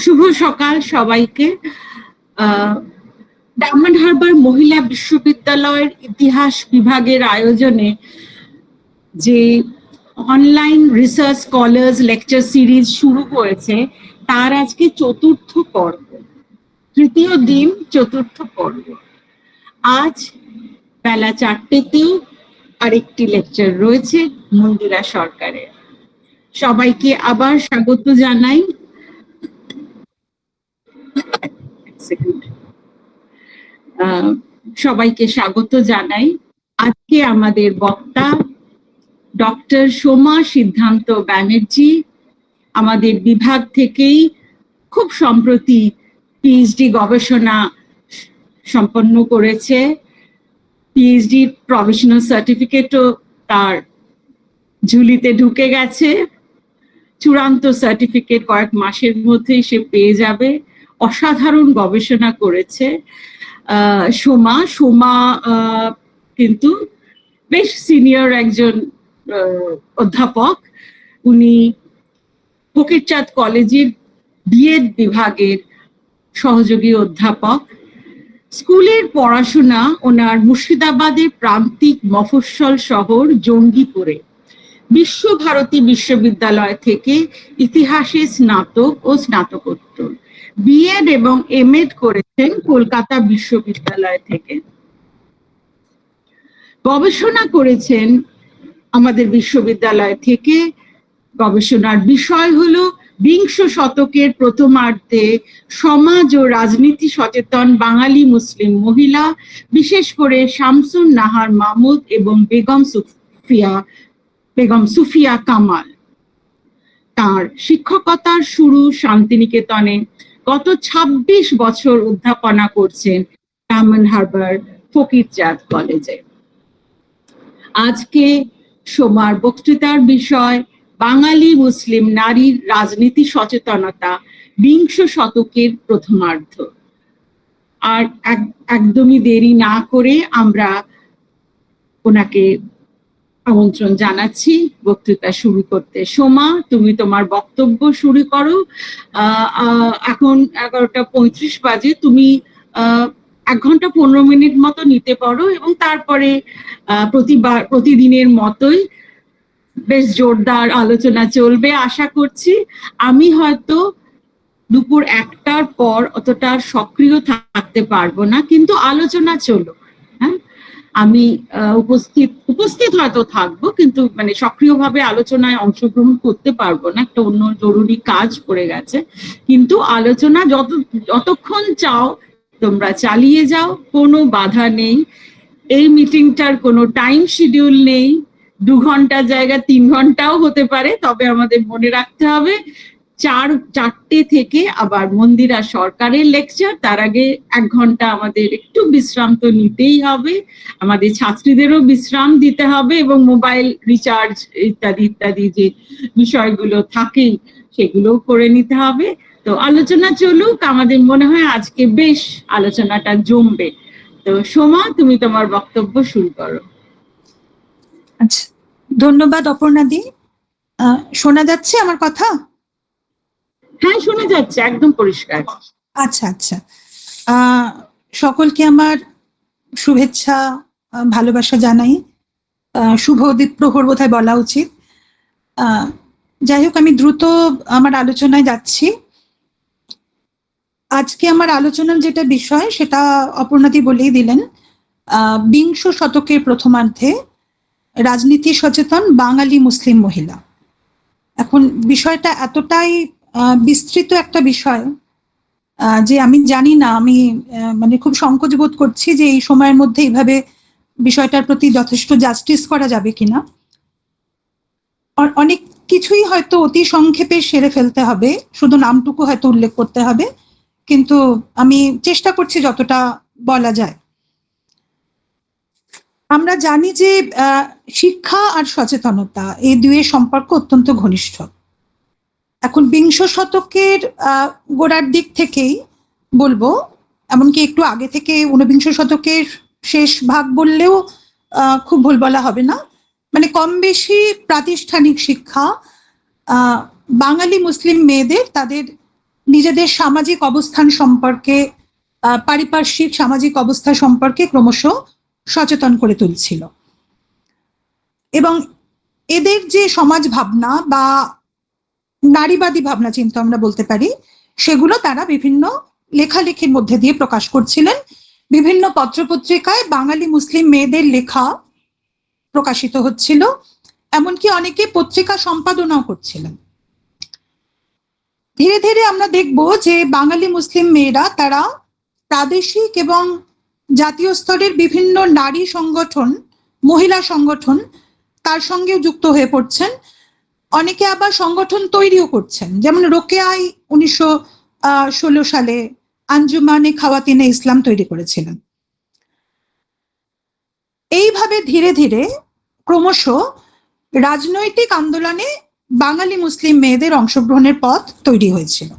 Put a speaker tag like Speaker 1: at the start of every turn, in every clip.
Speaker 1: শুভ সকাল সবাইকে। ডায়মন্ড হারবার মহিলা বিশ্ববিদ্যালয়ের ইতিহাস বিভাগের আয়োজনে যে online research scholars lecture series শুরু হয়েছে তার আজকে চতুর্থ পর্ব, তৃতীয় দিন চতুর্থ পর্ব। আজ বেলা 4টেতেও আরেকটি লেকচার রয়েছে মন্দিরা সরকারের। সবাইকে আবার স্বাগত জানাই। সবাইকে স্বাগত জানাই। আজকে আমাদের বক্তা ডক্টর সোমা সিদ্ধান্ত ব্যানার্জি আমাদের বিভাগ থেকেই খুব সম্প্রতি পিএইচডি গবেষণা সম্পন্ন করেছে। পিএইচডি প্রফেশনাল সার্টিফিকেটও তার ঝুলিতে ঢুকে গেছে। চূড়ান্ত সার্টিফিকেট কয়েক মাসের মধ্যেই সে পেয়ে যাবে। অসাধারণ গবেষণা করেছে সোমা কিন্তু বেশ সিনিয়র একজন অধ্যাপক। উনি ফকিরচাঁদ কলেজের বিএড বিভাগের সহযোগী অধ্যাপক। স্কুলের পড়াশোনা ওনার মুর্শিদাবাদের প্রান্তিক মফস্বল শহর জঙ্গিপুরে। বিশ্বভারতী বিশ্ববিদ্যালয় থেকে ইতিহাসে স্নাতক ও স্নাতকোত্তর। বিএড এবং এমএড করেছেন কলকাতা বিশ্ববিদ্যালয় থেকে। গবেষণা করেছেন আমাদের বিশ্ববিদ্যালয় থেকে। গবেষণার বিষয় হলো বিংশ শতকের প্রথমার্ধে সমাজ ও রাজনীতি সচেতন বাঙালি মুসলিম মহিলা, বিশেষ করে শামসুন নাহার মাহমুদ এবং বেগম সুফিয়া কামাল। তার শিক্ষকতার শুরু শান্তিনিকেতনে। গত 26 বছর অধ্যাপনা করছেন ডায়মন্ড হারবার ফকিরচাঁদ কলেজে। আজকে সোমার বক্তৃতার বিষয় বাঙালি মুসলিম নারীর রাজনীতি সচেতনতা বিংশ শতকের প্রথমার্ধ। আর একদমই দেরি না করে আমরা ওনাকে আমন্ত্রণ জানাচ্ছি বক্তৃতা শুরু করতে। সোমা, তুমি তোমার বক্তব্য শুরু করো। এখন 11টা 35 বাজে। তুমি 1 ঘন্টা 15 মিনিট মতো নিতে পারো এবং তারপরে প্রতিদিনের মতোই বেশ জোরদার আলোচনা চলবে আশা করছি। আমি হয়তো দুপুর 1টার পর অতটা সক্রিয় থাকতে পারবো না, কিন্তু আলোচনা চলো। হ্যাঁ, আমি উপস্থিত হয়তো থাকবো, কিন্তু মানে সক্রিয়ভাবে আলোচনায় অংশগ্রহণ করতে পারবো না, একটা অন্য জরুরি কাজ পড়ে গেছে। কিন্তু আলোচনা যতক্ষণ চাও তোমরা চালিয়ে যাও, কোনো বাধা নেই। এই মিটিংটার কোনো টাইম শিডিউল নেই। 2 ঘন্টার জায়গায় 3 ঘন্টাও হতে পারে। তবে আমাদের মনে রাখতে হবে 4টে থেকে আবার মন্দিরা সরকারের লেকচার। তার আগে 1 ঘন্টা আমাদের একটু বিশ্রাম তো নিতেই হবে। আমাদের ছাত্রীদেরও বিশ্রাম দিতে হবে এবং মোবাইল রিচার্জ ইত্যাদি ইত্যাদি যে বিষয়গুলো থাকেই সেগুলোও করে নিতে হবে। তো আলোচনা চলুক। আমাদের মনে হয় আজকে বেশ আলোচনাটা জমবে। তো সোমা, তুমি তোমার বক্তব্য শুরু করো।
Speaker 2: আচ্ছা, ধন্যবাদ অপর্ণাদি। শোনা যাচ্ছে আমার কথা?
Speaker 1: হ্যাঁ, শোনা যাচ্ছে, একদম পরিষ্কার।
Speaker 2: আচ্ছা আচ্ছা, সকলকে আমার শুভেচ্ছা ভালোবাসা জানাই। শুভ প্রহর বোধহয় বলা উচিত। যাই হোক, আমি দ্রুত আমার আলোচনায় যাচ্ছি। আজকে আমার আলোচনার যেটা বিষয় সেটা অপর্ণাদি বলেই দিলেন। বিংশ শতকের প্রথমার্ধে রাজনীতি সচেতন বাঙালি মুসলিম মহিলা। এখন বিষয়টা এতটাই বিস্তৃত একটা বিষয় যে আমি জানি না, আমি মানে খুব সংকোচ বোধ করছি যে এই সময়ের মধ্যে এইভাবে বিষয়টার প্রতি যথেষ্ট জাস্টিস করা যাবে কিনা। অনেক কিছুই হয়তো অতি সংক্ষেপে সেরে ফেলতে হবে, শুধু নামটুকু হয়তো উল্লেখ করতে হবে, কিন্তু আমি চেষ্টা করছি যতটা বলা যায়। আমরা জানি যে শিক্ষা আর সচেতনতা এই দুয়ের সম্পর্ক অত্যন্ত ঘনিষ্ঠ। এখন বিংশ শতকের গোড়ার দিক থেকেই বলবো, এমনকি একটু আগে থেকে 19বিংশ শতকের শেষ ভাগ বললেও খুব ভুল বলা হবে না। মানে কম বেশি প্রাতিষ্ঠানিক শিক্ষা বাঙালি মুসলিম মেয়েদের তাদের নিজেদের সামাজিক অবস্থান সম্পর্কে, পারিপার্শ্বিক সামাজিক অবস্থা সম্পর্কে ক্রমশ সচেতন করে তুলছিল। এবং এদের যে সমাজ ভাবনা বা নারীবাদী ভাবনা চিন্তা আমরা বলতে পারি, সেগুলো তারা বিভিন্ন লেখালেখির মধ্যে দিয়ে প্রকাশ করছিলেন। বিভিন্ন পত্রপত্রিকায় বাঙালি মুসলিম মেয়েদের লেখা প্রকাশিত হচ্ছিল, এমনকি অনেকে পত্রিকা সম্পাদনাও করছিলেন। ধীরে ধীরে আমরা দেখব যে বাঙালি মুসলিম মেয়েরা তারা প্রাদেশিক এবং জাতীয় স্তরের বিভিন্ন নারী সংগঠন, মহিলা সংগঠন, তার সঙ্গেও যুক্ত হয়ে পড়ছেন। অনেকে আবার সংগঠন তৈরিও করছেন, যেমন রোকেয়ায় 1916 সালে আঞ্জুমানে খাওয়াতিনে ইসলাম তৈরি করেছিলেন। এইভাবে ধীরে ধীরে ক্রমশ রাজনৈতিক আন্দোলনে বাঙালি মুসলিম মেয়েদের অংশগ্রহণের পথ তৈরি হয়েছিল।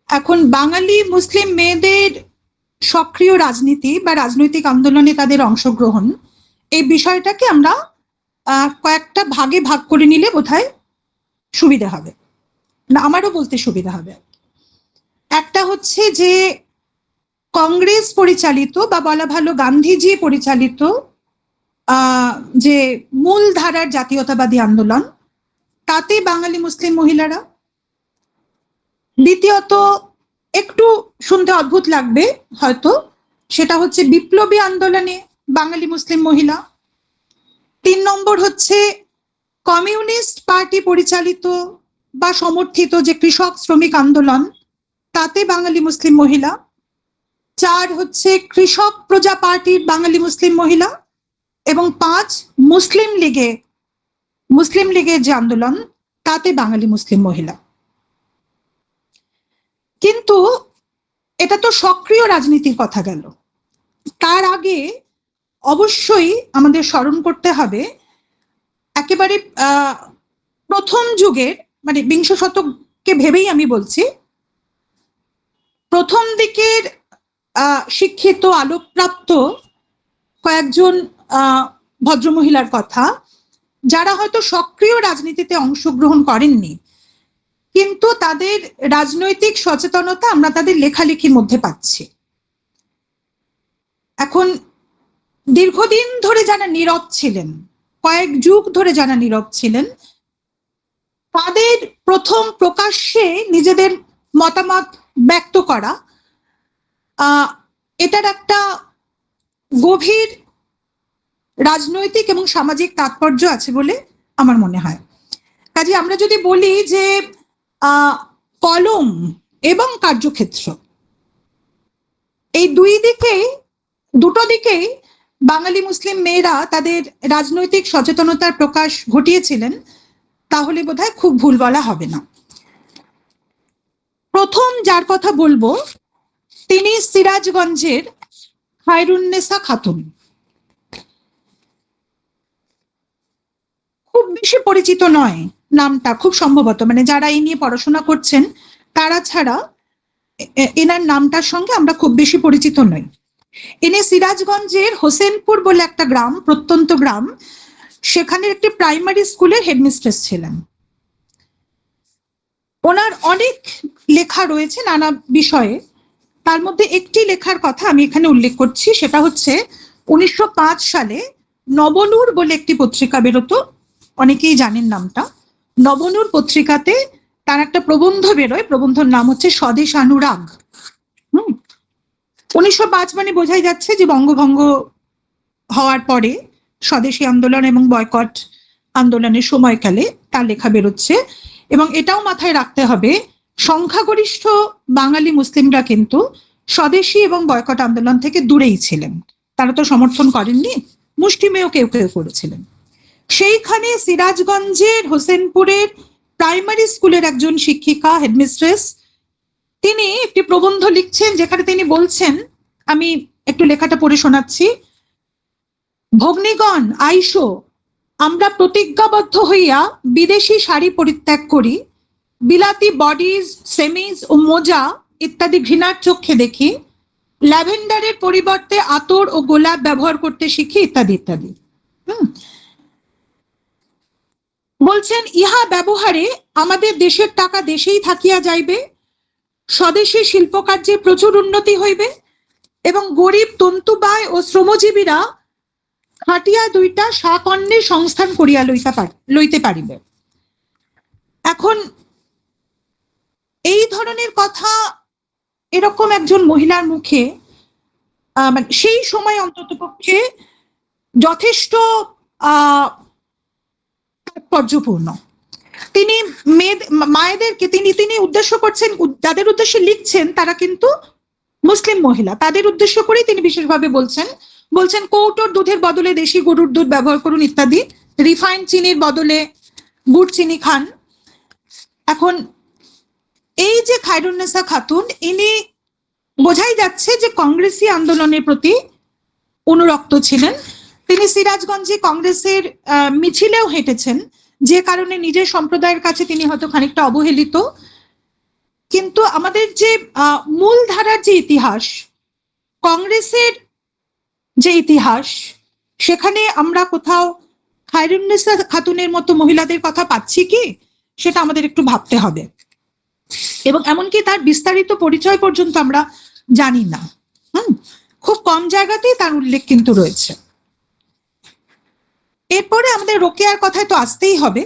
Speaker 2: এখন বাঙালি মুসলিম মেয়েদের সক্রিয় রাজনীতি বা রাজনৈতিক আন্দোলনে তাদের অংশগ্রহণ, এই বিষয়টাকে আমরা কয়েকটা ভাগে ভাগ করে নিলে বোধহয় সুবিধা হবে, না আমারও বলতে সুবিধা হবে। একটা হচ্ছে যে কংগ্রেস পরিচালিত বা বলা ভালো গান্ধীজি পরিচালিত যে মূল ধারার জাতীয়তাবাদী আন্দোলন, তাতে বাঙালি মুসলিম মহিলারা। দ্বিতীয়ত, একটু শুনতে অদ্ভুত লাগবে হয়তো, সেটা হচ্ছে বিপ্লবী আন্দোলনে বাঙালি মুসলিম মহিলা। 3 নম্বর হচ্ছে কমিউনিস্ট পার্টি পরিচালিত বা সমর্থিত যে কৃষক শ্রমিক আন্দোলন, তাতে বাঙালি মুসলিম মহিলা। 4 হচ্ছে কৃষক প্রজা পার্টির বাঙালি মুসলিম মহিলা। এবং 5 মুসলিম লীগের যে আন্দোলন, তাতে বাঙালি মুসলিম মহিলা। কিন্তু এটা তো সক্রিয় রাজনীতির কথা গেল। তার আগে অবশ্যই আমাদের স্মরণ করতে হবে একেবারে প্রথম যুগের, মানে বিংশ শতককে ভেবেই আমি বলছি, প্রথম দিকের শিক্ষিত আলোকপ্রাপ্ত কয়েকজন ভদ্রমহিলার কথা, যারা হয়তো সক্রিয় রাজনীতিতে অংশগ্রহণ করেননি, কিন্তু তাদের রাজনৈতিক সচেতনতা আমরা তাদের লেখালেখির মধ্যে পাচ্ছি। এখন দীর্ঘদিন ধরে যারা নীরব ছিলেন, কয়েক যুগ ধরে যারা নীরব ছিলেন, তাদের প্রথম প্রকাশ্যে নিজেদের মতামত ব্যক্ত করা, এটার একটা গভীর রাজনৈতিক এবং সামাজিক তাৎপর্য আছে বলে আমার মনে হয়। কাজে আমরা যদি বলি যে কলম এবং কার্যক্ষেত্র, এই দুটো দিকেই বাঙালি মুসলিম মেয়েরা তাদের রাজনৈতিক সচেতনতার প্রকাশ ঘটিয়েছিলেন, তাহলে বোধহয় খুব ভুল বলা হবে না। প্রথম যার কথা বলবো তিনি সিরাজগঞ্জের খায়রুন্নেসা খাতুন। খুব বেশি পরিচিত নয় নামটা, খুব সম্ভবত, মানে যারা এই নিয়ে পড়াশোনা করছেন তারা ছাড়া এনার নামটার সঙ্গে আমরা খুব বেশি পরিচিত নই। ইনি সিরাজগঞ্জের হোসেনপুর বলে একটা গ্রাম, প্রত্যন্ত গ্রাম, সেখানে একটি প্রাইমারি স্কুলের হেডমিস্ট্রেস ছিলেন। ওনার অনেক লেখা রয়েছে নানা বিষয়ে, তার মধ্যে একটি লেখার কথা আমি এখানে উল্লেখ করছি, সেটা হচ্ছে 1905 সালে নবনূর বলে একটি পত্রিকা বেরোতো, অনেকেই জানেন নামটা। নবনূর পত্রিকাতে তার একটা প্রবন্ধ বেরোয়, প্রবন্ধের নাম হচ্ছে স্বদেশ অনুরাগ। 1905 মানে বোঝাই যাচ্ছে যে বঙ্গভঙ্গ হওয়ার পরে স্বদেশী আন্দোলন এবং বয়কট আন্দোলনের সময়কালে তার লেখা বেরোচ্ছে। এবং এটাও মাথায় রাখতে হবে, সংখ্যাগরিষ্ঠ বাঙালি মুসলিমরা কিন্তু স্বদেশী এবং বয়কট আন্দোলন থেকে দূরেই ছিলেন, তারা তো সমর্থন করেননি, মুষ্টিমেয় কেউ কেউ করেছিলেন। সেইখানে সিরাজগঞ্জের হোসেনপুরের প্রাইমারি স্কুলের একজন শিক্ষিকা, হেডমিস্ট্রেস, তিনি একটি প্রবন্ধ লিখছেন, যেখানে তিনি বলছেন, আমি একটু লেখাটা পড়ে শোনাচ্ছি। ভগ্নীগণ আইসো, আমরা প্রতিজ্ঞাবদ্ধ হইয়া বিদেশি শাড়ি পরিত্যাগ করি, বিলাতি বডিজ, সেমিজ ও মোজা ইত্যাদি ঘৃণার চোখে দেখি, ল্যাভেন্ডারের পরিবর্তে আতর ও গোলাপ ব্যবহার করতে শিখি, ইত্যাদি ইত্যাদি। বলছেন, ইহা ব্যবহারে আমাদের দেশের টাকা দেশেই থাকিয়া যাইবে, স্বদেশী শিল্পকার্যে প্রচুর উন্নতি হইবে এবং গরিব তন্তুবায় ও শ্রমজীবীরা খাটিয়া দুইটা সাকন্যে সংস্থান করিয়া লইতে পারিবে। এখন এই ধরনের কথা এরকম একজন মহিলার মুখে মানে সেই সময় অন্ততপক্ষে যথেষ্ট তাৎপর্যপূর্ণ। তিনি মায়েদেরকে তিনি উদ্দেশ্য করছেন, যাদের উদ্দেশ্যে লিখছেন তারা কিন্তু মুসলিম মহিলা, তাদের উদ্দেশ্য করেই তিনি বিশেষভাবে বলছেন কৌটোর দুধের বদলে দেশি গরুর দুধ ব্যবহার করুন ইত্যাদি, রিফাইন্ড চিনির বদলে গুড় চিনি খান। এখন এই যে খায়রুন্নেসা খাতুন, ইনি বোঝাই যাচ্ছে যে কংগ্রেসি আন্দোলনের প্রতি অনুরক্ত ছিলেন। তিনি সিরাজগঞ্জে কংগ্রেসের মিছিলেও হেঁটেছেন, যে কারণে নিজের সম্প্রদায়ের কাছে তিনি হয়তো খানিকটা অবহেলিত। কিন্তু আমাদের যে মূল ধারার যে ইতিহাস, কংগ্রেসের যে ইতিহাস, সেখানে আমরা কোথাও খায়রুন্নেসা খাতুনের মতো মহিলাদের কথা পাচ্ছি কি, সেটা আমাদের একটু ভাবতে হবে। এবং এমনকি তার বিস্তারিত পরিচয় পর্যন্ত আমরা জানি না। খুব কম জায়গাতেই তার উল্লেখ কিন্তু রয়েছে। এরপরে আমাদের রোকেয়ার কথায় তো আসতেই হবে।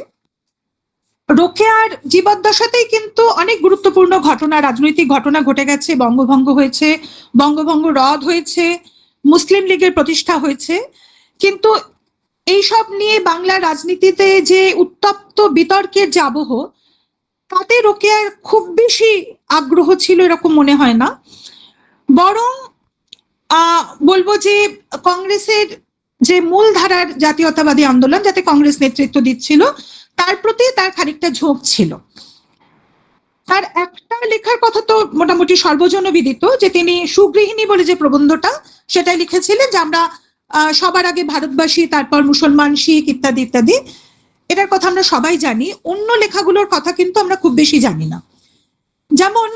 Speaker 2: রোকেয়ার জীবদ্দশাতেই কিন্তু অনেক গুরুত্বপূর্ণ ঘটনা, রাজনৈতিক ঘটনা ঘটে গেছে। বঙ্গভঙ্গ হয়েছে, বঙ্গভঙ্গ রদ হয়েছে, মুসলিম লীগের প্রতিষ্ঠা হয়েছে। কিন্তু এইসব নিয়ে বাংলার রাজনীতিতে যে উত্তপ্ত বিতর্কের যে আবহ, তাতে রোকেয়ার খুব বেশি আগ্রহ ছিল এরকম মনে হয় না। বরং বলবো যে কংগ্রেসের যে মূল ধারার জাতীয়তাবাদী আন্দোলন, যাতে কংগ্রেস নেতৃত্ব দিচ্ছিল, তার প্রতি তার খানিকটা ঝোঁক ছিল। তার একটা লেখার কথা তো মোটামুটি সর্বজনবিদিত, যে তিনি সুগৃহিণী বলে যে প্রবন্ধটা, সেটাই লিখেছিলেন যে আমরা সবার আগে ভারতবাসী, তারপর মুসলমান, শিখ ইত্যাদি ইত্যাদি। এটার কথা আমরা সবাই জানি। অন্য লেখাগুলোর কথা কিন্তু আমরা খুব বেশি জানি না। যেমন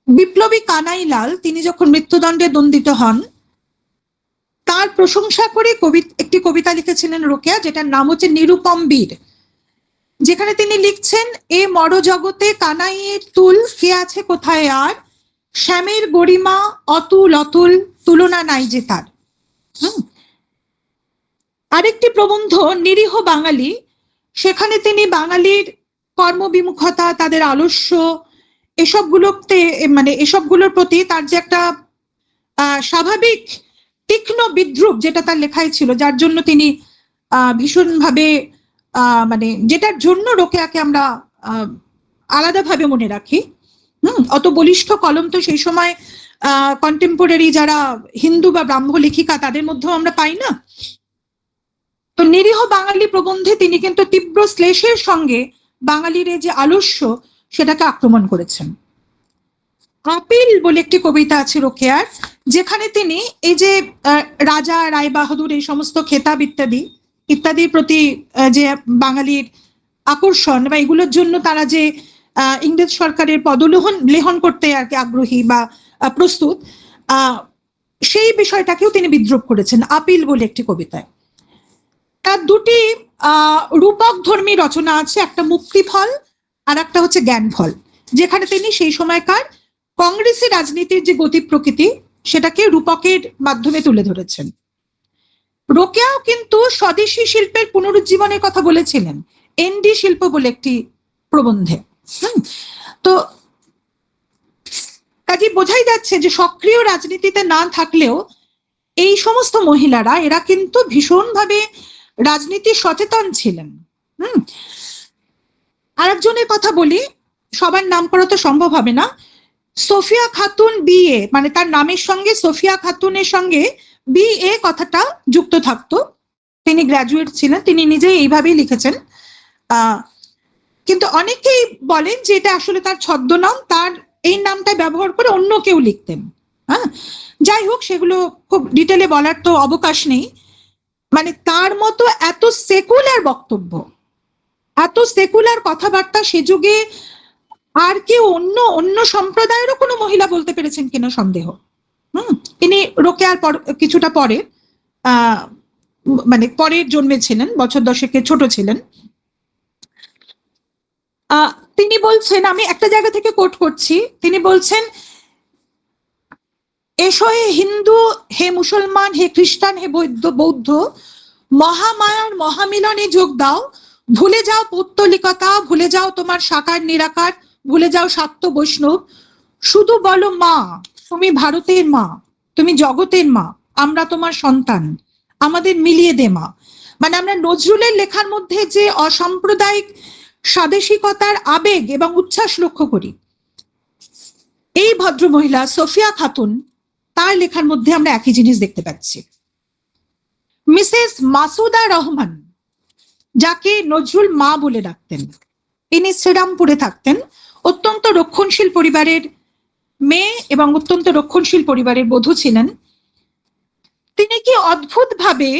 Speaker 2: বিপ্লবী কানাইলাল, তিনি যখন মৃত্যুদণ্ডে দণ্ডিত হন, তার প্রশংসা করে একটি কবিতা লিখেছিলেন রোকেয়া, যেটার নাম হচ্ছে নিরুপম বীর, যেখানে তিনি লিখছেন, এ মর জগতে কানাইয়ের তুল কে আছে কোথায় আর, শ্যামের গরিমা অতুল অতুল তুলনা নাই যে তার। আরেকটি প্রবন্ধ নিরীহ বাঙালি, সেখানে তিনি বাঙালির কর্মবিমুখতা, তাদের আলস্য, এসবগুলোর প্রতি তার যে একটা স্বাভাবিক তীক্ষ্ণ বিদ্রুপ, যেটা তার লেখায় ছিল, যার জন্য তিনি ভীষণভাবে যেটার জন্য রোকেয়াকে আমরা আলাদাভাবে মনে রাখি। অত বলিষ্ঠ কলম তো সেই সময় কন্টেম্পোরারি যারা হিন্দু বা ব্রাহ্ম লেখিকা, তাদের মধ্যেও আমরা পাই না। তো নিরীহ বাঙালি প্রবন্ধে তিনি কিন্তু তীব্র শ্লেষের সঙ্গে বাঙালির এই যে আলস্য, সেটাকে আক্রমণ করেছেন। আপিল বলে একটি কবিতা আছে রোকেয়ার, যেখানে তিনি এই যে রাজা, রায় বাহাদুর, এই সমস্ত খেতাব ইত্যাদির প্রতি যে বাঙালির আকর্ষণ, বা এগুলোর জন্য তারা যে ইংরেজ সরকারের পদলেহন করতে আর কি আগ্রহী বা প্রস্তুত, সেই বিষয়টাকেও তিনি বিদ্রুপ করেছেন আপিল বলে একটি কবিতায়। তার দুটি রূপক ধর্মী রচনা আছে, একটা মুক্তিফল আর একটা হচ্ছে জ্ঞানফল, যেখানে তিনি সেই সময়কার কংগ্রেসি রাজনীতির যে গতি প্রকৃতি, সেটাকে রূপকের মাধ্যমে তুলে ধরেছেন। রোকেয়াও কিন্তু স্বদেশী শিল্পের পুনরুজ্জীবনের কথা বলেছিলেন এনডি শিল্প বলে একটি প্রবন্ধে। তো কাজে বোঝাই যাচ্ছে যে সক্রিয় রাজনীতিতে না থাকলেও এই সমস্ত মহিলারা, এরা কিন্তু ভীষণভাবে রাজনীতি সচেতন ছিলেন। আরেকজনের কথা বলি, সবার নাম করা তো সম্ভব হবে না, সোফিয়া খাতুন বিএ, তার নামের সঙ্গে সোফিয়া খাতুনের সঙ্গে বিএ কথাটা যুক্ত থাকতো। তিনি গ্র্যাজুয়েট ছিলেন, তিনি নিজেই এইভাবেই লিখেছেন। কিন্তু অনেকেই বলেন যে এটা আসলে তার ছদ্মনাম, তার এই নামটা ব্যবহার করে অন্য কেউ লিখতেন। যাই হোক, সেগুলো খুব ডিটেলে বলার তো অবকাশ নেই। তার মতো এত সেকুলার বক্তব্য, এত সেকুলার কথাবার্তা সে যুগে আর কেউ অন্য সম্প্রদায়েরও কোনো মহিলা বলতে পেরেছেন কিনা সন্দেহ। তিনি রোকেয়ার কিছুটা পরে পরের জন্মেছিলেন, বছর দশেকের ছোট ছিলেন। তিনি বলছেন, আমি একটা জায়গা থেকে কোট করছি, তিনি বলছেন, এসো হে হিন্দু, হে মুসলমান, হে খ্রিস্টান, হে বৌদ্ধ, মহামায়ার মহামিলনে যোগ দাও, ভুলে যাও পৌত্তলিকতা, ভুলে যাও তোমার সাকার নিরাকার, ভুলে যাও শাক্ত বৈষ্ণব, শুধু বলো মা, তুমি ভারতের মা, তুমি জগতের মা, আমরা তোমার সন্তান, আমাদের মিলিয়ে দে মা। মানে আমরা নজরুলের লেখার মধ্যে যে অসাম্প্রদায়িক স্বাদেশিকতার আবেগ এবং উচ্ছ্বাস লক্ষ্য করি, এই ভদ্রমহিলা সোফিয়া খাতুন তার লেখার মধ্যে আমরা একই জিনিস দেখতে পাচ্ছি। মিসেস মাসুদা রহমান, যাকে নজরুল মা বলে ডাকতেন, তিনি শ্রীরামপুরে থাকতেন, অত্যন্ত রক্ষণশীল পরিবারের মেয়ে এবং অত্যন্ত রক্ষণশীল পরিবারের বধূ ছিলেন। তিনি কি অদ্ভুত ভাবে,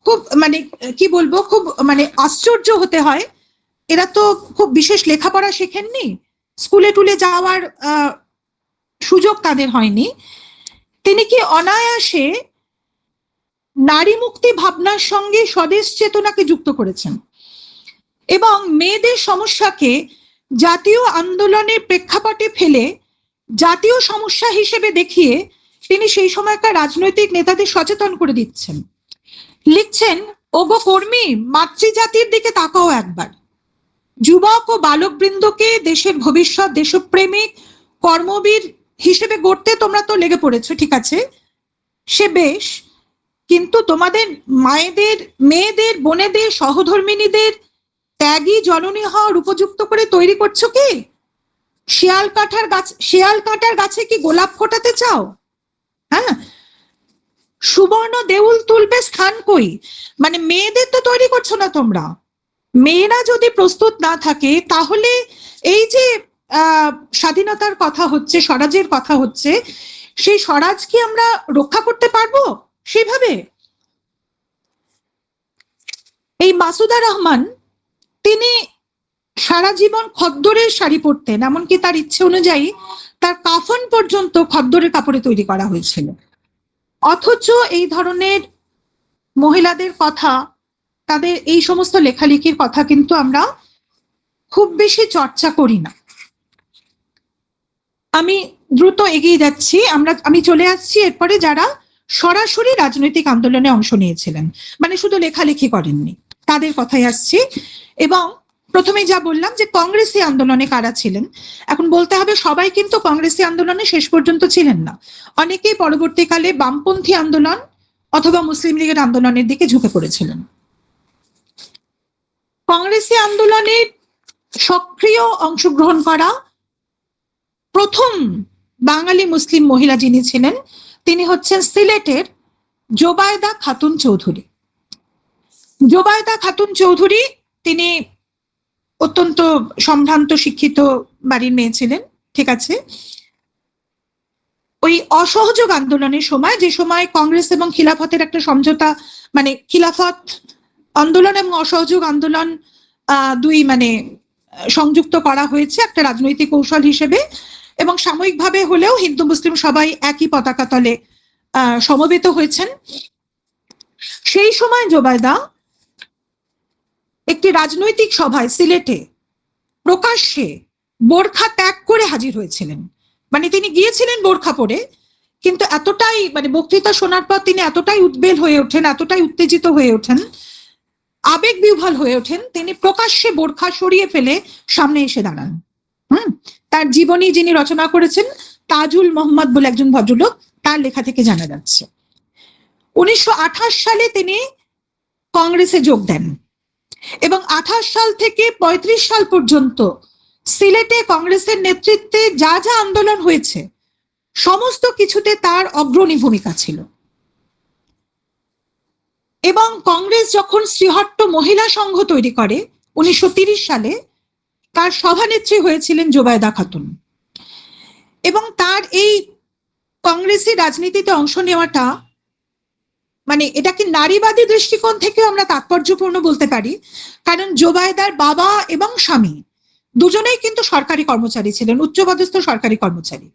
Speaker 2: খুব মানে কি বলবো, খুব মানে আশ্চর্য হতে হয়, এরা তো খুব বিশেষ লেখাপড়া শেখেননি, স্কুলে টুলে যাওয়ার সুযোগ তাদের হয়নি, তিনি কি অনায়াসে নারী মুক্তি ভাবনার সঙ্গে স্বদেশ চেতনাকে যুক্ত করেছেন এবং মেয়েদের সমস্যাকে জাতীয় আন্দোলনের প্রেক্ষাপটে ফেলে জাতীয় সমস্যা হিসেবে দেখিয়ে তিনি সেই সময়কার রাজনৈতিক নেতাদের সচেতন করে দিচ্ছেন। লিখছেন, ওগো কর্মী, মাতৃজাতির দিকে তাকাও একবার, যুবক ও বালকবৃন্দকে দেশের ভবিষ্যৎ দেশপ্রেমিক কর্মবীর হিসেবে গড়তে তোমরা তো লেগে পড়েছো, ঠিক আছে, সে বেশ, কিন্তু তোমাদের মায়েদের, মেয়েদের, বোনেদের, সহধর্মিনীদের ত্যাগী জননী হওয়ার উপযুক্ত করে তৈরি করছো কি? শিয়াল কাঁটার গাছে কি গোলাপ ফোটাতে চাও? হ্যাঁ, সুবর্ণ দেউল তুলবে স্থান কই? মানে মেয়েদের তো তৈরি করছো না তোমরা। মেয়েরা যদি প্রস্তুত না থাকে তাহলে এই যে স্বাধীনতার কথা হচ্ছে, স্বরাজের কথা হচ্ছে, সেই স্বরাজ কি আমরা রক্ষা করতে পারবো সেভাবে? এই মাসুদা রহমান, তিনি সারা জীবন খদ্দরের শাড়ি পরতেন, এমনকি তার ইচ্ছে অনুযায়ী তার কাফন পর্যন্ত খদ্দরের কাপড়ে তৈরি করা হয়েছিল। অথচ এই ধরনের মহিলাদের কথা, তাদের এই সমস্ত লেখালেখির কথা কিন্তু আমরা খুব বেশি চর্চা করি না। আমি দ্রুত এগিয়ে যাচ্ছি, আমি চলে আসছি এরপরে যারা সরাসরি রাজনৈতিক আন্দোলনে অংশ নিয়েছিলেন, মানে শুধু লেখালেখি করেননি, তাদের কথাই আসছি। এবং প্রথমে যা বললাম যে কংগ্রেসী আন্দোলনে কারা ছিলেন, এখন বলতে হবে সবাই কিন্তু কংগ্রেসী আন্দোলনে শেষ পর্যন্ত ছিলেন না, অনেকেই পরবর্তীকালে বামপন্থী আন্দোলন অথবা মুসলিম লীগের আন্দোলনের দিকে ঝুঁকে পড়েছিলেন। কংগ্রেসী আন্দোলনে সক্রিয় অংশগ্রহণ করা প্রথম বাঙালি মুসলিম মহিলা যিনি ছিলেন, তিনি হচ্ছেন সিলেটের জোবায়দা খাতুন চৌধুরী। জোবায়দা খাতুন চৌধুরী, তিনি অত্যন্ত সম্ভ্রান্ত শিক্ষিত বাড়ির মেয়ে ছিলেন, ঠিক আছে। ওই অসহযোগ আন্দোলনের সময়, যে সময় কংগ্রেস এবং খিলাফতের একটা সমঝোতা, মানে খিলাফত আন্দোলন এবং অসহযোগ আন্দোলন দুই মানে সংযুক্ত করা হয়েছে একটা রাজনৈতিক কৌশল হিসেবে, এবং সাময়িকভাবে হলেও হিন্দু মুসলিম সবাই একই পতাকা তলে সমবেত হয়েছেন। সেই সময় জোবায়দা একটি রাজনৈতিক সভায় সিলেটে প্রকাশ্যে বোরখা ত্যাগ করে হাজির হয়েছিলেন। মানে তিনি গিয়েছিলেন বোরখা পরে, কিন্তু এতটাই মানে বক্তৃতা শোনার পর তিনি এতটাই উদ্বেল হয়ে ওঠেন, এতটাই উত্তেজিত হয়ে ওঠেন, আবেগ বিহ্বল হয়ে ওঠেন, তিনি প্রকাশ্যে বোরখা সরিয়ে ফেলে সামনে এসে দাঁড়ান। তার জীবনী যিনি রচনা করেছেন তাজুল মোহাম্মদ বলে একজন ভদ্রলোক, তার লেখা থেকে জানা যাচ্ছে 1928 সালে তিনি কংগ্রেসে যোগ দেন এবং 28 সাল থেকে 35 সাল পর্যন্ত সিলেটে কংগ্রেসের নেতৃত্বে যা যা আন্দোলন হয়েছে সমস্ত কিছুতে তার অগ্রণী ভূমিকা ছিল। এবং কংগ্রেস যখন শ্রীহট্ট মহিলা সংঘ তৈরি করে 1930 সালে, তার সভানেত্রী হয়েছিলেন জোবায়দা খাতুন। এবং তার এই কংগ্রেসী রাজনীতিতে অংশ নেওয়াটা, মানে এটাকে নারীবাদী দৃষ্টিকোণ থেকে আমরা তাৎপর্যপূর্ণ বলতে পারি, কারণ জোবায়দার বাবা এবং স্বামী দুজনেই কিন্তু সরকারি কর্মচারী ছিলেন, উচ্চপদস্থ সরকারি কর্মচারী।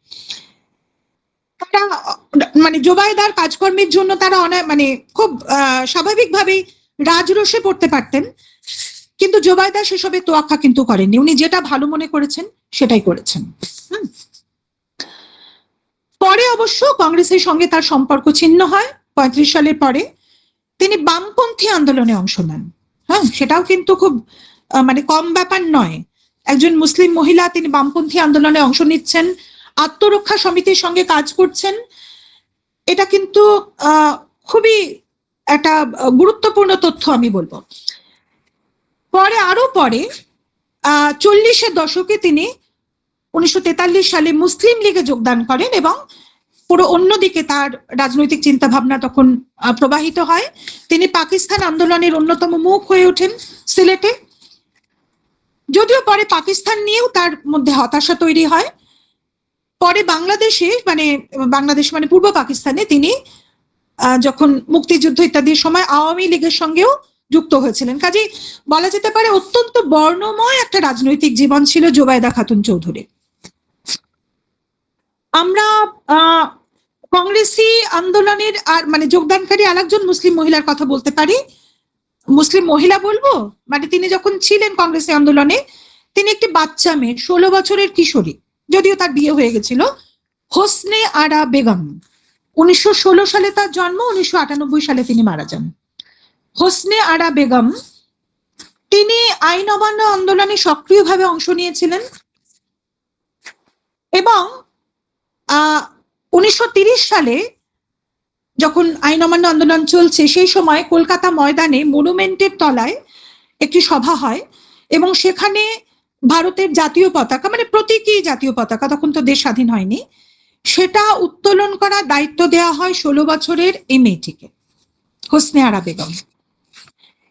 Speaker 2: তারা মানে জোবায়দার কাজকর্মের জন্য তারা মানে খুব স্বাভাবিকভাবেই রাজরোষে পড়তে পারতেন, কিন্তু জোবায়দা সেসবে তোয়াক্কা কিন্তু করেননি, উনি যেটা ভালো মনে করেছেন সেটাই করেছেন। পরে অবশ্য কংগ্রেসের সঙ্গে তার সম্পর্ক ছিন্ন হয় 35 সালের পরে। তিনি বামপন্থী আন্দোলনে অংশ নেন। হ্যাঁ, সেটাও কিন্তু খুব মানে কম ব্যাপার নয়। একজন মুসলিম মহিলা, তিনি বামপন্থী আন্দোলনে অংশ নিচ্ছেন, আত্মরক্ষা সমিতির সঙ্গে কাজ করছেন। এটা কিন্তু খুবই একটা গুরুত্বপূর্ণ তথ্য আমি বলবো। পরে আরো পরে 40-এর দশকে তিনি 1943 সালে মুসলিম লীগে যোগদান করেন এবং পুরো অন্যদিকে তার রাজনৈতিক চিন্তা ভাবনা তখন প্রবাহিত হয়। তিনি পাকিস্তান আন্দোলনের অন্যতম মুখ হয়ে ওঠেন সিলেটে। যদিও পরে পাকিস্তান নিয়েও তার মধ্যে হতাশা তৈরি হয়। পরে বাংলাদেশ মানে পূর্ব পাকিস্তানে তিনি যখন মুক্তিযুদ্ধ ইত্যাদির সময় আওয়ামী লীগের সঙ্গেও যুক্ত হয়েছিলেন। কাজেই বলা যেতে পারে অত্যন্ত বর্ণময় একটা রাজনৈতিক জীবন ছিল জোবায়দা খাতুন চৌধুরী। আমরা কংগ্রেসি আন্দোলনের আর মানে যোগদানকারী আরেকজন মুসলিম মহিলার কথা বলতে পারি। মুসলিম মহিলা বলবো, মানে তিনি যখন ছিলেন কংগ্রেসি আন্দোলনে, তিনি একটি বাচ্চা মেয়ে, 16 বছরের কিশোরী, যদিও তার বিয়ে হয়ে গেছিল, হোসনে আরা বেগম। 1916 সালে তার জন্ম, 1998 সালে তিনি মারা যান। হোসনে আরা বেগম, তিনি আইন অমান্য আন্দোলনে সক্রিয়ভাবে অংশ নিয়েছিলেন এবং 1930 সালে যখন আইন অমান্য আন্দোলন চলছে, সেই সময় কলকাতা ময়দানে মনুমেন্টের তলায় একটি সভা হয় এবং সেখানে ভারতের জাতীয় পতাকা, মানে প্রতীকী জাতীয় পতাকা, তখন তো দেশ স্বাধীন হয়নি, সেটা উত্তোলন করার দায়িত্ব দেওয়া হয় 16 বছরের এই মেয়েটিকে, হোসনে আরা বেগম।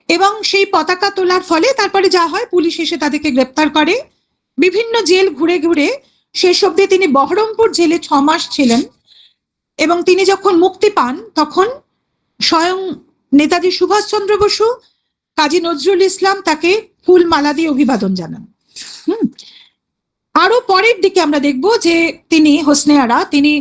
Speaker 2: এবং সেই পতাকা তোলার ফলে তারপরে যা হয়, পুলিশ এসে তাদেরকে গ্রেপ্তার করে। বিভিন্ন জেল ঘুরে ঘুরে শেষ অবধি তিনি বহরমপুর জেলে 6 মাস ছিলেন এবং তিনি যখন মুক্তি পান তখন স্বয়ং নেতাজি সুভাষচন্দ্র বসু, কাজী নজরুল ইসলাম তাকে ফুল মালা দিয়ে অভিবাদন জানান। আরো পরের দিকে আমরা দেখব যে তিনি, হোসনে আরা, তিনি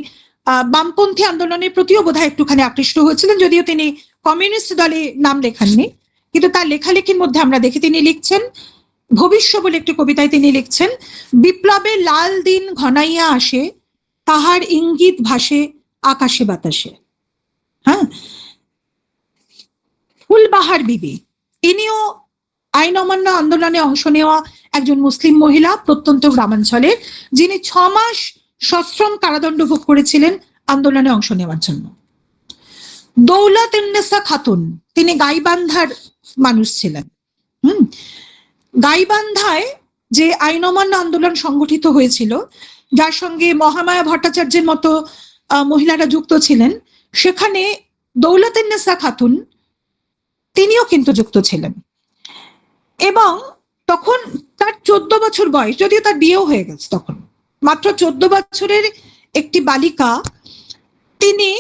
Speaker 2: বামপন্থী আন্দোলনের প্রতিও বোধহয় একটুখানি আকৃষ্ট হয়েছিলেন, যদিও তিনি কমিউনিস্ট দলে নাম লেখাননি, কিন্তু তার লেখালেখির মধ্যে আমরা দেখি তিনি লিখছেন, ভবিষ্য বলে একটি কবিতায় তিনি লিখছেন, বিপ্লবে লাল দিন ঘনাইয়া আসে, তাহার ইঙ্গিত ভাসে আকাশে বাতাসে। হ্যাঁ, ফুলবাহার বিবি, ইনিও আইন অমান্য আন্দোলনে অংশ নেওয়া একজন মুসলিম মহিলা, প্রত্যন্ত গ্রামাঞ্চলের, যিনি 6 মাস সশ্রম কারাদণ্ড ভোগ করেছিলেন আন্দোলনে অংশ নেওয়ার জন্য। দৌলতুন্নেসা খাতুন, তিনি গাইবান্ধার মানুষ ছিলেন। গাইবান্ধায় যে আইন অমান্য আন্দোলন সংগঠিত হয়েছিল, যার সঙ্গে মহামায়া ভট্টাচার্যের মতো মহিলারা যুক্ত ছিলেন, সেখানে দৌলতুন্নেসা খাতুন তিনিও কিন্তু যুক্ত ছিলেন। এবং তখন তার 14 বছর বয়স, যদিও তার বিয়েও হয়ে গেছে, তখন মাত্র 14 বছরের একটি বালিকা, তিনি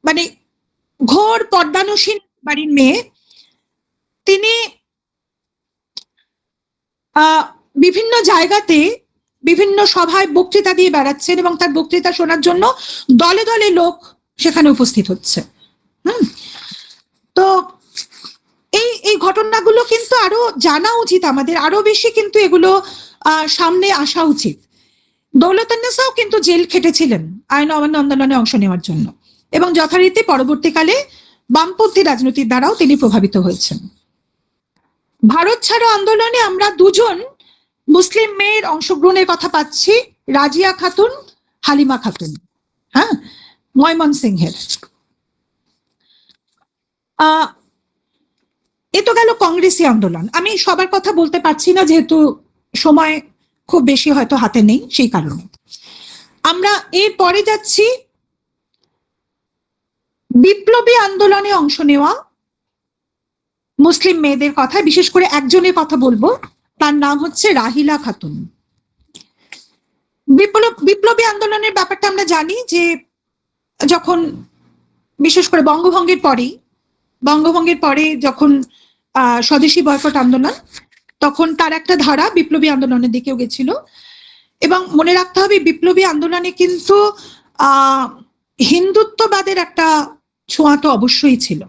Speaker 2: মানে ঘোর পর্দানুসীন বাড়ির মেয়ে, তিনি বিভিন্ন জায়গাতে বিভিন্ন সভায় বক্তৃতা দিয়ে বেড়াচ্ছেন এবং তার বক্তৃতা শোনার জন্য দলে দলে লোক সেখানে উপস্থিত হচ্ছে। তো এই ঘটনাগুলো কিন্তু আরো জানা উচিত আমাদের, আরো বেশি কিন্তু এগুলো সামনে আসা উচিত। দৌলতুন্নেসাও কিন্তু জেল খেটেছিলেন আইন অমান্য আন্দোলনে অংশ নেওয়ার জন্য এবং যথারীতি পরবর্তীকালে বামপন্থী রাজনীতির দ্বারাও তিনি প্রভাবিত হয়েছেন। ভারত ছাড়ো আন্দোলনে আমরা 2জন মুসলিম মেয়ের অংশগ্রহণের কথা পাচ্ছি, রাজিয়া খাতুন, হালিমা খাতুন। হ্যাঁ, ময়মনসিংহের। এ তো গেল কংগ্রেসি আন্দোলন। আমি সবার কথা বলতে পারছি না, যেহেতু সময় খুব বেশি হয়তো হাতে নেই, সেই কারণে আমরা এর পরে যাচ্ছি বিপ্লবী আন্দোলনে অংশ নেওয়া মুসলিম মেয়েদের কথা। বিশেষ করে একজনের কথা বলবো, তার নাম হচ্ছে রাহিলা খাতুন। বিপ্লবী আন্দোলনের ব্যাপারটা আমরা জানি যে যখন বিশেষ করে বঙ্গভঙ্গের পরে যখন স্বদেশী বয়কট আন্দোলন, তখন তার একটা ধারা বিপ্লবী আন্দোলনের দিকেও গেছিল। এবং মনে রাখতে হবে, বিপ্লবী আন্দোলনে কিন্তু হিন্দুত্ববাদের একটা ছোঁয়া তো অবশ্যই ছিল।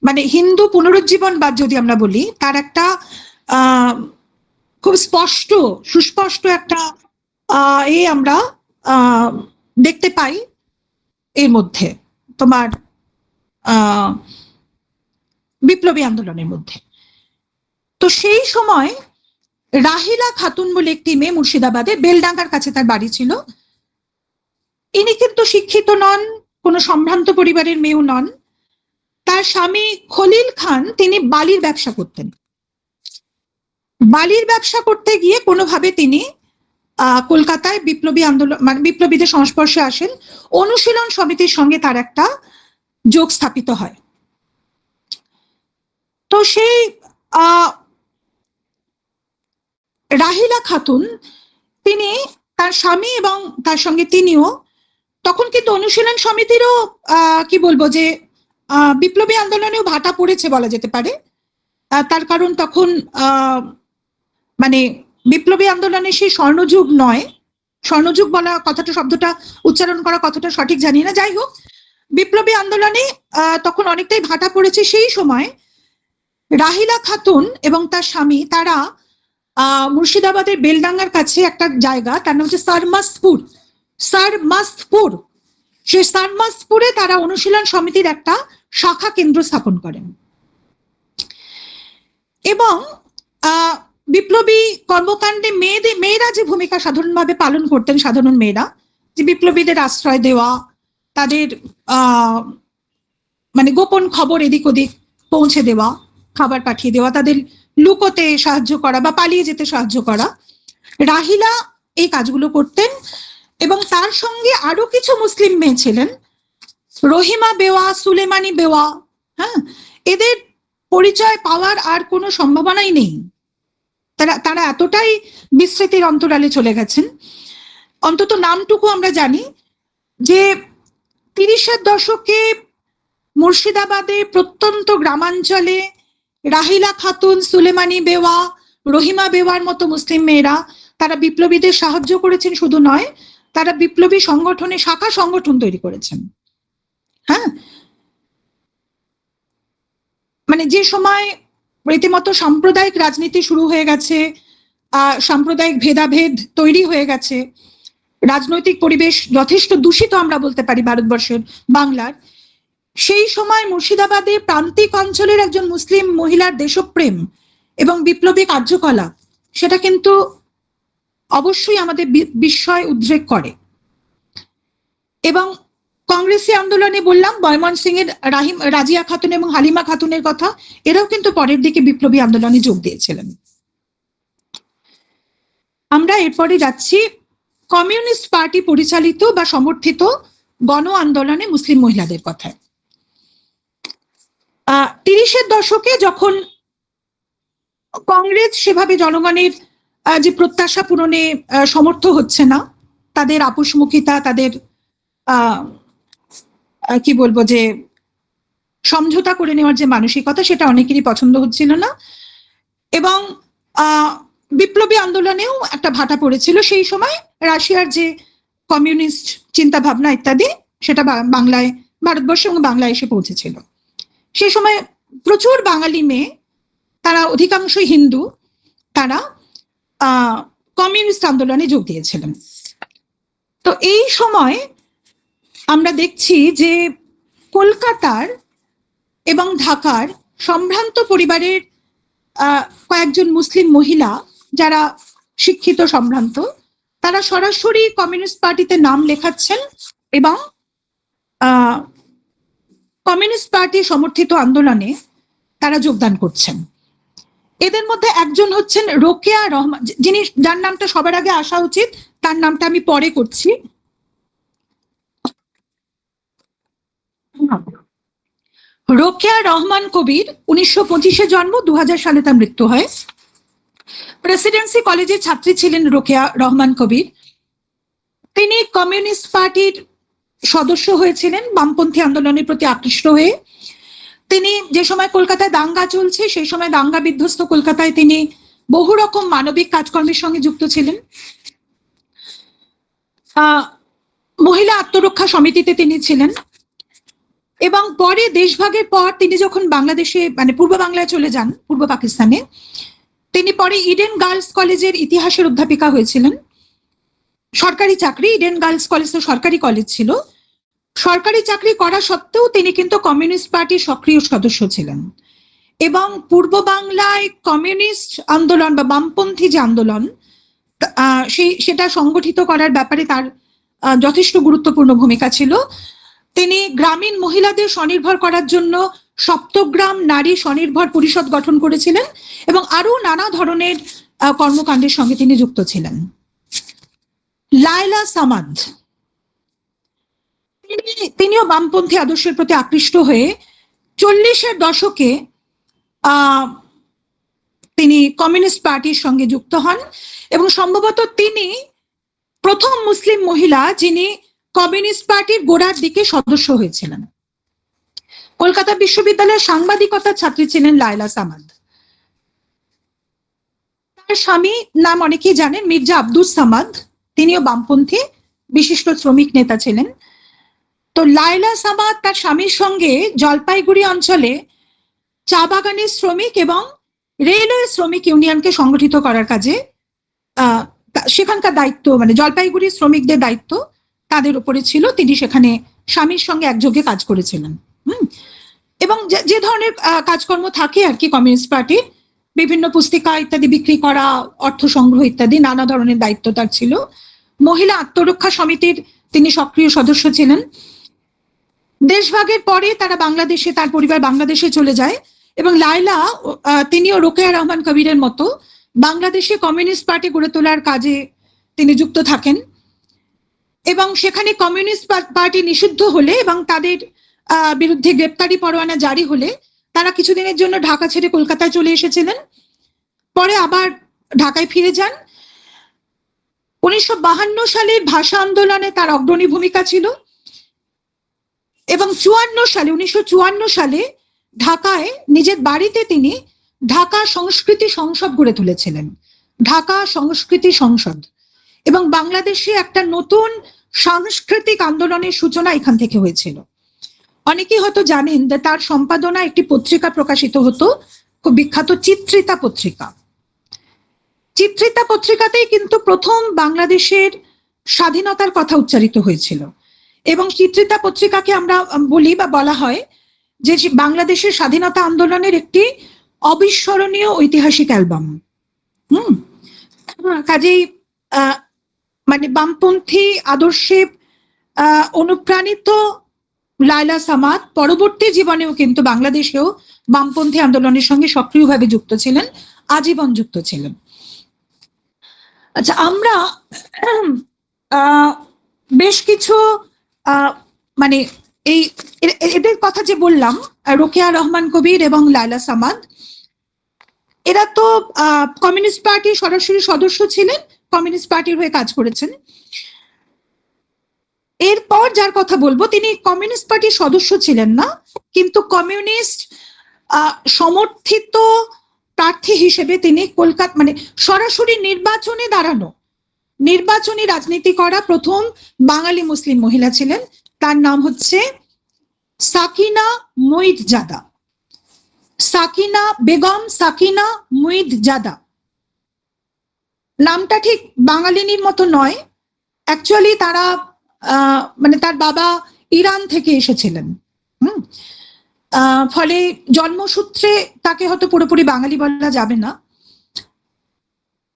Speaker 2: মানে হিন্দু পুনরুজ্জীবনবাদ যদি আমরা বলি, তার একটা খুব স্পষ্ট সুস্পষ্ট একটা আমরা দেখতে পাই এর মধ্যে, তোমার বিপ্লবী আন্দোলনের মধ্যে। তো সেই সময় রাহিলা খাতুন বলে একটি মেয়ে, মুর্শিদাবাদে বেলডাঙ্গার কাছে তার বাড়ি ছিল। ইনি কিন্তু শিক্ষিত নন, কোনো সম্ভ্রান্ত পরিবারের মেয়েও নন। তার স্বামী খলিল খান তিনি বালির ব্যবসা করতেন। বালির ব্যবসা করতে গিয়ে কোনোভাবে তিনি কলকাতায় বিপ্লবী আন্দোলন মানে বিপ্লবীদের সংস্পর্শে আসেন। অনুশীলন সমিতির সঙ্গে তার একটা যোগ স্থাপিত হয়। তো সেই রাহিলা খাতুন তিনি, তার স্বামী এবং তার সঙ্গে তিনিও তখন কিন্তু অনুশীলন সমিতিরও কি বলবো যে বিপ্লবী আন্দোলনেও ভাটা পড়েছে বলা যেতে পারে। তার কারণ তখন মানে বিপ্লবী আন্দোলনে সেই স্বর্ণযুগ নয়, স্বর্ণযুগ বলা কথাটা, শব্দটা উচ্চারণ করা কতটা সঠিক জানি না, যাই হোক বিপ্লবী আন্দোলনে তখন অনেকটাই ভাটা পড়েছে। সেই সময় রাহিলা খাতুন এবং তার স্বামী তারা মুর্শিদাবাদের বেলডাঙ্গার কাছে একটা জায়গা, তার নাম হচ্ছে সারমাস্তপুর। সেই সারমাস্তপুরে তারা অনুশীলন সমিতির একটা শাখা কেন্দ্র স্থাপন করেন এবং বিপ্লবী কর্মকাণ্ডে মেয়েরা যে ভূমিকা সাধারণভাবে পালন করতেন, সাধারণ মেয়েরা, যে বিপ্লবীদের আশ্রয় দেওয়া, তাদের মানে গোপন খবর এদিক ওদিক পৌঁছে দেওয়া, খাবার পাঠিয়ে দেওয়া, তাদের লুকোতে সাহায্য করা বা পালিয়ে যেতে সাহায্য করা, রাহিলা এই কাজগুলো করতেন। এবং তার সঙ্গে আরো কিছু মুসলিম মেয়ে ছিলেন, রহিমা বেওয়া, সুলেমানি বেওয়া। হ্যাঁ, এদের পরিচয় পাওয়ার আর কোনো সম্ভাবনাই নেই। তারা এতটাই বিস্মৃতির অন্তরালে চলে গেছেন। অন্তত নামটুকু আমরা জানি যে 30-এর দশকে মুর্শিদাবাদে প্রত্যন্ত গ্রামাঞ্চলে রাহিলা খাতুন, সুলেমানি বেওয়া, রহিমা বেওয়ার মতো মুসলিম মেয়েরা তারা বিপ্লবীদের সাহায্য করেছেন, শুধু নয় তারা বিপ্লবী সংগঠনে শাখা সংগঠন তৈরি করেছেন। হ্যাঁ, মানে যে সময় রীতিমতো সাম্প্রদায়িক রাজনীতি শুরু হয়ে গেছে, সাম্প্রদায়িক ভেদাভেদ তৈরি হয়ে গেছে, রাজনৈতিক পরিবেশ যথেষ্ট দূষিত আমরা বলতে পারি ভারতবর্ষের, বাংলার, সেই সময় মুর্শিদাবাদে প্রান্তিক অঞ্চলের একজন মুসলিম মহিলার দেশপ্রেম এবং বিপ্লবী কার্যকলাপ, সেটা কিন্তু অবশ্যই আমাদের বিস্ময় উদ্রেক করে। এবং কংগ্রেসি আন্দোলনে বললাম বয়মন সিং এর রাজিয়া খাতুন এবং হালিমা খাতুনের কথা, এরাও কিন্তু পরের দিকে বিপ্লবী আন্দোলনে যোগ দিয়েছিলেন। আমরা এরপরে যাচ্ছি কমিউনিস্ট পার্টি পরিচালিত বা সমর্থিত গণ আন্দোলনে মুসলিম মহিলাদের কথায়। 30-এর দশকে যখন কংগ্রেস সেভাবে জনগণের যে প্রত্যাশা পূরণে সমর্থ হচ্ছে না, তাদের আপোষমুখিতা, তাদের কি বলবো যে সমঝোতা করে নেওয়ার যে মানসিকতা, সেটা অনেকেরই পছন্দ হচ্ছিল না। এবং বিপ্লবী আন্দোলনেও একটা ভাটা পড়েছিল। সেই সময় রাশিয়ার যে কমিউনিস্ট চিন্তা ভাবনা ইত্যাদি, সেটা বাংলায়, ভারতবর্ষ এবং বাংলায় এসে পৌঁছেছিল। সেই সময় প্রচুর বাঙালি মেয়ে, তারা অধিকাংশই হিন্দু, তারা কমিউনিস্ট আন্দোলনে যোগ দিয়েছিলেন। তো এই সময় আমরা দেখছি যে কলকাতার এবং ঢাকার সম্ভ্রান্ত পরিবারের কয়েকজন মুসলিম মহিলা যারা শিক্ষিত সম্ভ্রান্ত, তারা সরাসরি কমিউনিস্ট পার্টিতে নাম লেখাচ্ছেন এবং কমিউনিস্ট পার্টি সমর্থিত আন্দোলনে তারা যোগদান করছেন। এদের মধ্যে একজন হচ্ছেন রোকেয়া রহমান, যিনি, যার নামটা সবার আগে আসা উচিত, তার নামটা আমি পরে করছি। রোকেয়া রহমান কবির, 1925-এ জন্ম, 2000 সালে তার মৃত্যু হয়। প্রেসিডেন্সি কলেজের ছাত্রী ছিলেন রোকেয়া রহমান কবির। তিনি কমিউনিস্ট পার্টির সদস্য হয়েছিলেন বামপন্থী আন্দোলনের প্রতি আকৃষ্ট হয়ে। তিনি যে সময় কলকাতায় দাঙ্গা চলছে, সেই সময় দাঙ্গা বিধ্বস্ত কলকাতায় তিনি বহু রকম মানবিক কাজকর্মের সঙ্গে যুক্ত ছিলেন। মহিলা আত্মরক্ষা সমিতিতে তিনি ছিলেন। এবং পরে দেশভাগের পর তিনি যখন বাংলাদেশে মানে পূর্ব বাংলায় চলে যান, পূর্ব পাকিস্তানে, তিনি পরে ইডেন গার্লস কলেজের ইতিহাসের অধ্যাপিকা হয়েছিলেন। সরকারি চাকরি, ইডেন গার্লস কলেজ তো সরকারি কলেজ ছিল। সরকারি চাকরি করা সত্ত্বেও তিনি কিন্তু কমিউনিস্ট পার্টির সক্রিয় সদস্য ছিলেন এবং পূর্ব বাংলায় কমিউনিস্ট আন্দোলন বা বামপন্থী যে আন্দোলন সেটা সংগঠিত করার ব্যাপারে তার যথেষ্ট গুরুত্বপূর্ণ ভূমিকা ছিল। তিনি গ্রামীণ মহিলাদের স্বনির্ভর করার জন্য সপ্তগ্রাম নারী স্বনির্ভর পরিষদ গঠন করেছিলেন এবং আরো নানা ধরনের কর্মকাণ্ডের সঙ্গে তিনি যুক্ত ছিলেন। লায়লা সামাদ, তিনিও বামপন্থী আদর্শের প্রতি আকৃষ্ট হয়ে 40-এর দশকে তিনি কমিউনিস্ট পার্টির সঙ্গে যুক্ত হন এবং সম্ভবত তিনি প্রথম মুসলিম মহিলা যিনি কমিউনিস্ট পার্টির গোড়ার দিকে সদস্য হয়েছিলেন। কলকাতা বিশ্ববিদ্যালয়ের সাংবাদিকতার ছাত্রী ছিলেন লায়লা সামাদ। তার স্বামী নাম অনেকেই জানেন, মির্জা আব্দুস সামাদ, তিনিও বামপন্থী বিশিষ্ট শ্রমিক নেতা ছিলেন। তো লায়লা সামাদ তার স্বামীর সঙ্গে জলপাইগুড়ি অঞ্চলে চা বাগানের শ্রমিক এবং রেলওয়ে শ্রমিক ইউনিয়নকে সংগঠিত করার কাজে সেখানকার দায়িত্ব মানে জলপাইগুড়ি শ্রমিকদের দায়িত্ব তাদের উপরে ছিল। তিনি সেখানে স্বামীর সঙ্গে একযোগে কাজ করেছিলেন। এবং যে ধরনের কাজকর্ম থাকে আর কি কমিউনিস্ট পার্টির, বিভিন্ন পুস্তিকা ইত্যাদি বিক্রি করা, অর্থ সংগ্রহ ইত্যাদি নানা ধরনের দায়িত্ব তার ছিল। মহিলা আত্মরক্ষা সমিতির তিনি সক্রিয় সদস্য ছিলেন। দেশভাগের পরে তারা বাংলাদেশে, তার পরিবার বাংলাদেশে চলে যায় এবং লায়লা তিনিও রোকেয়া রহমান কবিরের মতো বাংলাদেশে কমিউনিস্ট পার্টি গড়ে তোলার কাজে তিনি যুক্ত থাকেন এবং সেখানে কমিউনিস্ট পার্টি নিষিদ্ধ হলে এবং তাদের বিরুদ্ধে গ্রেপ্তারি পরোয়ানা জারি হলে তারা কিছুদিনের জন্য ঢাকা ছেড়ে কলকাতায় চলে এসেছিলেন। পরে আবার ঢাকায় ফিরে যান। 1952 সালের ভাষা আন্দোলনে তার অগ্রণী ভূমিকা ছিল এবং 1954 সালে ঢাকায় নিজের বাড়িতে তিনি ঢাকা সংস্কৃতি সংসদ গড়ে তুলেছিলেন, ঢাকা সংস্কৃতি সংসদ, এবং বাংলাদেশে একটা নতুন সাংস্কৃতিক আন্দোলনের সূচনা এখান থেকে হয়েছিল। অনেকেই হয়তো জানেন যে তার সম্পাদনা একটি পত্রিকা প্রকাশিত হতো, খুব বিখ্যাত চিত্রিতা পত্রিকা। চিত্রিতা পত্রিকাতেই কিন্তু প্রথম বাংলাদেশের স্বাধীনতার কথা উচ্চারিত হয়েছিল এবং চিত্রিতা পত্রিকাকে আমরা বলি বা বলা হয় যে বাংলাদেশের স্বাধীনতা আন্দোলনের একটি অবিস্মরণীয় ঐতিহাসিক অ্যালবাম। কাজেই মানে বামপন্থী আদর্শে অনুপ্রাণিত লায়লা সামাদ পরবর্তী জীবনেও কিন্তু বাংলাদেশেও বামপন্থী আন্দোলনের সঙ্গে সক্রিয়ভাবে যুক্ত ছিলেন, আজীবন যুক্ত ছিলেন। আচ্ছা, আমরা বেশ কিছু মানে এই এদের কথা যে বললাম, রোকেয়া রহমান কবির এবং লায়লা সামাদ, এরা তো কমিউনিস্ট পার্টির সরাসরি সদস্য ছিলেন, কমিউনিস্ট পার্টির হয়ে কাজ করেছেন। এরপর যার কথা বলবো তিনি কমিউনিস্ট পার্টির সদস্য ছিলেন না, কিন্তু কমিউনিস্ট সমর্থিত প্রার্থী হিসেবে তিনি কলকাতা মানে সরাসরি নির্বাচনে দাঁড়ানো, নির্বাচনী রাজনীতি করা প্রথম বাঙালি মুসলিম মহিলা ছিলেন। তার নাম হচ্ছে সাকিনা মুইতজাদা, সাকিনা বেগম, সাকিনা মুইতজাদা। নামটা ঠিক বাঙালিনীর মতো নয়, অ্যাকচুয়ালি তারা মানে তার বাবা ইরান থেকে এসেছিলেন। ফলে জন্মসূত্রে তাকে হয়তো পুরোপুরি বাঙালি বলা যাবে না।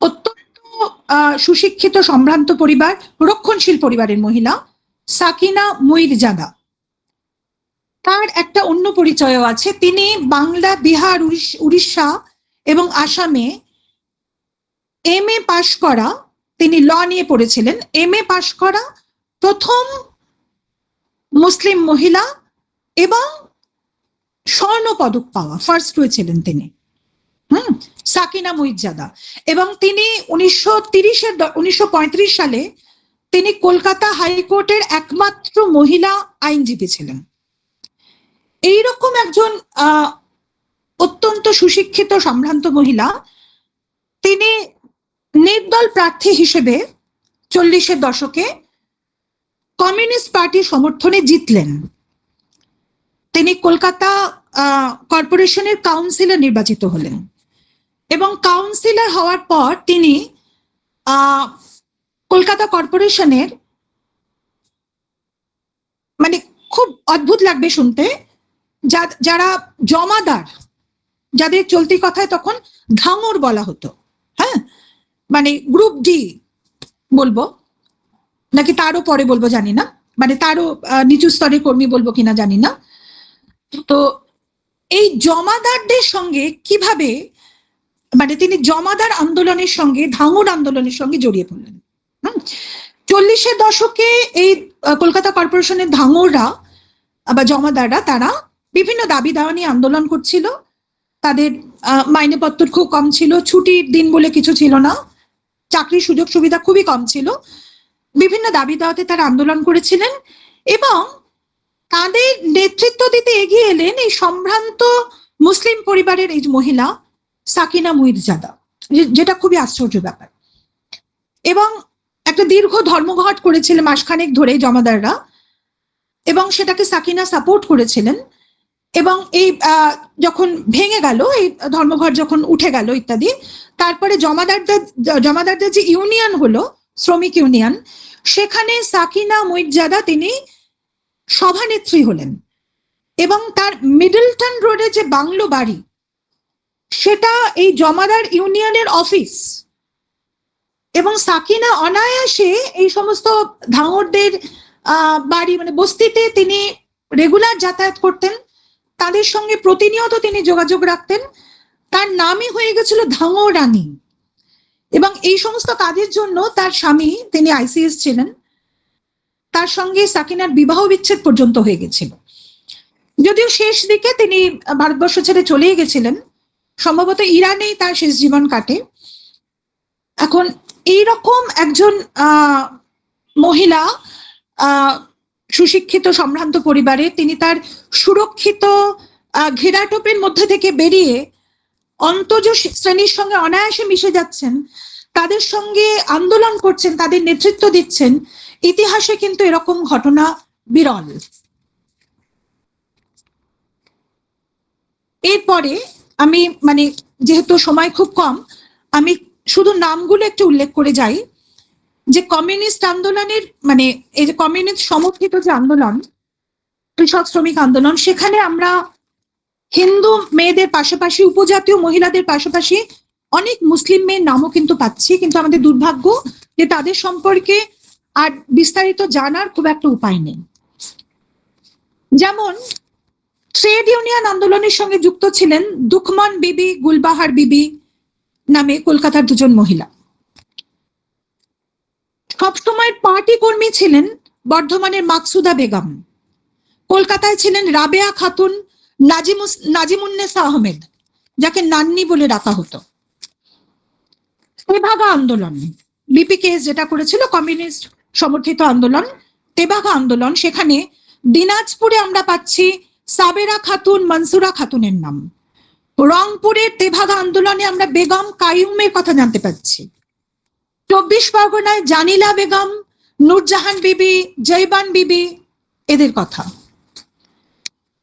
Speaker 2: অত্যন্ত সুশিক্ষিত সম্ভ্রান্ত পরিবার, রক্ষণশীল পরিবারের মহিলা সাকিনা মুইতজাদা। তার একটা অন্য পরিচয়ও আছে, তিনি বাংলা, বিহার, উড়িষ্যা এবং আসামে MA পাশ করা, তিনি ল নিয়ে পড়েছিলেন, MA পাশ করা প্রথম মুসলিম মহিলা এবং স্বর্ণ পদক পাওয়া ফার্স্ট হয়েছিলেন তিনি, সাকিনা মুইতজাদা। এবং তিনি 1935 সালে তিনি কলকাতা হাইকোর্টের একমাত্র মহিলা আইনজীবী ছিলেন। এইরকম একজন অত্যন্ত সুশিক্ষিত সম্ভ্রান্ত মহিলা, তিনি নির্দল প্রার্থী হিসেবে 40-এর দশকে কমিউনিস্ট পার্টির সমর্থনে জিতলেন তিনি কলকাতা কর্পোরেশনের কাউন্সিলর নির্বাচিত হলেন এবং কাউন্সিলর হওয়ার পর তিনি কলকাতা কর্পোরেশনের, মানে খুব অদ্ভুত লাগবে শুনতে, যারা জমাদার, যাদের চলতি কথায় তখন ধাঙর বলা হতো, হ্যাঁ, মানে গ্রুপ ডি বলবো নাকি তারও পরে বলবো জানি না, মানে তারও নিচু স্তরের কর্মী বলবো কিনা জানি না। তো এই জমাদারদের সঙ্গে কিভাবে, মানে তিনি জমাদার আন্দোলনের সঙ্গে, ধাঙর আন্দোলনের সঙ্গে জড়িয়ে পড়লেন। 40-এর দশকে এই কলকাতা কর্পোরেশনের ধাঙররা বা জমাদাররা তারা বিভিন্ন দাবি দাওয়া নিয়ে আন্দোলন করছিল। তাদের মাইনেপত্র খুব কম ছিল, ছুটির দিন বলে কিছু ছিল না, চাকরির সুযোগ সুবিধা খুবই কম ছিল। বিভিন্ন দাবি দাওয়াতে তারা আন্দোলন করেছিলেন এবং তাদের নেতৃত্ব দিতে এগিয়ে এলেন এই সম্ভ্রান্ত মুসলিম পরিবারের এই মহিলা সাকিনা মুইরজাদা, যেটা খুবই আশ্চর্য ব্যাপার। এবং একটা দীর্ঘ ধর্মঘট করেছিলেন মাসখানেক ধরে জমাদাররা, এবং সেটাকে সাকিনা সাপোর্ট করেছিলেন। এবং এই যখন ভেঙে গেল, এই ধর্মঘট যখন উঠে গেল ইত্যাদি, তারপরে জমাদারদের যে ইউনিয়ন হলো, শ্রমিক ইউনিয়ন, সেখানে সাকিনা মুইরজাদা তিনি সভানেত্রী হলেন এবং তার মিডলটন রোডে যে বাংলো বাড়ি, সেটা এই জমাদার ইউনিয়নের অফিস। এবং সাকিনা অনায়াসে এই সমস্ত ধাঙরদের বাড়ি, মানে বস্তিতে তিনি রেগুলার যাতায়াত করতেন, তাদের সঙ্গে প্রতিনিয়ত তিনি যোগাযোগ রাখতেন। তার নামই হয়ে গেছিল ধাঙর রানী। এবং এই সমস্ত কাজের জন্য তার স্বামী, তিনি আইসিএস ছিলেন, তার সঙ্গে সাকিনার বিবাহ বিচ্ছেদ পর্যন্ত হয়ে গেছিল। যদিও শেষ দিকে তিনি ভারতবর্ষ ছেড়ে চলে গেছিলেন, সম্ভবত ইরানেই তার শেষ জীবন কাটে। এখন এইরকম একজন মহিলা, সুশিক্ষিত সম্ভ্রান্ত পরিবারে, তিনি তার সুরক্ষিত ঘেরাটোপের মধ্যে থেকে বেরিয়ে অন্তজ শ্রেণীর সঙ্গে অনায়াসে মিশে যাচ্ছেন, তাদের সঙ্গে আন্দোলন করছেন, তাদের নেতৃত্ব দিচ্ছেন। ইতিহাসে কিন্তু এরকম ঘটনা বিরল। এরপরে আমি, মানে যেহেতু সময় খুব কম, আমি শুধু নামগুলো একটু উল্লেখ করে যাই। যে কমিউনিস্ট আন্দোলনের, মানে এই যে কমিউনিস্ট সমর্থিত যে আন্দোলন, কৃষক শ্রমিক আন্দোলন, সেখানে আমরা হিন্দু মেয়েদের পাশাপাশি, উপজাতীয় মহিলাদের পাশাপাশি অনেক মুসলিম মেয়ের নামও কিন্তু পাচ্ছি, কিন্তু আমাদের দুর্ভাগ্য যে তাদের সম্পর্কে আর বিস্তারিত জানার খুব একটা উপায় নেই। যেমন ট্রেড ইউনিয়ন আন্দোলনের সঙ্গে যুক্ত ছিলেন দুখমন বিবি, গুলবাহার বিবি নামে কলকাতার দুজন মহিলা। সবসময় পার্টি কর্মী ছিলেন বর্ধমানের মাকসুদা বেগম। কলকাতায় ছিলেন রাবেয়া খাতুন, নাজিমুন্নেসা আহমেদ, যাকে নান্নি বলে ডাকা হতো। তেভাগা আন্দোলন, বিপিকেএস যেটা করেছিল, কমিউনিস্ট সমর্থিত আন্দোলন, তেভাগা আন্দোলন, সেখানে দিনাজপুরে আমরা পাচ্ছি সাবেরা খাতুন, মনসুরা খাতুনের নাম। রংপুরের তেভাগা আন্দোলনে আমরা বেগম কাইয়ুমের কথা জানতে পাচ্ছি। 24 পরগনায় জানিলা বেগম, নূরজাহান বিবি, জয়বান বিবি, এদের কথা।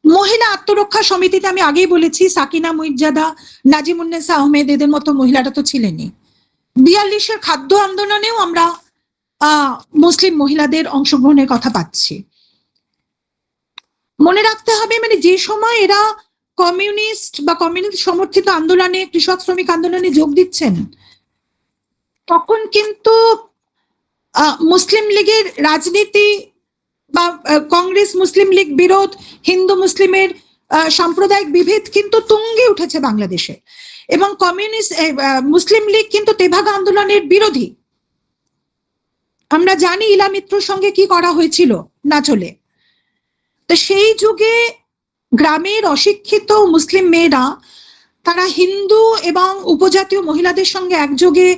Speaker 2: মহিলা আত্মরক্ষা সমিতিতে আমি আগেই বলেছি সাকিনা মুইরজাদা, নাজিমুন্নেসা আহমেদ, এদের মতো মহিলারা তো ছিলেনই। 42-এর খাদ্য আন্দোলনেও আমরা মুসলিম মহিলাদের অংশগ্রহণের কথা পাচ্ছি। মনে রাখতে হবে, মানে যে সময় এরা কমিউনিস্ট বা কমিউনিস্ট সমর্থিত আন্দোলনে, কৃষক শ্রমিক আন্দোলনে যোগ দিচ্ছেন, তখন কিন্তু মুসলিম লীগের রাজনীতি বা কংগ্রেস মুসলিম লীগ বিরোধ, হিন্দু মুসলিমের সাম্প্রদায়িক বিভেদ কিন্তু তুঙ্গে উঠেছে বাংলাদেশে। এবং কমিউনিস্ট মুসলিম লীগ কিন্তু তেভাগা আন্দোলনের বিরোধী। আমরা জানি ইলা মিত্রর সঙ্গে কি করা হয়েছিল না চলে। তো সেই যুগে গ্রামের অশিক্ষিত মুসলিম মেয়েরা, তারা হিন্দু এবং উপজাতীয় মহিলাদের সঙ্গে একযোগে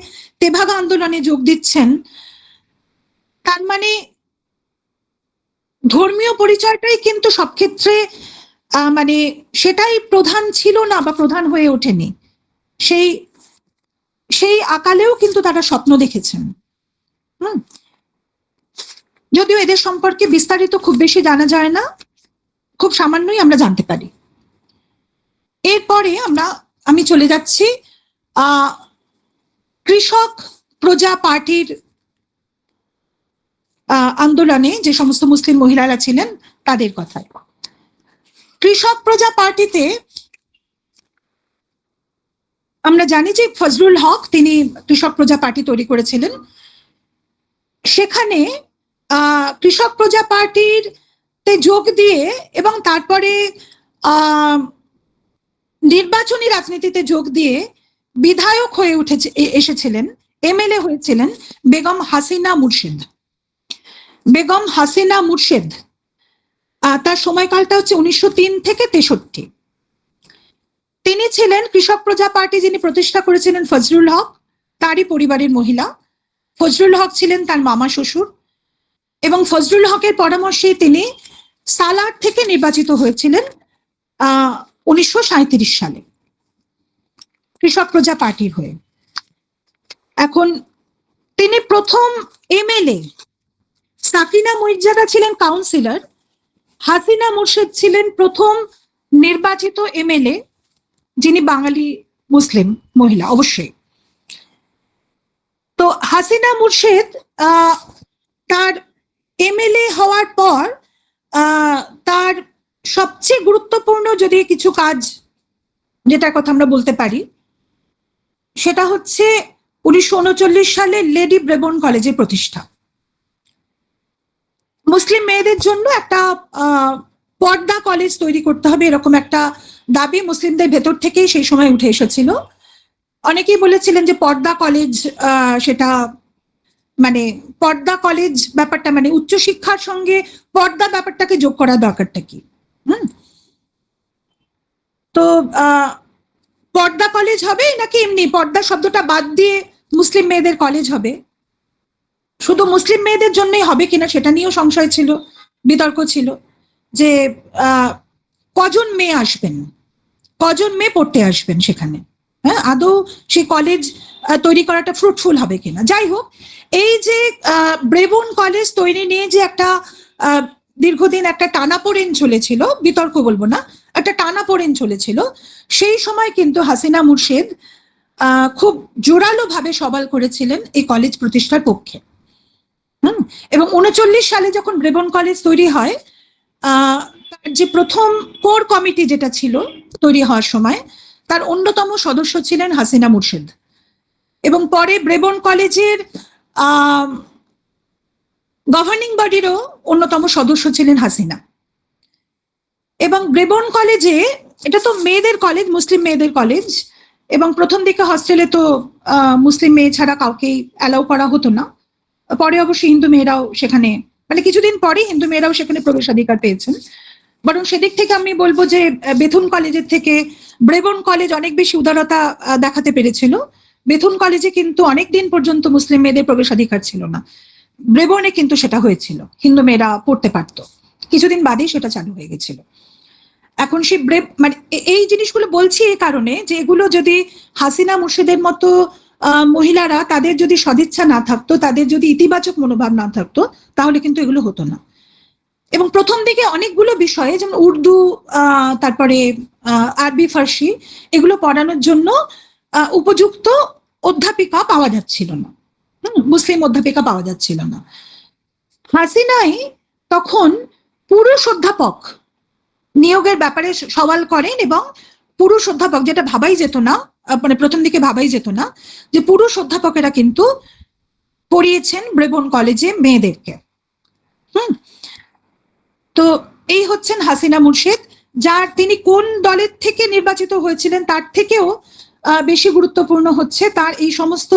Speaker 2: তেভাগা আন্দোলনে যোগ দিচ্ছেন। তার মানে ধর্মীয় পরিচয়টাই কিন্তু সব ক্ষেত্রে মানে সেটাই প্রধান ছিল না বা প্রধান হয়ে ওঠেনি। সেই আকালেও কিন্তু তারা স্বপ্ন দেখেছেন। যদিও এদের সম্পর্কে বিস্তারিত খুব বেশি জানা যায় না, খুব সামান্যই আমরা জানতে পারি। এরপরে আমি চলে যাচ্ছি কৃষক প্রজা পার্টির আন্দোলনে যে সমস্ত মুসলিম মহিলারা ছিলেন তাদের কথায়। কৃষক প্রজা পার্টিতে আমরা জানি যে ফজলুল হক তিনি কৃষক প্রজা পার্টি তৈরি করেছিলেন। সেখানে কৃষক প্রজা পার্টির তে যোগ দিয়ে এবং তারপরে নির্বাচনী রাজনীতিতে যোগ দিয়ে বিধায়ক হয়ে এসেছিলেন, এমএলএ হয়েছিলেন বেগম হাসিনা মুর্শিদ। বেগম হাসিনা মুর্শিদ তার সময়কালটা হচ্ছে 1903 থেকে 63। তিনি ছিলেন কৃষক প্রজা পার্টি যিনি প্রতিষ্ঠা করেছিলেন ফজলুল হক, তারই পরিবারের মহিলা। ফজলুল হক ছিলেন তার মামা শ্বশুর এবং ফজলুল হকের পরামর্শে তিনি সালার থেকে নির্বাচিত হয়েছিলেন 1937 সালে কৃষক প্রজা পার্টির হয়ে। এখন তিনি প্রথম এমএলএ, সাকিনা মুর্জাদা ছিলেন কাউন্সিলর, হাসিনা মুর্শিদ ছিলেন প্রথম নির্বাচিত এমএলএ যিনি বাঙালি মুসলিম মহিলা অবশ্যই। তো হাসিনা মুর্শিদ তার এমএলএ হওয়ার পর তার সবচেয়ে গুরুত্বপূর্ণ যদি কিছু কাজ যেটার কথা আমরা বলতে পারি সেটা হচ্ছে 1939 সালে লেডি ব্রেবোর্ন কলেজের প্রতিষ্ঠা। মুসলিম মেয়েদের জন্য একটা পর্দা কলেজ তৈরি করতে হবে এরকম একটা দাবি মুসলিমদের ভেতর থেকেই সেই সময় উঠে এসেছিল। অনেকেই বলেছিলেন যে পর্দা কলেজ সেটা মানে পর্দা কলেজ ব্যাপারটা মানে উচ্চশিক্ষার সঙ্গে পর্দা ব্যাপারটাকে যোগ করার দরকারটা কি। তো পর্দা কলেজ হবে নাকি এমনি পর্দা শব্দটা বাদ দিয়ে মুসলিম মেয়েদের কলেজ হবে, শুধু মুসলিম মেয়েদের জন্যই হবে কিনা সেটা নিয়েও সংশয় ছিল, বিতর্ক ছিল যে কজন মেয়ে আসবেন, কজন মেয়ে পড়তে আসবেন সেখানে, হ্যাঁ আদৌ সেই কলেজ তৈরি করাটা ফ্রুটফুল হবে কিনা। যাই হোক, এই যে ব্রেবোর্ন কলেজ তৈরি নিয়ে যে একটা দীর্ঘদিন একটা টানাপোড়েন চলেছিল, বিতর্ক বলবো না, একটা টানাপোড়েন চলেছিল, সেই সময় কিন্তু হাসিনা মুর্শিদ খুব জোরালো ভাবে সওয়াল করেছিলেন এই কলেজ প্রতিষ্ঠার পক্ষে। এবং 39 সালে যখন ব্রেবোর্ন কলেজ তৈরি হয়, যে প্রথম কোর কমিটি যেটা ছিল তৈরি হওয়ার সময় তার অন্যতম সদস্য ছিলেন হাসিনা মুর্শিদ এবং পরে ব্রেবোর্ন কলেজের গভর্নিং বডিরও অন্যতম সদস্য ছিলেন হাসিনা। এবং ব্রেবোর্ন কলেজে, এটা তো মেয়েদের কলেজ, মুসলিম মেয়েদের কলেজ, এবং প্রথম দিকে হস্টেলে তো মুসলিম মেয়ে ছাড়া কাউকেই অ্যালাউ করা হতো না। পরে অবশ্যই হিন্দু মেয়েরাও সেখানে, মানে কিছুদিন পরে হিন্দু মেয়েরাও সেখানে প্রবেশাধিকার পেয়েছেন। বরং সেদিক থেকে আমি বলবো যে বেথুন কলেজের থেকে ব্রেবোর্ন কলেজ অনেক বেশি উদারতা দেখাতে পেরেছিল। বেথুন কলেজে কিন্তু অনেকদিন পর্যন্ত মুসলিম মেয়েদের প্রবেশাধিকার ছিল না, ব্রেবোর্নে কিন্তু সেটা হয়েছিল, হিন্দু মেয়েরা পড়তে পারত, কিছুদিন বাদেই সেটা চালু হয়ে গেছিল। এখন সেই মানে এই জিনিসগুলো বলছি এই কারণে যে এগুলো যদি হাসিনা মুর্শিদের মতো মহিলারা, তাদের যদি সদিচ্ছা না থাকতো, তাদের যদি ইতিবাচক মনোভাব না থাকতো, তাহলে কিন্তু এগুলো হতো না। এবং প্রথম দিকে অনেকগুলো বিষয়ে যেমন উর্দু, তারপরে আরবি ফার্সি, এগুলো পড়ানোর জন্য উপযুক্ত অধ্যাপিকা পাওয়া যাচ্ছিল না, মুসলিম অধ্যাপিকা পাওয়া যাচ্ছিল না। হাসিনাই তখন পুরুষ অধ্যাপক নিয়োগের ব্যাপারে সওয়াল করেন এবং পুরুষ অধ্যাপক, যেটা ভাবাই যেত না, মানে প্রথম দিকে ভাবাই যেত না যে পুরুষ অধ্যাপকেরা কিন্তু পড়িয়েছেন ব্রেবোর্ন কলেজে মেয়েদেরকে। তো এই হচ্ছেন হাসিনা মুর্শিদ, যার তিনি কোন দলের থেকে নির্বাচিত হয়েছিলেন তার থেকেও বেশি গুরুত্বপূর্ণ হচ্ছে তার এই সমস্ত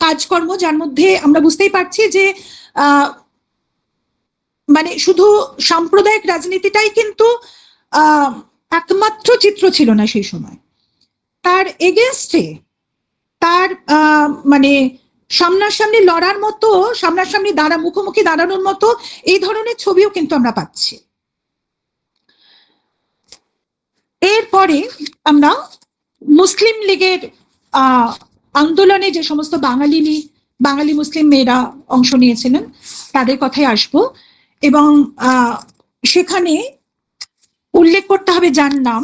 Speaker 2: কাজকর্ম, যার মধ্যে আমরা বুঝতেই পারছি যে মানে শুধু সাম্প্রদায়িক রাজনীতিটাই কিন্তু একমাত্র চিত্র ছিল না সেই সময়। তার এগেনস্টে, তার মানে সামনাসামনি লড়ার মতো, সামনাসামনি মুখোমুখি দাঁড়ানোর মতো এই ধরনের ছবিও কিন্তু আমরা পাচ্ছি। এরপরে আমরা মুসলিম লীগের আন্দোলনে যে সমস্ত বাঙালি মুসলিম মেয়েরা অংশ নিয়েছিলেন তাদের কথায় আসবো। এবং সেখানে উল্লেখ করতে হবে যার নাম,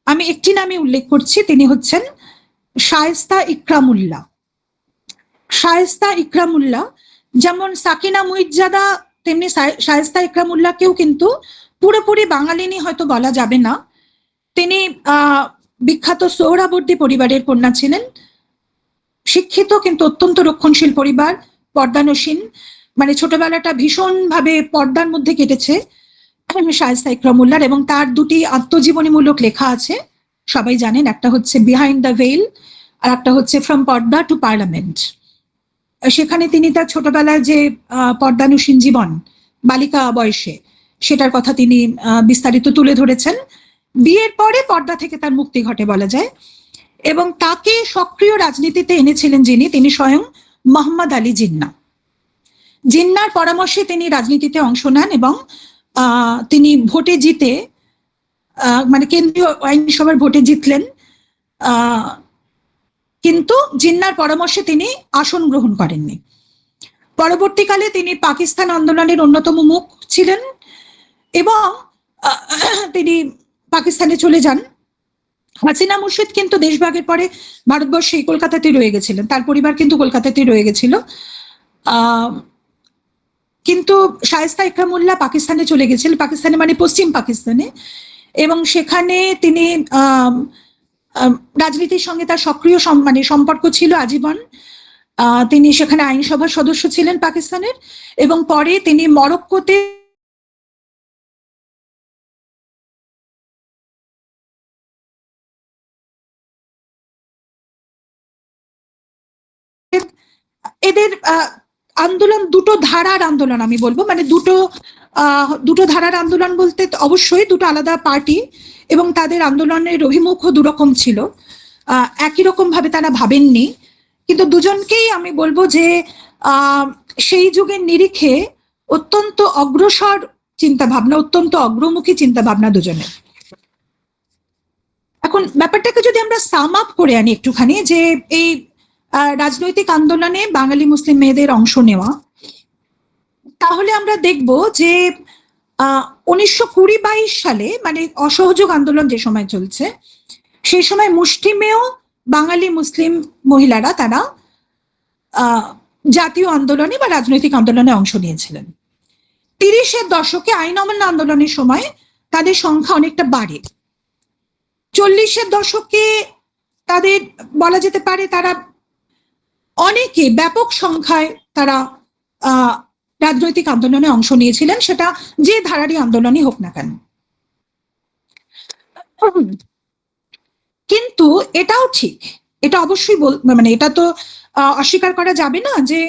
Speaker 2: আমি একটি নামে উল্লেখ করছি, তিনি হচ্ছেন শায়েস্তা ইকরামুল্লাহ। শায়েস্তা ইকরামুল্লাহ, যেমন সাকিনা মুইজ্জাদা তেমনি শায়েস্তা ইকরামুল্লাহকেও কিন্তু পুরোপুরি বাঙালিনী হয়তো বলা যাবে না। তিনি বিখ্যাত সোহরাবর্দী পরিবারের কন্যা ছিলেন, শিক্ষিত কিন্তু অত্যন্ত রক্ষণশীল পরিবার, পর্দানসীন, মানে ছোটবেলাটা ভীষণভাবে পর্দার মধ্যে কেটেছে শায়েস্তা ইকরামুল্লাহর। এবং তার দুটি আত্মজীবনীমূলক লেখা আছে, সবাই জানেন, একটা হচ্ছে বিহাইন্ড দ্য ভেইল আর একটা হচ্ছে ফ্রম পর্দা টু পার্লামেন্ট। সেখানে তিনি তার ছোটবেলার যে পর্দানুসীন জীবন বালিকা বয়সে, সেটার কথা তিনি বিস্তারিত তুলে ধরেছেন। বিয়ের পরে পর্দা থেকে তার মুক্তি ঘটে বলা যায়, এবং তাকে সক্রিয় রাজনীতিতে এনেছিলেন যিনি, তিনি স্বয়ং মোহাম্মদ আলী জিন্নাহ। জিন্নাহর পরামর্শে তিনি রাজনীতিতে অংশ নেন এবং তিনি ভোটে জিতে, মানে কেন্দ্রীয় আইনসভার ভোটে জিতলেন, কিন্তু জিন্নাহর পরামর্শে তিনি আসন গ্রহণ করেননি। পরবর্তীকালে তিনি পাকিস্তান আন্দোলনের অন্যতম মুখ ছিলেন এবং তিনি পাকিস্তানে চলে যান। হাসিনা মুর্শিদ কিন্তু দেশভাগের পরে ভারতবর্ষে কলকাতাতে রয়ে গেছিলেন, তার পরিবার কিন্তু কলকাতাতে রয়ে গেছিল, কিন্তু শায়েস্তা ইকরামুল্লাহ পাকিস্তানে চলে গেছিলেন, পাকিস্তানে মানে পশ্চিম পাকিস্তানে, এবং সেখানে তিনি রাজনীতির সঙ্গে তার সক্রিয় মানে সম্পর্ক ছিল আজীবন। তিনি সেখানে আইনসভার সদস্য ছিলেন পাকিস্তানের, এবং পরে তিনি মরক্কোতে এদের আন্দোলন দুটো ধারার আন্দোলন আমি বলবো, মানে দুটো ধারার আন্দোলন বলতে অবশ্যই দুটো আলাদা পার্টি, এবং তাদের আন্দোলনের অভিমুখও দুরকম ছিল, একই রকম ভাবে তারা ভাবেননি, কিন্তু দুজনকেই আমি বলবো যে সেই যুগের নিরিখে অত্যন্ত অগ্রসর চিন্তা ভাবনা, অত্যন্ত অগ্রমুখী চিন্তা ভাবনা দুজনের। এখন ব্যাপারটাকে যদি আমরা সাম আপ করে আনি একটুখানি, যে এই রাজনৈতিক আন্দোলনে বাঙালি মুসলিম মেয়েদের অংশ নেওয়া, তাহলে আমরা দেখব যে 1920-22 সালে, মানে অসহযোগ আন্দোলন যে সময় চলছে, সেই সময় মুষ্টিমেয় বাঙালি মুসলিম মহিলারা তারা জাতীয় আন্দোলনে বা রাজনৈতিক আন্দোলনে অংশ নিয়েছিলেন। 30-এর দশকে আইন অমান্য আন্দোলনের সময় তাদের সংখ্যা অনেকটা বাড়ে। 40-এর দশকে তাদের বলা যেতে পারে তারা অনেকে ব্যাপক সংখ্যায় তারা রাজনৈতিক আন্দোলনে অংশ নিয়েছিলেন, সেটা যে ধারারই আন্দোলনই হোক না কেন। কিন্তু এটাও ঠিক, এটা অবশ্যই মানে এটা তো অস্বীকার করা যাবে না যে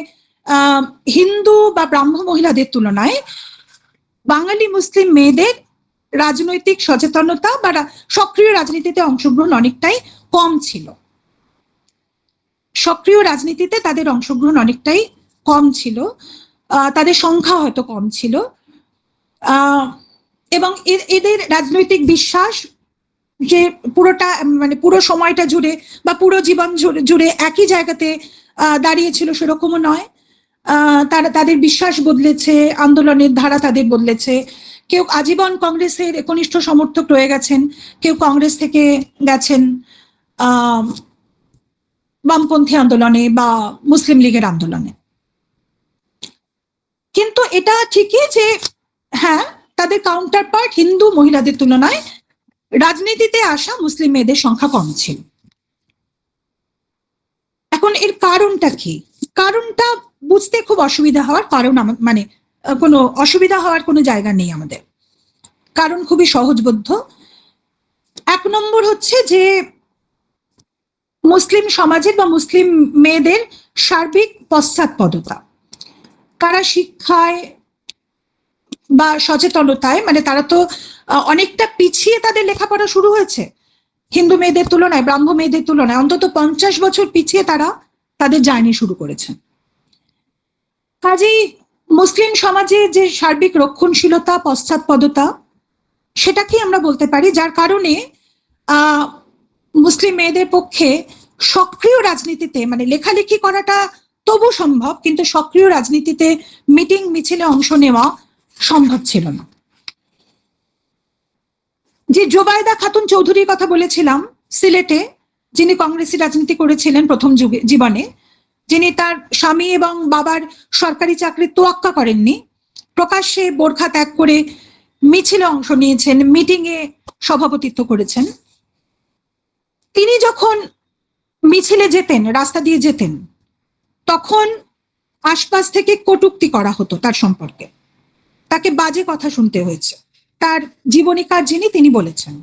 Speaker 2: হিন্দু বা ব্রাহ্ম মহিলাদের তুলনায় বাঙালি মুসলিম মেয়েদের রাজনৈতিক সচেতনতা বা সক্রিয় রাজনীতিতে অংশগ্রহণ অনেকটাই কম ছিল। সক্রিয় রাজনীতিতে তাদের অংশগ্রহণ অনেকটাই কম ছিল, তাদের সংখ্যা হয়তো কম ছিল, এবং এদের রাজনৈতিক বিশ্বাস যে পুরোটা মানে পুরো সময়টা জুড়ে বা পুরো জীবন জুড়ে একই জায়গাতে দাঁড়িয়েছিল সেরকমও নয়। তাদের বিশ্বাস বদলেছে, আন্দোলনের ধারা তাদের বদলেছে। কেউ আজীবন কংগ্রেসের একনিষ্ঠ সমর্থক রয়ে গেছেন, কেউ কংগ্রেস থেকে গেছেন বামপন্থী আন্দোলনে বা মুসলিম লীগের আন্দোলনে। কিন্তু এটা ঠিকই যে হ্যাঁ, তাদের কাউন্টার পার্ট হিন্দু মহিলাদের তুলনায় রাজনীতিতে আসা মুসলিম মেয়েদের সংখ্যা কম ছিল। এখন এর কারণটা কি? কারণটা বুঝতে খুব অসুবিধা হওয়ার কারণ, মানে কোনো অসুবিধা হওয়ার কোনো জায়গা নেই আমাদের, কারণ খুবই সহজবোধ্য। 1 নম্বর হচ্ছে যে মুসলিম সমাজের বা মুসলিম মেয়েদের সার্বিক পশ্চাৎপদতা। তারা শিক্ষায় বা সচেতনতায়, মানে তারা তো অনেকটা পিছিয়ে তাদের লেখাপড়া শুরু হয়েছে হিন্দু মেয়েদের তুলনায়, ব্রাহ্ম মেয়েদের তুলনায় অন্তত 50 বছর পিছিয়ে তারা তাদের জার্নি শুরু করেছেন। কাজেই মুসলিম সমাজে যে সার্বিক রক্ষণশীলতা, পশ্চাৎপদতা, সেটাকে আমরা বলতে পারি, যার কারণে মুসলিম মেয়েদের পক্ষে সক্রিয় রাজনীতিতে, মানে লেখালেখি করাটা তবু সম্ভব, কিন্তু সক্রিয় রাজনীতিতে মিটিং মিছিলে অংশ নেওয়া সম্ভব ছিল না। যে জোবায়দা খাতুন চৌধুরীর কথা বলেছিলাম সিলেটে, যিনি কংগ্রেসী রাজনীতি করেছিলেন প্রথম জীবনে, যিনি তার স্বামী এবং বাবার সরকারি চাকরির তোয়াক্কা করেননি, প্রকাশ্যে বোরখা ত্যাগ করে মিছিলে অংশ নিয়েছেন, মিটিং এ সভাপতিত্ব করেছেন। তিনি যখন মিছিলে যেতেন, রাস্তা দিয়ে যেতেন, তখন আশপাশ থেকে কটূক্তি করা হতো তার সম্পর্কে, তাকে বাজে কথা শুনতে হয়েছে। তার জীবনীকার যিনি, তিনি বলেছেন।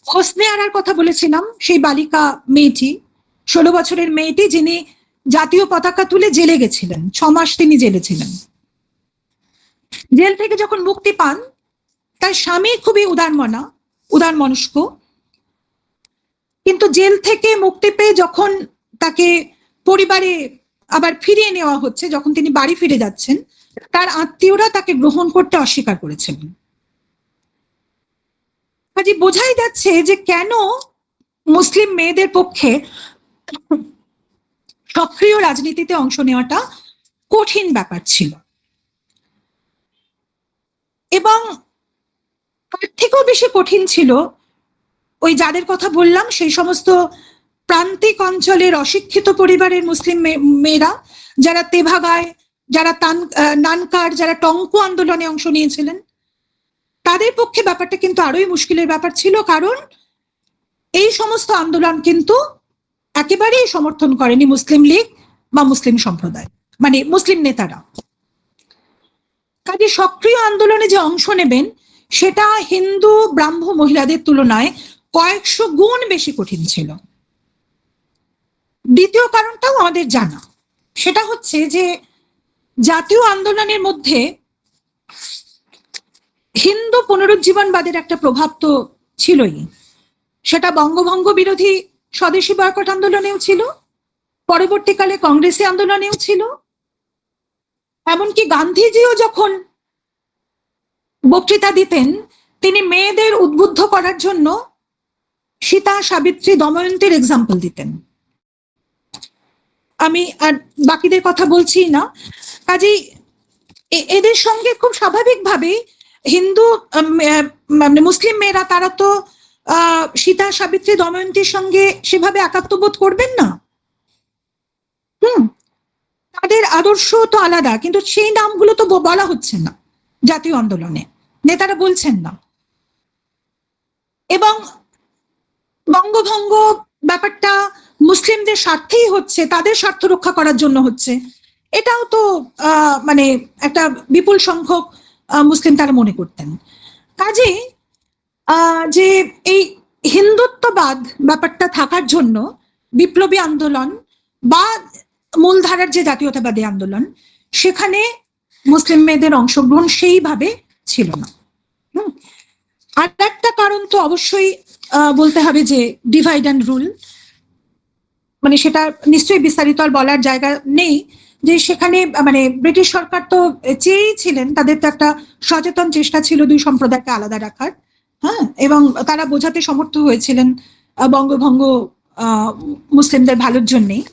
Speaker 2: হোসনে আরার কথা বলেছিলাম, সেই বালিকা মেয়েটি, 16 বছরের মেয়েটি, যিনি জাতীয় পতাকা তুলে জেলে গেছিলেন, 6 মাস তিনি জেলে ছিলেন। জেল থেকে যখন মুক্তি পান, তার স্বামী খুবই উদার মনস্ক, কিন্তু জেল থেকে মুক্তি পেয়ে যখন তাকে পরিবারে আবার ফিরিয়ে নেওয়া হচ্ছে, যখন তিনি বাড়ি ফিরে যাচ্ছেন, তার আত্মীয়রা তাকে গ্রহণ করতে অস্বীকার করেছিলেন। কাজে বোঝাই যাচ্ছে যে কেন মুসলিম মেয়েদের পক্ষে সক্রিয় রাজনীতিতে অংশ নেওয়াটা কঠিন ব্যাপার ছিল। এবং তার থেকেও বেশি কঠিন ছিল ওই যাদের কথা বললাম, সেই সমস্ত প্রান্তিক অঞ্চলের অশিক্ষিত পরিবারের মুসলিম মেয়েরা, যারা তেভাগায়, যারা নানকার, যারা টঙ্কু আন্দোলনে অংশ নিয়েছিলেন, তাদের পক্ষে ব্যাপারটা কিন্তু আরোই মুশকিলের ব্যাপার ছিল। কারণ এই সমস্ত আন্দোলন কিন্তু একেবারেই সমর্থন করেনি মুসলিম লীগ বা মুসলিম সম্প্রদায়, মানে মুসলিম নেতারা। কাজে সক্রিয় আন্দোলনে যে অংশ নেবেন, সেটা হিন্দু ব্রাহ্ম মহিলাদের তুলনায় কয়েকশো গুণ বেশি কঠিন ছিল। দ্বিতীয় কারণটাও আমাদের জানা, সেটা হচ্ছে যে জাতীয় আন্দোলনের মধ্যে হিন্দু পুনরুজ্জীবনবাদের একটা প্রভাব তো ছিলই। সেটা বঙ্গভঙ্গ বিরোধী স্বদেশী বয়কট আন্দোলনেও ছিল, পরবর্তীকালে কংগ্রেসী আন্দোলনেও ছিল। এমনকি গান্ধীজিও যখন বক্তৃতা দিতেন, তিনি মেয়েদের উদ্বুদ্ধ করার জন্য সীতা, সাবিত্রী, দময়ন্তীর এক্সাম্পল দিতেন। আমি আর বাকিদের কথা বলছি না। কাজেই এদের সঙ্গে খুব স্বাভাবিকভাবেই হিন্দু মানে মুসলিম মেয়েরা, তারা তো সীতা, সাবিত্রী, দময়ন্তীর সঙ্গে সেভাবে একাত্মবোধ করবেন না। তাদের আদর্শ তো আলাদা, কিন্তু সেই নামগুলো তো বলা হচ্ছে না জাতীয় আন্দোলনে, নেতারা বলছেন না। এবং বঙ্গভঙ্গ ব্যাপারটা মুসলিমদের স্বার্থেই হচ্ছে, তাদের স্বার্থ রক্ষা করার জন্য হচ্ছে, এটাও তো মানে একটা বিপুল সংখ্যক মুসলিম তারা মনে করতেন। কাজে যে এই হিন্দুত্ববাদ ব্যাপারটা থাকার জন্য বিপ্লবী আন্দোলন বা মূলধারার যে জাতীয়তাবাদী আন্দোলন, সেখানে মুসলিম মেয়েদের অংশগ্রহণ সেইভাবে ছিল না। আর একটা কারণ তো অবশ্যই বলতে হবে যে ডিভাইড অ্যান্ড রুল, মানে সেটা নিশ্চয়ই বিস্তারিত আর বলার জায়গা নেই, যে সেখানে মানে ব্রিটিশ সরকার তো চেয়েই ছিলেন, তাদের তো একটা সচেতন চেষ্টা ছিল দুই সম্প্রদায়কে আলাদা রাখার। হ্যাঁ, এবং তারা বোঝাতে সমর্থ হয়েছিলেন বঙ্গভঙ্গ মুসলিমদের ভালোর জন্যেই।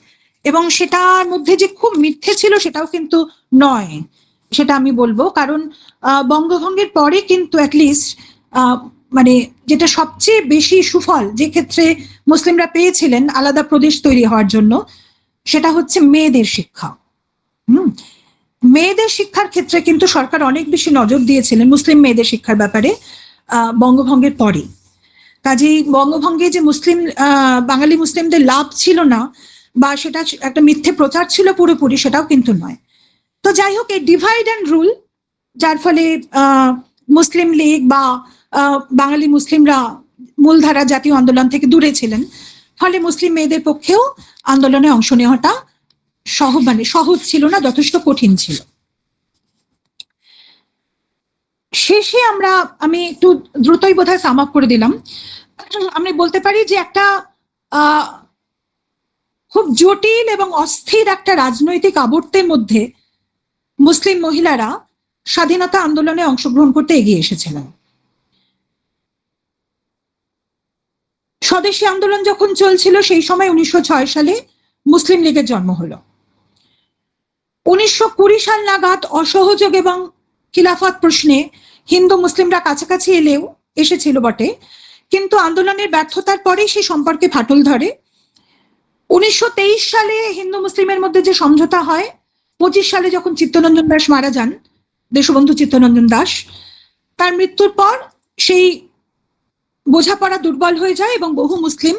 Speaker 2: এবং সেটার মধ্যে যে খুব মিথ্যে ছিল সেটাও কিন্তু নয়, সেটা আমি বলবো। কারণ বঙ্গভঙ্গের পরে কিন্তু অ্যাটলিস্ট মানে যেটা সবচেয়ে বেশি সুফল যে ক্ষেত্রে মুসলিমরা পেয়েছিলেন আলাদা প্রদেশ তৈরি হওয়ার জন্য, সেটা হচ্ছে মেয়েদের শিক্ষা। মেয়েদের শিক্ষার ক্ষেত্রে কিন্তু সরকার অনেক বেশি নজর দিয়েছিলেন মুসলিম মেয়েদের শিক্ষার ব্যাপারে বঙ্গভঙ্গের পরে। কাজেই বঙ্গভঙ্গে যে বাঙালি মুসলিমদের লাভ ছিল না বা সেটা একটা মিথ্যে প্রচার ছিল পুরোপুরি, সেটাও কিন্তু নয়। তো যাই হোক, এই ডিভাইড অ্যান্ড রুল, যার ফলে মুসলিম লীগ বা বাঙালি মুসলিমরা মূলধারা জাতীয় আন্দোলন থেকে দূরে ছিলেন, ফলে মুসলিম মেয়েদের পক্ষেও আন্দোলনে অংশ নেওয়াটা সহজ ছিল না, যথেষ্ট কঠিন ছিল। শেষে আমি একটু দ্রুতই বোধহয় সাম আপ করে দিলাম। আমি বলতে পারি যে একটা খুব জটিল এবং অস্থির একটা রাজনৈতিক আবর্তের মধ্যে মুসলিম মহিলারা স্বাধীনতা আন্দোলনে অংশগ্রহণ করতে এগিয়ে এসেছিলেন। স্বদেশী আন্দোলন যখন চলছিল, সেই সময় 1906 সালে মুসলিম লীগের জন্ম হলো। 1920 সাল নাগাদ অসহযোগ এবং খিলাফত প্রশ্নে হিন্দু মুসলিমরা কাছাকাছি এলেও এসেছিল বটে, কিন্তু আন্দোলনের ব্যর্থতার পরেই সেই সম্পর্কে ফাটল ধরে। 1923 সালে হিন্দু মুসলিমের মধ্যে যে সমঝোতা হয়, 25 সালে যখন চিত্তরঞ্জন দাস মারা যান, দেশবন্ধু চিত্তরঞ্জন দাস, তার মৃত্যুর পর সেই বোঝাপড়া দুর্বল হয়ে যায় এবং বহু মুসলিম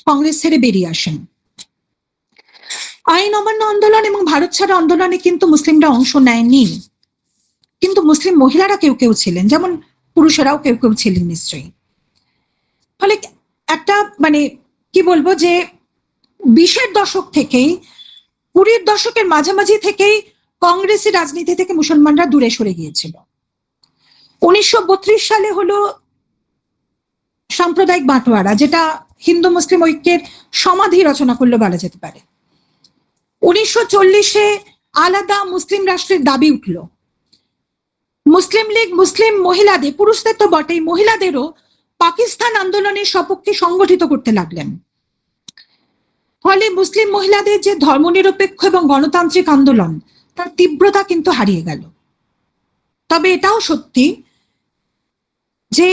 Speaker 2: কংগ্রেস ছেড়ে বেরিয়ে আসেন। আইন অমান্য আন্দোলন এবং ভারত ছাড়া আন্দোলনে কিন্তু মুসলিমরা অংশ নেয়নি, কিন্তু মুসলিম মহিলারা কেউ কেউ ছিলেন, যেমন পুরুষেরাও কেউ কেউ ছিলেন নিশ্চয়ই। ফলে একটা মানে কি বলবো যে 20-এর দশক থেকেই 20-এর দশকের মাঝামাঝি থেকেই কংগ্রেসি রাজনীতি থেকে মুসলমানরা দূরে সরে গিয়েছিল। 1932 সালে হলো সাম্প্রদায়িক বাঁটোয়ারা, যেটা হিন্দু মুসলিম ঐক্যের সমাধি রচনা করলে বলা যেতে পারে। 1940-এ আলাদা মুসলিম রাষ্ট্রের দাবি উঠল। মুসলিম লীগ মুসলিম মহিলাদের, পুরুষদের তো বটেই, মহিলাদেরও পাকিস্তান আন্দোলনের সপক্ষে সংগঠিত করতে লাগলেন। ফলে মুসলিম মহিলাদের যে ধর্মনিরপেক্ষ এবং গণতান্ত্রিক আন্দোলন, তার তীব্রতা কিন্তু হারিয়ে গেল। তবে এটাও সত্যি যে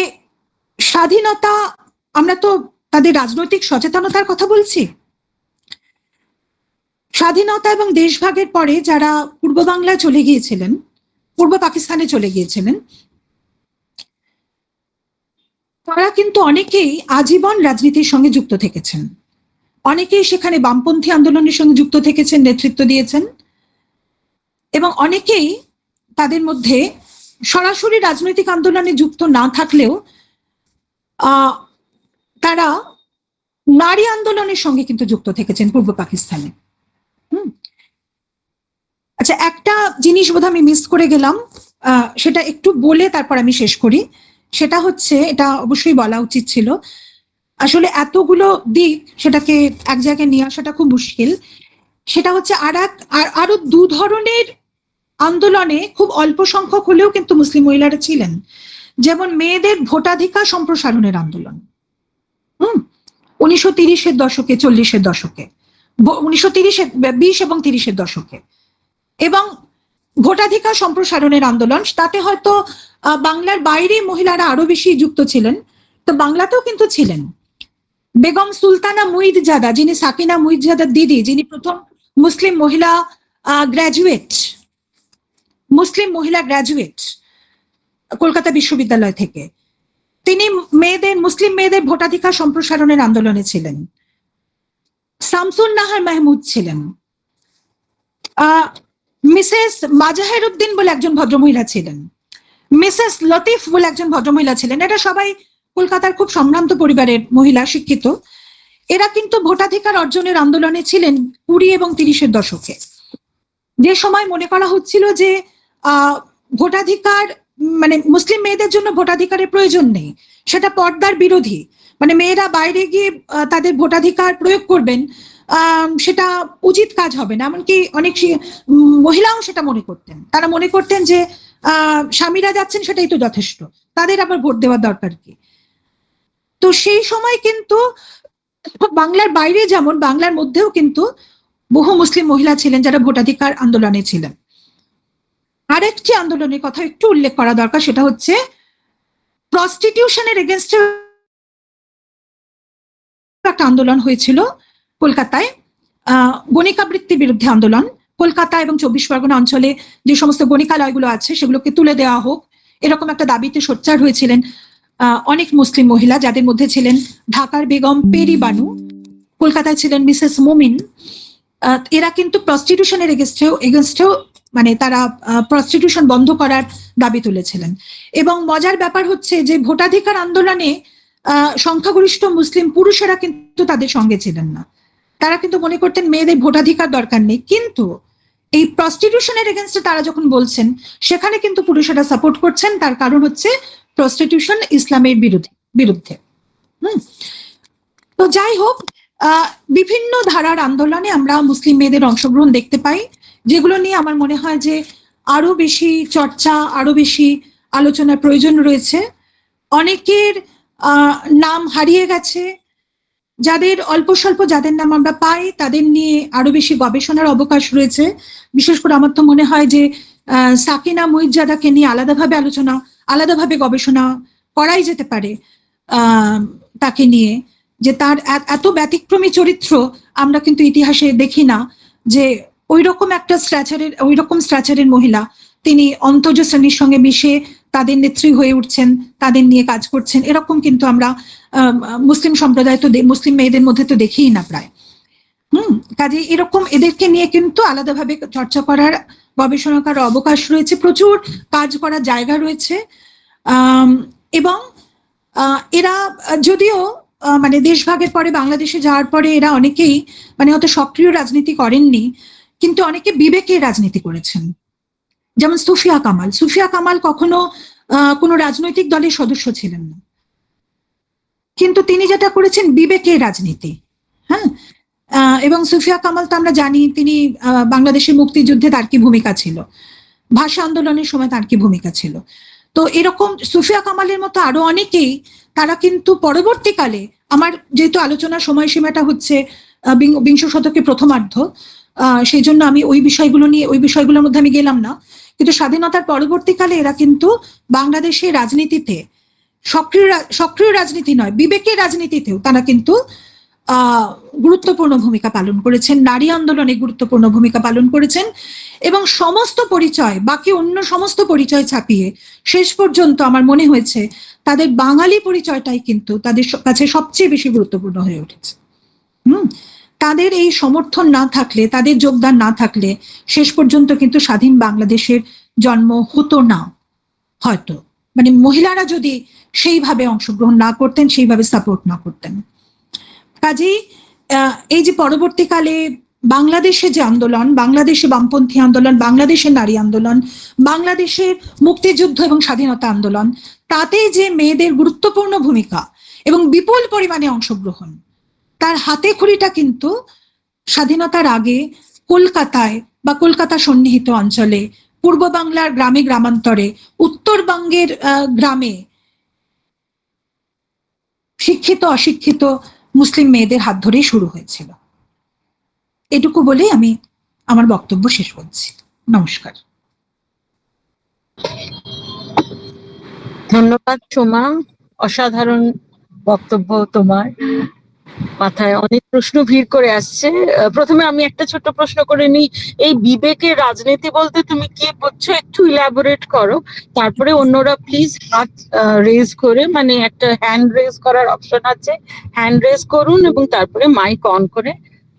Speaker 2: স্বাধীনতা, আমরা তো তাদের রাজনৈতিক সচেতনতার কথা বলছি, স্বাধীনতা এবং দেশভাগের পরে যারা পূর্ব বাংলায় চলে গিয়েছিলেন, পূর্ব পাকিস্তানে চলে গিয়েছিলেন, তারা কিন্তু অনেকেই আজীবন রাজনীতির সঙ্গে যুক্ত থেকেছেন। অনেকেই সেখানে বামপন্থী আন্দোলনের সঙ্গে যুক্ত থেকেছেন, নেতৃত্ব দিয়েছেন, এবং অনেকেই তাদের মধ্যে সরাসরি রাজনৈতিক আন্দোলনে যুক্ত না থাকলেও তারা নারী আন্দোলনের সঙ্গে কিন্তু যুক্ত থেকেছেন পূর্ব পাকিস্তানে। আচ্ছা, একটা জিনিস বোধহয় আমি মিস করে গেলাম, সেটা একটু বলে তারপর আমি শেষ করি। সেটা হচ্ছে, এটা অবশ্যই বলা উচিত ছিল, আসলে এতগুলো দিক সেটাকে এক জায়গায় নিয়ে আসাটা খুব মুশকিল। সেটা হচ্ছে আরো দু ধরনের আন্দোলনে খুব অল্প সংখ্যক হলেও কিন্তু মুসলিম মহিলারা ছিলেন। যেমন মেয়েদের ভোটাধিকার সম্প্রসারণের আন্দোলন 1930-এর দশকে, 40-এর দশকে, 1930-এর 20 এবং 30-এর দশকে, এবং ভোটাধিকার সম্প্রসারণের আন্দোলন, তাতে হয়তো বাংলার বাইরে মহিলারা আরো বেশি যুক্ত ছিলেন, তো বাংলাতেও কিন্তু ছিলেন। বেগম সুলতানা মুইজ্জাদা, যিনি সাকিনা মুইজ্জাদার দিদি, যিনি প্রথম মুসলিম মহিলা গ্র্যাজুয়েট কলকাতা বিশ্ববিদ্যালয় থেকে, তিনি মুসলিম মেয়েদের ভোটাধিকার সম্প্রসারণের আন্দোলনে ছিলেন। শামসুন নাহার মাহমুদ ছিলেন। মিসেস মাজাহের উদ্দিন বলে একজন ভদ্রমহিলা ছিলেন। মিসেস লতিফ বলে একজন ভদ্রমহিলা ছিলেন। এরা সবাই কলকাতার খুব সম্ভ্রান্ত পরিবারের মহিলা, শিক্ষিত। এরা কিন্তু ভোটাধিকার অর্জনের আন্দোলনে ছিলেন 20 এবং 30-এর দশকে, যে সময় মনে করা হচ্ছিল যে ভোটাধিকার মানে মুসলিম মেয়েদের জন্য ভোটাধিকারের প্রয়োজন নেই, সেটা পর্দার বিরোধী, মানে মেয়েরা বাইরে গিয়ে তাদের ভোটাধিকার প্রয়োগ করবেন, সেটা উচিত কাজ হবে না। এমনকি অনেক মহিলাও সেটা মনে করতেন। তারা মনে করতেন যে স্বামীরা যাচ্ছেন সেটাই তো যথেষ্ট, তাদের আবার ভোট দেওয়ার দরকার কি। তো সেই সময় কিন্তু বাংলার বাইরে যেমন বাংলার মধ্যেও কিন্তু বহু মুসলিম মহিলা ছিলেন যারা ভোটাধিকার আন্দোলনে ছিলেন। আরেকটি আন্দোলনের কথা একটু উল্লেখ করা দরকার, সেটা হচ্ছে প্রস্টিটিউশনের এগেনস্টে একটা আন্দোলন হয়েছিল কলকাতায়, গণিকাবৃত্তির বিরুদ্ধে আন্দোলন। কলকাতা এবং 24 পরগনা অঞ্চলে যে সমস্ত গণিকালয়গুলো আছে সেগুলোকে তুলে দেওয়া হোক, এরকম একটা দাবিতে সোচ্চার হয়েছিলেন অনেক মুসলিম মহিলা, যাদের মধ্যে ছিলেন ঢাকার বেগম পেরি বানু, কলকাতায় ছিলেন মিসেস মুমিন। এরা কিন্তু প্রস্টিটিউশনের এগেনস্টেও মানে তারা প্রস্টিটিউশন বন্ধ করার দাবি তুলেছিলেন। এবং মজার ব্যাপার হচ্ছে যে ভোটাধিকার আন্দোলনে সংখ্যাগরিষ্ঠ মুসলিম পুরুষেরা কিন্তু তাদের সঙ্গে ছিলেন না। তারা কিন্তু মনে করতেন মেয়েদের ভোটাধিকার দরকার নেই, কিন্তু এই প্রস্টিটিউশনের এগেনস্টে তারা যখন বলছেন সেখানে কিন্তু পুরুষেরা সাপোর্ট করছেন। তার কারণ হচ্ছে প্রস্টিটিউশন ইসলামের বিরুদ্ধে। তো যাই হোক, বিভিন্ন ধারার আন্দোলনে আমরা মুসলিম মেয়েদের অংশগ্রহণ দেখতে পাই, যেগুলো নিয়ে আমার মনে হয় যে আরো বেশি চর্চা, আরো বেশি আলোচনার প্রয়োজন রয়েছে। অনেকের নাম হারিয়ে গেছে, যাদের অল্প স্বল্প যাদের নাম আমরা পাই তাদের নিয়ে আরো বেশি গবেষণার অবকাশ রয়েছে। বিশেষ করে আমার তো মনে হয় যে সাকিনা মুইজ্জাদাকে নিয়ে আলাদাভাবে গবেষণা করাই যেতে পারে তাকে নিয়ে, যে তার এত ব্যতিক্রমী চরিত্র আমরা কিন্তু ইতিহাসে দেখি না, যে ওই রকম স্ট্রাচারের মহিলা তিনি অন্তর্জ শ্রেণীর সঙ্গে মিশে তাদের নেত্রী হয়ে উঠছেন, তাদের নিয়ে কাজ করছেন, এরকম কিন্তু আমরা মুসলিম সম্প্রদায় তো মুসলিম মেয়েদের মধ্যে তো দেখি না প্রায়। কাজে এরকম এদেরকে নিয়ে কিন্তু আলাদাভাবে চর্চা করার, গবেষণা করার অবকাশ রয়েছে, প্রচুর কাজ করার জায়গা রয়েছে। এবং এরা যদিও মানে দেশভাগের পরে বাংলাদেশে যাওয়ার পরে এরা অনেকেই মানে হয়তো সক্রিয় রাজনীতি করেননি, কিন্তু অনেকে বিবেকের রাজনীতি করেছেন। যেমন সুফিয়া কামাল কখনো কোনো রাজনৈতিক দলের সদস্য ছিলেন না, কিন্তু তিনি যেটা করেছেন বিবেকের রাজনীতি। হ্যাঁ, এবং সুফিয়া কামাল তো আমরা জানি তিনি বাংলাদেশের মুক্তিযুদ্ধে তার কি ভূমিকা ছিল, ভাষা আন্দোলনের সময় তার কি ভূমিকা ছিল। তো এরকম সুফিয়া কামালের মতো আরো অনেকেই, তারা কিন্তু পরবর্তীকালে, আমার যেহেতু আলোচনার সময়সীমাটা হচ্ছে বিংশ শতকের প্রথমার্ধ, সেই জন্য আমি ওই বিষয়গুলোর মধ্যে আমি গেলাম না, কিন্তু স্বাধীনতার পরবর্তীকালে এরা কিন্তু বাংলাদেশের রাজনীতিতে সক্রিয় রাজনীতি নয়, বিবেকের রাজনীতিতেও তারা কিন্তু গুরুত্বপূর্ণ ভূমিকা পালন করেছেন, নারী আন্দোলনে গুরুত্বপূর্ণ ভূমিকা পালন করেছেন, এবং বাকি অন্য সমস্ত পরিচয় ছাপিয়ে শেষ পর্যন্ত আমার মনে হয়েছে তাদের বাঙালি পরিচয়টাই কিন্তু তাদের কাছে সবচেয়ে বেশি গুরুত্বপূর্ণ হয়ে উঠেছে। তাদের এই সমর্থন না থাকলে, তাদের যোগদান না থাকলে শেষ পর্যন্ত কিন্তু স্বাধীন বাংলাদেশের জন্ম হতো না হয়তো, মানে মহিলারা যদি সেইভাবে অংশগ্রহণ না করতেন, সেইভাবে সাপোর্ট না করতেন। কাজেই এই যে পরবর্তীকালে বাংলাদেশে যে আন্দোলন, বাংলাদেশে বামপন্থী আন্দোলন, বাংলাদেশের নারী আন্দোলন, বাংলাদেশের মুক্তিযুদ্ধ এবং স্বাধীনতা আন্দোলন, তাতে যে মেয়েদের গুরুত্বপূর্ণ ভূমিকা এবং বিপুল পরিমাণে অংশগ্রহণ, তার হাতে খড়িটা কিন্তু স্বাধীনতার আগে কলকাতায় বা কলকাতা সন্নিহিত অঞ্চলে, পূর্ব বাংলার গ্রামে গ্রামান্তরে, উত্তরবঙ্গের গ্রামে শিক্ষিত অশিক্ষিত মুসলিম মেয়েদের হাত ধরেই শুরু হয়েছিল। এটুকু বলেই আমি আমার বক্তব্য শেষ করছি। নমস্কার।
Speaker 1: ধন্যবাদ সোমা, অসাধারণ বক্তব্য তোমার। মাথায় অনেক প্রশ্ন ভিড় করে আসছে। প্রথমে আমি একটা ছোট্ট প্রশ্ন করে নিই, এই বিবেকের রাজনীতি বলতে তুমি কি বুঝছো, একটু ইলাবোরেট করো, তারপরে অন্যরা প্লিজ হাত রেজ করে, মানে একটা হ্যান্ড রেজ করার অপশন আছে, হ্যান্ড রেজ করুন এবং তারপরে মাইক অন করে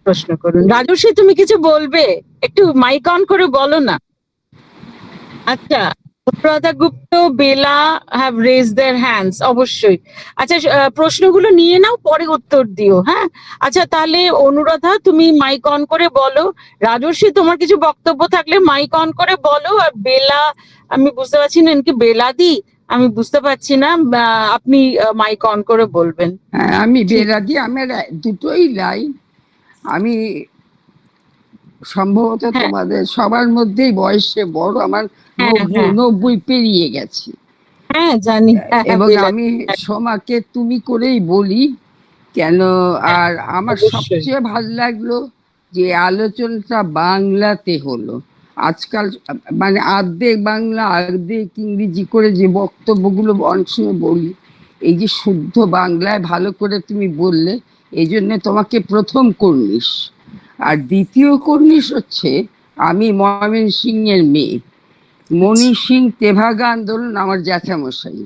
Speaker 1: প্রশ্ন করুন। রাজর্ষি, তুমি কিছু বলবে? একটু মাইক অন করে বলো না। আচ্ছা, অনুরাধা গুপ্ত, বেলা হ্যাভ রেজ দেয়ার হ্যান্ডস, অবশ্যই। আচ্ছা, প্রশ্নগুলো নিয়ে নাও, পরে উত্তর দিও। হ্যাঁ, আচ্ছা, তাহলে অনুরাধা তুমি মাইক অন করে বলো। রাজর্ষি, তোমার কিছু বক্তব্য থাকলে মাইক অন করে বলো। আর বেলা, আমি বুঝতে পারছি না কি বেলাদি, আমি বুঝতে পারছি না, আপনি মাইক অন করে বলবেন।
Speaker 3: হ্যাঁ, আমি বেলাদি, আমার দুটোই লাইন। আমি সম্ভবত তোমাদের সবার মধ্যেই বয়সে বড়, আমার 90 পেরিয়ে গেছি।
Speaker 1: হ্যাঁ, জানি।
Speaker 3: এবং আমি সোমাকে তুমি করেই বলি কেন। আর আমার সবচেয়ে ভালো লাগলো যে আলোচনাটা বাংলাতে হলো। আজকাল মানে অর্ধেক বাংলা অর্ধেক ইংরেজি করে যে বক্তব্যগুলো অনেক সময় বলি, এই যে শুদ্ধ বাংলায় ভালো করে তুমি বললে, এই জন্য তোমাকে প্রথম কর্নিশ। আর দ্বিতীয় কর্নিশ হচ্ছে, আমি ময়মনসিংহের মেয়ে। মণি সিং তেভাগা আন্দোলন আমার জ্যাঠামশাই।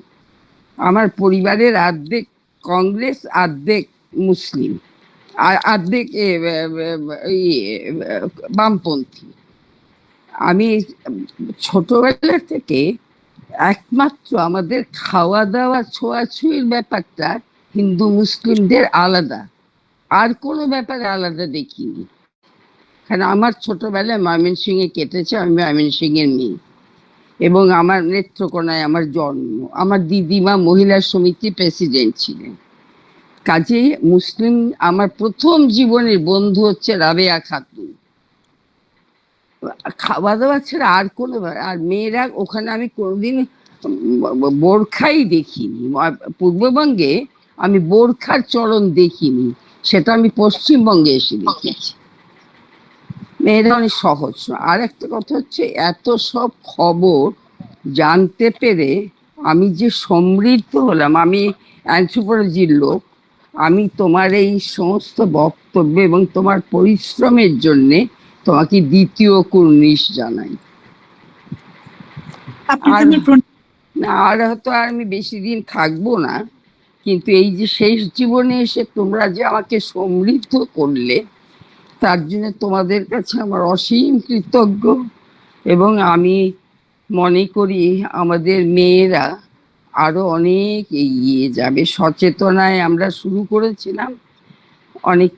Speaker 3: আমার পরিবারের অর্ধেক কংগ্রেস, অর্ধেক মুসলিম, আর অর্ধেক বামপন্থী। আমি ছোটবেলা থেকে একমাত্র আমাদের খাওয়া দাওয়া ছোঁয়াছুঁয়ির ব্যাপারটা হিন্দু মুসলিমদের আলাদা, আর কোনো ব্যাপারে আলাদা দেখিনি। কারণ আমার ছোটবেলায় ময়মনসিংহে কেটেছে, আমি ময়মনসিংহের মেয়ে, এবং আমার নেত্রকোনায় আমার জন্ম। আমার দিদিমা মহিলা সমিতি প্রেসিডেন্ট ছিলেন। কাজেই মুসলিম আমার প্রথম জীবনের বন্ধু হচ্ছে রাবেয়া খাতুন। খাওয়া দাওয়া ছাড়া আর কোনো, আর মেয়েরা ওখানে আমি কোনোদিন বোরখাই দেখিনি। পূর্ববঙ্গে আমি বোরখার চরণ দেখিনি, সেটা আমি পশ্চিমবঙ্গে এসে দেখেছি। মেয়েরা অনেক সহজ। আর একটা কথা হচ্ছে, এত সব খবর জানতে পেরে আমি যে সমৃদ্ধ হলাম, আমি অ্যানথ্রোপোলজির লোক, আমি তোমার এই সমস্ত বক্তব্য এবং তোমার পরিশ্রমের জন্যে তোমাকে দ্বিতীয় কুর্নিশ জানাই।
Speaker 2: আপনাকে
Speaker 3: আর
Speaker 2: আমার
Speaker 3: না, আর হয়তো আর আমি বেশি দিন থাকবো না, কিন্তু এই যে শেষ জীবনে এসে তোমরা যে আমাকে সমৃদ্ধ করলে, তার জন্য তোমাদের কাছে আমার অসীম কৃতজ্ঞ। এবং আমি মনে করি আমাদের মেয়েরা আরো অনেক এগিয়ে যাবে। সচেতনায় আমরা শুরু করেছিলাম অনেক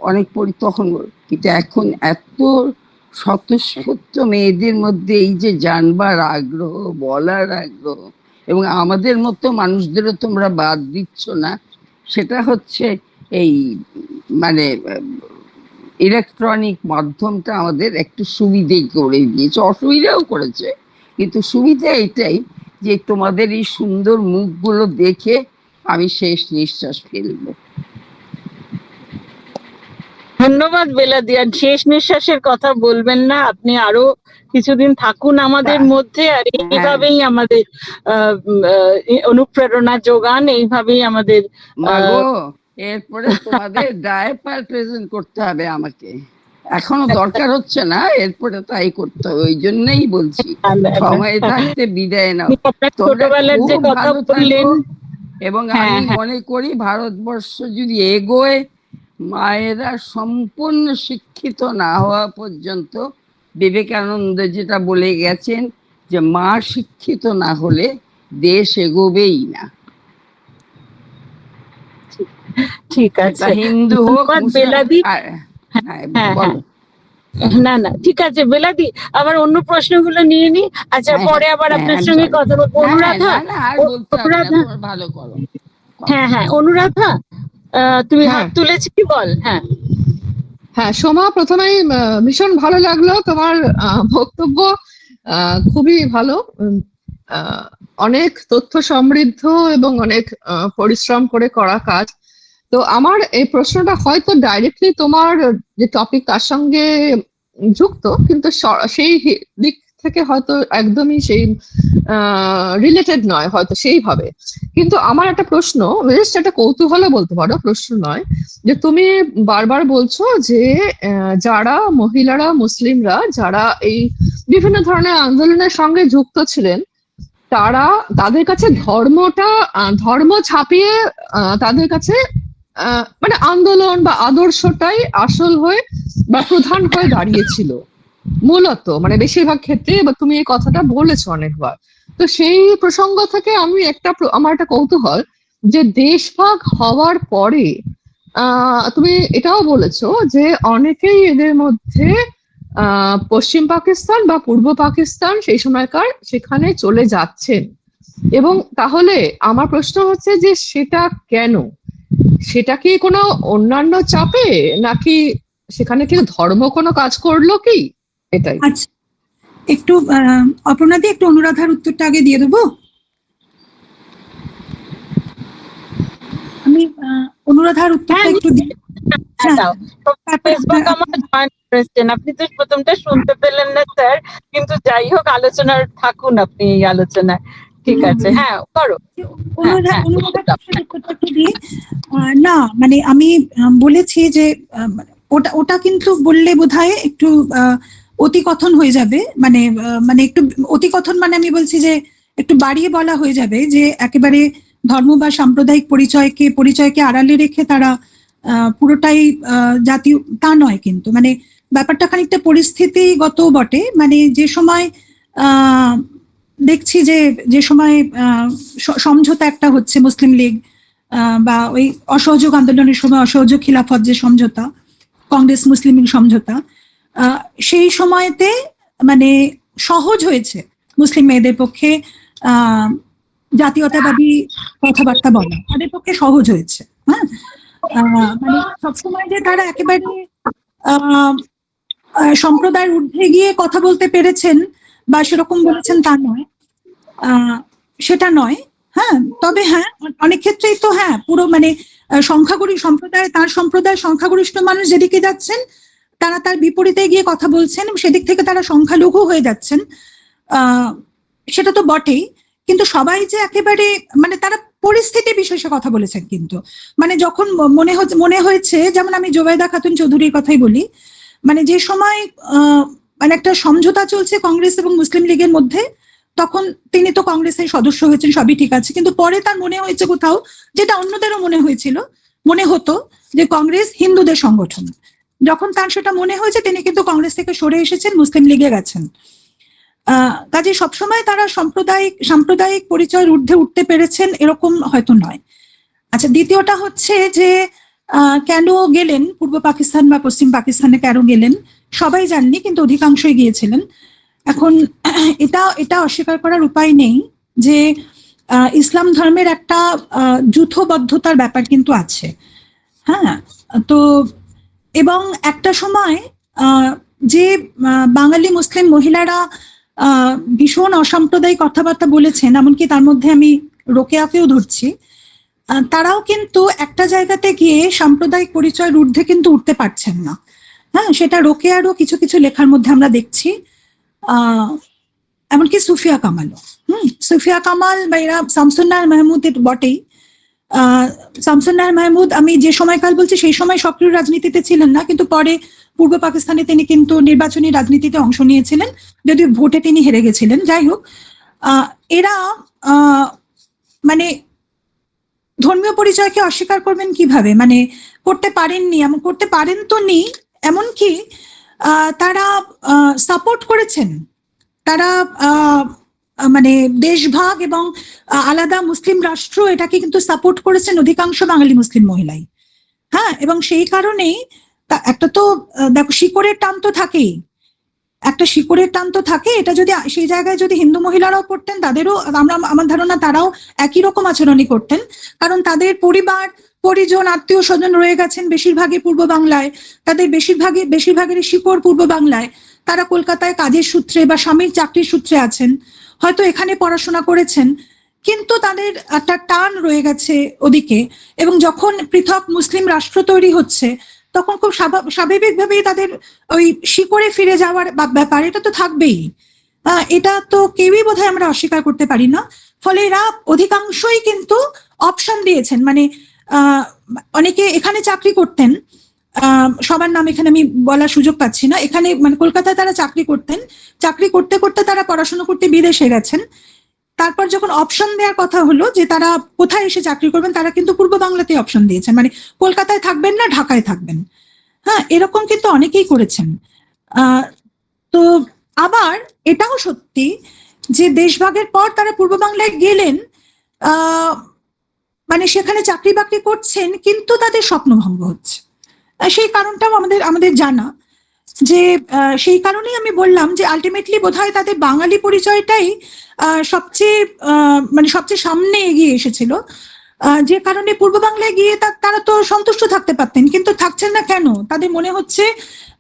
Speaker 3: অনেক তখন, কিন্তু এখন এত স্বতঃস্ফূর্ত মেয়েদের মধ্যে এই যে জানবার আগ্রহ, বলার আগ্রহ, এবং আমাদের মতো মানুষদেরও তোমরা বাদ দিচ্ছ না, সেটা হচ্ছে এই মানে ইলেকট্রনিক মাধ্যমটা আমাদের একটু সুবিধে করে দিয়েছে, অসুবিধাও করেছে, কিন্তু সুবিধা এটাই যে তোমাদের এই সুন্দর মুখগুলো দেখে আমি শেষ নিঃশ্বাস ফেলবো।
Speaker 1: ধন্যবাদ বেলাদিয়ান, শেষ নিঃশ্বাসের কথা বলবেন না, আপনি আরো কিছুদিন থাকুন আমাদের মধ্যে, আর এইভাবেই আমাদের অনুপ্রেরণা যোগান, এইভাবেই আমাদের
Speaker 3: মাগো এরপরে তোমাদের ডায়াপার প্রেজেন্ট করতে হবে আমাকে, এখনো দরকার হচ্ছে না, এরপরে তাই করতে হবে, ওই জন্যই বলছি সময় থাকতে বিদায় নাও। তোমরা খুব ভালো থাকো, এবং আমি মনে করি ভারতবর্ষ যদি এগোয়, মায়েরা সম্পূর্ণ শিক্ষিত না হওয়া পর্যন্ত, বিবেকানন্দ যেটা বলে গেছেন যে মা শিক্ষিত না হলে দেশ এগোবেই না।
Speaker 1: ঠিক আছে,
Speaker 3: হিন্দু হোক,
Speaker 1: বেলাদি।
Speaker 3: বলো।
Speaker 1: না না, ঠিক আছে বেলাদি, আবার অন্য প্রশ্নগুলো নিয়ে নি। আচ্ছা, পরে আবার আপনার সঙ্গে কথা বলবো। অনুরাধা,
Speaker 3: ভালো করো।
Speaker 1: হ্যাঁ অনুরাধা, তুমি হাত তুলেছি, বল।
Speaker 4: হ্যাঁ সোমা, প্রথমেই ভীষণ ভালো লাগলো তোমার বক্তব্য, খুবই ভালো, অনেক তথ্য সমৃদ্ধ এবং অনেক পরিশ্রম করে করা কাজ। তো আমার এই প্রশ্নটা হয়তো ডাইরেক্টলি তোমার যে টপিক তার সঙ্গে যুক্ত, কিন্তু সেই দিক থেকে হয়তো একদমই সেই রিলেটেড নয় হয়তো সেইভাবে। কিন্তু আমার একটা প্রশ্ন, জাস্ট একটা কৌতূহলে বলতে পারো, প্রশ্ন নয়, যে তুমি বারবার বলছো যে যারা মহিলারা, মুসলিমরা যারা এই বিভিন্ন ধরনের আন্দোলনের সঙ্গে যুক্ত ছিলেন, তাদের কাছে ধর্ম ছাপিয়ে তাদের কাছে মানে আন্দোলন বা আদর্শটাই আসল হয়ে বা প্রধান হয়ে দাঁড়িয়েছিল মূলত, মানে বেশিরভাগ ক্ষেত্রে। বা তুমি এই কথাটা বলেছো অনেকবার। তো সেই প্রসঙ্গ থেকে আমার একটা কৌতূহল, যে দেশভাগ হওয়ার পরে তুমি এটাও বলেছো যে অনেকেই এদের মধ্যে পশ্চিম পাকিস্তান বা পূর্ব পাকিস্তান সেই সময়কার সেখানে চলে যাচ্ছেন। এবং তাহলে আমার প্রশ্ন হচ্ছে যে সেটা কেন? সেটা কি কোনো অন্যান্য চাপে, নাকি সেখানে কি ধর্ম কোনো কাজ করলো কি? এটাই।
Speaker 2: আচ্ছা, একটু অপর্ণাদি, একটু অনুরাধার উত্তরটা আগে দিয়ে দেবো। আমি অনুরাধার উত্তরটা একটু দিই।
Speaker 1: আপনি তো প্রথমটা শুনতে পেলেন না স্যার, কিন্তু যাই হোক আলোচনার থাকুন আপনি এই আলোচনায়। ঠিক আছে, হ্যাঁ করো।
Speaker 2: না মানে আমি বলেছি যে ওটা কিন্তু বললে বোধহয় একটু অতিকথন হয়ে যাবে, মানে একটু অতিকথন, মানে আমি বলছি যে একটু বাড়িয়ে বলা হয়ে যাবে যে একেবারে ধর্ম বা সাম্প্রদায়িক পরিচয়কে আড়ালে রেখে তারা পুরোটাই জাতীয়, তা নয়। কিন্তু মানে ব্যাপারটা খানিকটা পরিস্থিতিগত বটে। মানে যে সময় দেখছি যে সময় সমঝোতা একটা হচ্ছে, মুসলিম লীগ বা ওই অসহযোগ আন্দোলনের সময় অসহযোগ খিলাফত যে সমঝোতা, কংগ্রেস মুসলিম লীগ সমঝোতা, সেই সময়তে মানে সহজ হয়েছে মুসলিম মেয়েদের পক্ষে জাতীয়তাবাদী কথাবার্তা বলা, তাদের পক্ষে সহজ হয়েছে। হ্যাঁ, মানে সবসময় যে তারা একেবারে সম্প্রদায়ের ঊর্ধ্বে গিয়ে কথা বলতে পেরেছেন বা সেরকম বলেছেন তা নয়, সেটা নয়। হ্যাঁ, তবে হ্যাঁ অনেক ক্ষেত্রেই তো হ্যাঁ পুরো মানে তার সম্প্রদায়ের সংখ্যাগরিষ্ঠ মানুষ যেদিকে যাচ্ছেন, তারা তার বিপরীতে গিয়ে কথা বলছেন, সেদিক থেকে তারা সংখ্যালঘু হয়ে যাচ্ছেন, সেটা তো বটেই। কিন্তু সবাই যে একেবারে মানে তারা পরিস্থিতি বিশেষে কথা বলেছেন, কিন্তু মানে যখন মনে হয়েছে, যেমন আমি জোবাইদা খাতুন চৌধুরীর কথাই বলি, মানে যে সময় মানে একটা সমঝোতা চলছে কংগ্রেস এবং মুসলিম লীগের মধ্যে, তখন তিনি তো কংগ্রেসের সদস্য হয়েছেন, সবই ঠিক আছে, কিন্তু পরে তার মনে হয়েছে কোথাও, যেটা অন্যদেরও মনে হতো যে কংগ্রেস হিন্দুদের সংগঠন। যখন তার সেটা মনে হয়েছে, তিনি কিন্তু কংগ্রেস থেকে সরে এসেছেন, মুসলিম লীগে গেছেন। কাজে সবসময় তারা সাম্প্রদায়িক পরিচয়ের ঊর্ধ্বে উঠতে পেরেছেন এরকম হয়তো নয়। আচ্ছা, দ্বিতীয়টা হচ্ছে যে কেন গেলেন পূর্ব পাকিস্তান বা পশ্চিম পাকিস্তানে, কেন গেলেন সবাই জাননি, কিন্তু অধিকাংশই গিয়েছিলেন। এখন এটা অস্বীকার করার উপায় নেই যে ইসলাম ধর্মের একটা যূথবদ্ধতার ব্যাপার কিন্তু আছে। হ্যাঁ, তো এবং একটা সময় যে বাঙালি মুসলিম মহিলারা ভীষণ অসাম্প্রদায়িক কথাবার্তা বলেছেন, এমনকি তার মধ্যে আমি রোকেয়াকেও ধরছি, তারাও কিন্তু একটা জায়গাতে গিয়ে সাম্প্রদায়িক পরিচয়ের ঊর্ধ্বে কিন্তু উঠতে পারছেন না। হ্যাঁ, সেটা রোকেয়ারও কিছু কিছু লেখার মধ্যে আমরা দেখছি, এমনকি সুফিয়া কামালও। সুফিয়া কামাল বা এরা, শামসুন্নাহার মাহমুদ বটেই। শামসুন্নাহার মাহমুদ, আমি যে সময়কাল বলছি সেই সময় সক্রিয় রাজনীতিতে ছিলেন না, কিন্তু পরে পূর্ব পাকিস্তানে তিনি কিন্তু নির্বাচনী রাজনীতিতে অংশ নিয়েছিলেন, যদিও ভোটে তিনি হেরে গেছিলেন। যাই হোক, এরা মানে ধর্মীয় পরিচয়কে অস্বীকার করবেন কিভাবে, মানে করতে পারেননি, এমন করতে পারেন তো নি, এমনকি তারা সাপোর্ট করেছেন, তারা মানে দেশভাগ এবং আলাদা মুসলিম রাষ্ট্র এটাকে কিন্তু সাপোর্ট করেছেন অধিকাংশ বাঙালি মুসলিম মহিলাই। হ্যাঁ, এবং সেই কারণেই একটা তো দেখো শিকড়ের টান তো থাকেই, একটা শিকড়ের টান তো থাকে। এটা যদি সেই জায়গায় যদি হিন্দু মহিলারাও পড়তেন, তাদেরও আমার ধারণা তারাও একই রকম আচরণই করতেন, কারণ তাদের পরিজন আত্মীয় স্বজন রয়ে গেছেন বেশিরভাগই পূর্ব বাংলায়, তাদের বেশিরভাগেরই শিকড় পূর্ব বাংলায়, তারা কলকাতায় কাজের সূত্রে বা স্বামীর চাকরির সূত্রে আছেন, হয়তো এখানে পড়াশোনা করেছেন, কিন্তু তাদের একটা টান রয়ে গেছে ওদিকে। এবং যখন পৃথক মুসলিম রাষ্ট্র তৈরি হচ্ছে, তখন খুব স্বাভাবিকভাবেই তাদের ওই শিকড়ে ফিরে যাওয়ার ব্যাপার এটা তো থাকবেই। এটা তো কেউই বোধহয় আমরা অস্বীকার করতে পারি না। ফলে এরা অধিকাংশই কিন্তু অপশন দিয়েছেন, মানে অনেকে এখানে চাকরি করতেন, সবার নাম এখানে আমি বলার সুযোগ পাচ্ছি না, এখানে মানে কলকাতায় তারা চাকরি করতেন, চাকরি করতে করতে তারা পড়াশোনা করতে বিদেশে গেছেন। তারপর যখন অপশন দেওয়ার কথা হলো যে তারা কোথায় এসে চাকরি করবেন, তারা কিন্তু পূর্ব বাংলাতে অপশন দিয়েছেন, মানে কলকাতায় থাকবেন না ঢাকায় থাকবেন। হ্যাঁ, এরকম কিন্তু অনেকেই করেছেন। তো আবার এটাও সত্যি যে দেশভাগের পর তারা পূর্ব বাংলায় গেলেন, মানে সেখানে চাকরি বাকরি করছেন, কিন্তু তাদের স্বপ্নভঙ্গ হচ্ছে। সেই কারণটাও আমাদের জানা, যে সেই কারণেই আমি বললাম যে আলটিমেটলি বোধহয় তাদের বাঙালি পরিচয়টাই সবচেয়ে সামনে এগিয়ে এসেছিল, যে কারণে পূর্ব বাংলায় গিয়ে তারা তো সন্তুষ্ট থাকতে পারতেন, কিন্তু থাকছেন না কেন? তাদের মনে হচ্ছে,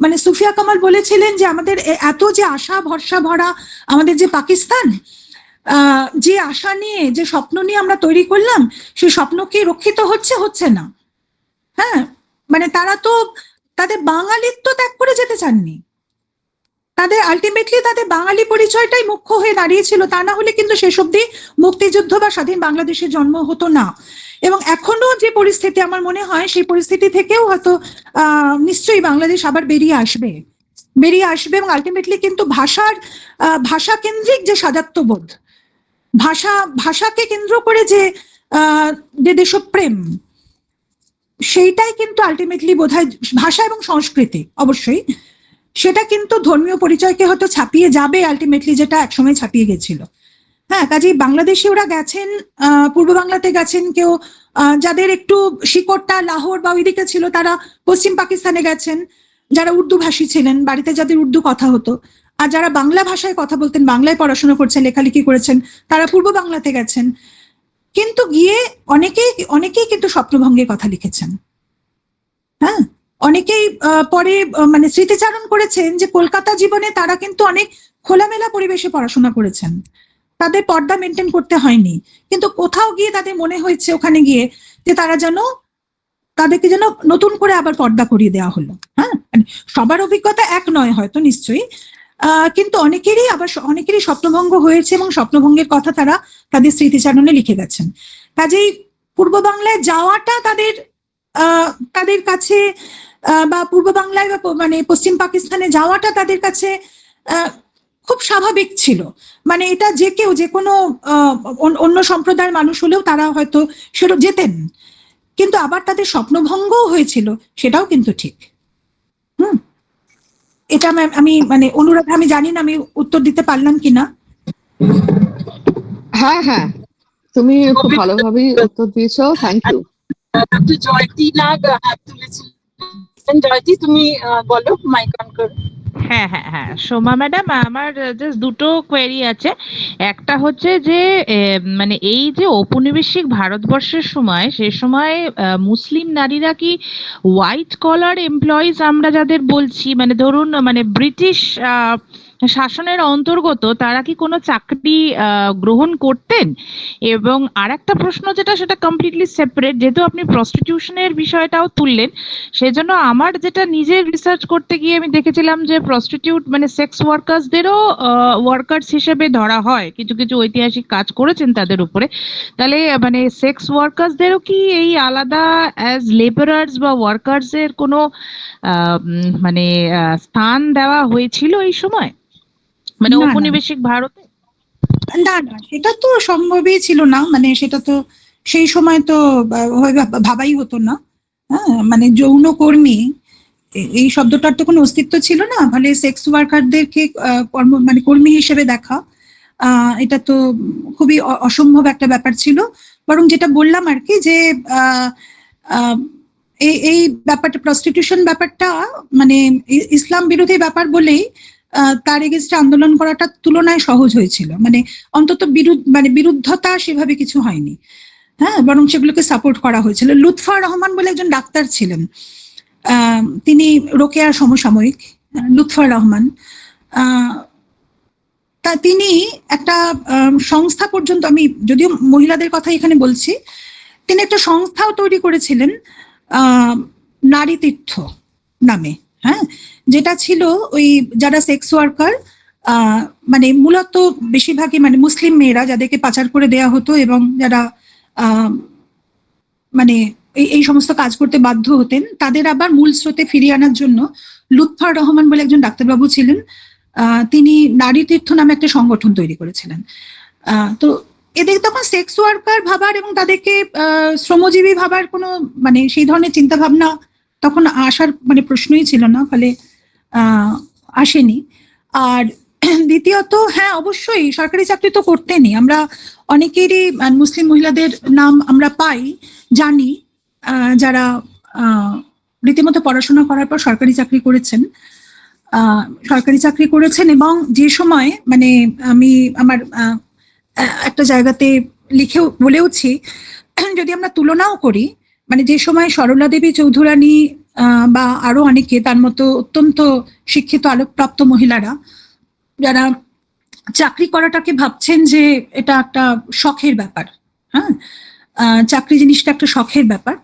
Speaker 2: মানে সুফিয়া কামাল বলেছিলেন যে আমাদের এত যে আশা ভরসা ভরা আমাদের যে পাকিস্তান, যে আশা নিয়ে যে স্বপ্ন নিয়ে আমরা তৈরি করলাম, সেই স্বপ্ন কি রক্ষিত হচ্ছে না। হ্যাঁ, মানে তারা তো তাদের বাঙালিত্ব ত্যাগ করে যেতে চাননি, তাদের আলটিমেটলি তাদের বাঙালি পরিচয়টাই মুখ্য হয়ে দাঁড়িয়েছিল, তা না হলে কিন্তু শেষ অব্দি মুক্তিযুদ্ধ বা স্বাধীন বাংলাদেশের জন্ম হতো না। এবং এখনো যে পরিস্থিতি, আমার মনে হয় সেই পরিস্থিতি থেকেও হয়তো নিশ্চয়ই বাংলাদেশ আবার বেরিয়ে আসবে, এবং আলটিমেটলি কিন্তু ভাষা কেন্দ্রিক যে স্বাজাত্যবোধ, ভাষাকে কেন্দ্র করে যে দেশপ্রেম, সেইটাই কিন্তু আলটিমেটলি বোধহয় ভাষা এবং সংস্কৃতি অবশ্যই, সেটা কিন্তু ধর্মীয় পরিচয়কে হয়তো ছাপিয়ে যাবে আলটিমেটলি, যেটা একসময় ছাপিয়ে গেছিল। হ্যাঁ, কাজেই বাংলাদেশে ওরা গেছেন, পূর্ব বাংলাতে গেছেন, কেউ যাদের একটু শিকড়টা লাহোর বা ওইদিকে ছিল তারা পশ্চিম পাকিস্তানে গেছেন, যারা উর্দু ভাষী ছিলেন, বাড়িতে যাদের উর্দু কথা হতো, আর যারা বাংলা ভাষায় কথা বলতেন, বাংলায় পড়াশোনা করছেন, লেখালেখি করেছেন, তারা পূর্ব বাংলাতে গেছেন। কিন্তু গিয়ে অনেকেই কিন্তু স্বপ্নভঙ্গের কথা লিখেছেন। হ্যাঁ, অনেকেই পরে মানে স্মৃতিচারণ করেছেন যে কলকাতা জীবনে তারা কিন্তু অনেক খোলামেলা পরিবেশে পড়াশোনা করেছেন, তাদের পর্দা মেনটেন করতে হয়নি, কিন্তু কোথাও গিয়ে তাদের মনে হয়েছে ওখানে গিয়ে যে তাদেরকে যেন নতুন করে আবার পর্দা করিয়ে দেওয়া হলো। হ্যাঁ, সবার অভিজ্ঞতা এক নয় হয়তো, নিশ্চয়ই, কিন্তু অনেকেরই স্বপ্নভঙ্গ হয়েছে এবং স্বপ্নভঙ্গের কথা তারা তাদের স্মৃতিচারণে লিখে গেছেন। কাজেই পূর্ব বাংলায় যাওয়াটা তাদের কাছে বা পূর্ব বাংলায় বা মানে পশ্চিম পাকিস্তানে যাওয়াটা তাদের কাছে খুব স্বাভাবিক ছিল। মানে এটা যে কেউ যে কোনো অন্য সম্প্রদায়ের মানুষ হলেও তারা হয়তো সেটা যেতেন, কিন্তু আবার তাদের স্বপ্নভঙ্গও হয়েছিল, সেটাও কিন্তু ঠিক। এটা আমি মানে অনুরাধা, আমি জানি না আমি উত্তর দিতে পারলাম কিনা।
Speaker 4: হ্যাঁ হ্যাঁ, তুমি খুব ভালোভাবে উত্তর দিয়েছো, থ্যাংক ইউ।
Speaker 1: জয়তী নাগ হাত তুলেছিলেন। জয়তী, তুমি বলো, মাইক অন করো।
Speaker 5: হ্যাঁ হ্যাঁ হ্যাঁ, সোমা ম্যাডাম, আমার জাস্ট দুটো কোয়েরি আছে। একটা হচ্ছে যে মানে এই যে ঔপনিবেশিক ভারতবর্ষের সময়, সে সময় মুসলিম নারীরা কি হোয়াইট কলার এমপ্লয়িজ আমরা যাদের বলছি, মানে ধরুন মানে ব্রিটিশ শাসনের অন্তর্গত, তারা কি কোনো চাকরি গ্রহণ করতেন? এবং আর একটা প্রশ্ন যেটা, সেটা কমপ্লিটলি সেপারেট, যেহেতু আপনি প্রস্টিটিউশনের বিষয়টাও তুললেন, সেজন্য আমার যেটা নিজের রিসার্চ করতে গিয়ে আমি দেখেছিলাম যে প্রস্টিটিউট মানে সেক্স ওয়ার্কার্সদেরও ওয়ার্কার্স হিসেবে ধরা হয়, কিছু কিছু ঐতিহাসিক কাজ করেছেন তাদের উপরে। তাহলে মানে সেক্স ওয়ার্কার্সদেরও কি এই আলাদা অ্যাজ লেবারার্স বা ওয়ার্কার্স এর কোনো মানে স্থান দেওয়া হয়েছিল এই সময়, মানে
Speaker 2: না, না,
Speaker 5: ঔপনিবেশিক ভারতে?
Speaker 2: না না, সেটা তো সম্ভবই ছিল না। মানে সেটা তো সেই সময় তো ভাবাই হতো না। হ্যাঁ, মানে যৌনকর্মী এই শব্দটার তো কোনো অস্তিত্ব ছিল না। ফলে সেক্স ওয়ার্কারদেরকে মানে কর্মী হিসেবে দেখা, এটা তো খুবই অসম্ভব একটা ব্যাপার ছিল। বরং যেটা বললাম আর কি, যে এই ব্যাপারটা, প্রস্টিটিউশন ব্যাপারটা মানে ইসলাম বিরোধী ব্যাপার বলেই তার এগেইনস্টে আন্দোলন করাটা তুলনায় সহজ হয়েছিল। মানে অন্তত বিরুদ্ধতা সেভাবে কিছু হয়নি। হ্যাঁ, বরং সেগুলোকে সাপোর্ট করা হয়েছিল। লুৎফর রহমান বলে একজন ডাক্তার ছিলেন, তিনি রোকেয়ার সমসাময়িক, লুৎফর রহমান। তা তিনি একটা সংস্থা পর্যন্ত, আমি যদিও মহিলাদের কথা এখানে বলছি, তিনি একটা সংস্থাও তৈরি করেছিলেন নারী তীর্থ নামে। হ্যাঁ, যেটা ছিল ওই যারা সেক্স ওয়ার্কার, মানে মূলত বেশিরভাগই মানে মুসলিম মেয়েরা যাদেরকে পাচার করে দেয়া হতো এবং যারা মানে এই সমস্ত কাজ করতে বাধ্য হতেন, তাদের আবার মূল স্রোতে ফিরিয়ে আনার জন্য লুৎফর রহমান বলে একজন ডাক্তারবাবু ছিলেন, তিনি নারী তীর্থ নামে একটা সংগঠন তৈরি করেছিলেন। তো এদের তখন সেক্স ওয়ার্কার ভাবার এবং তাদেরকে শ্রমজীবী ভাবার কোনো মানে সেই ধরনের চিন্তা ভাবনা তখন আসার মানে প্রশ্নই ছিল না, ফলে আসেনি। আর দ্বিতীয়ত, হ্যাঁ অবশ্যই সরকারি চাকরি তো করতেনই। আমরা অনেকেরই মুসলিম মহিলাদের নাম আমরা পাই, জানি, যারা রীতিমতো পড়াশোনা করার পর সরকারি চাকরি করেছেন। এবং যে সময় মানে আমি আমার একটা জায়গাতে বলেওছি, যদি আমরা তুলনাও করি, মানে যে সময় সরলা দেবী চৌধুরানী বা আরো অনেকে তার মতো অত্যন্ত শিক্ষিত আলোকপ্রাপ্ত মহিলারা যারা চাকরি করাটাকে ভাবছেন যে এটা একটা শখের ব্যাপার, হ্যাঁ, চাকরি জিনিসটা একটা শখের ব্যাপার,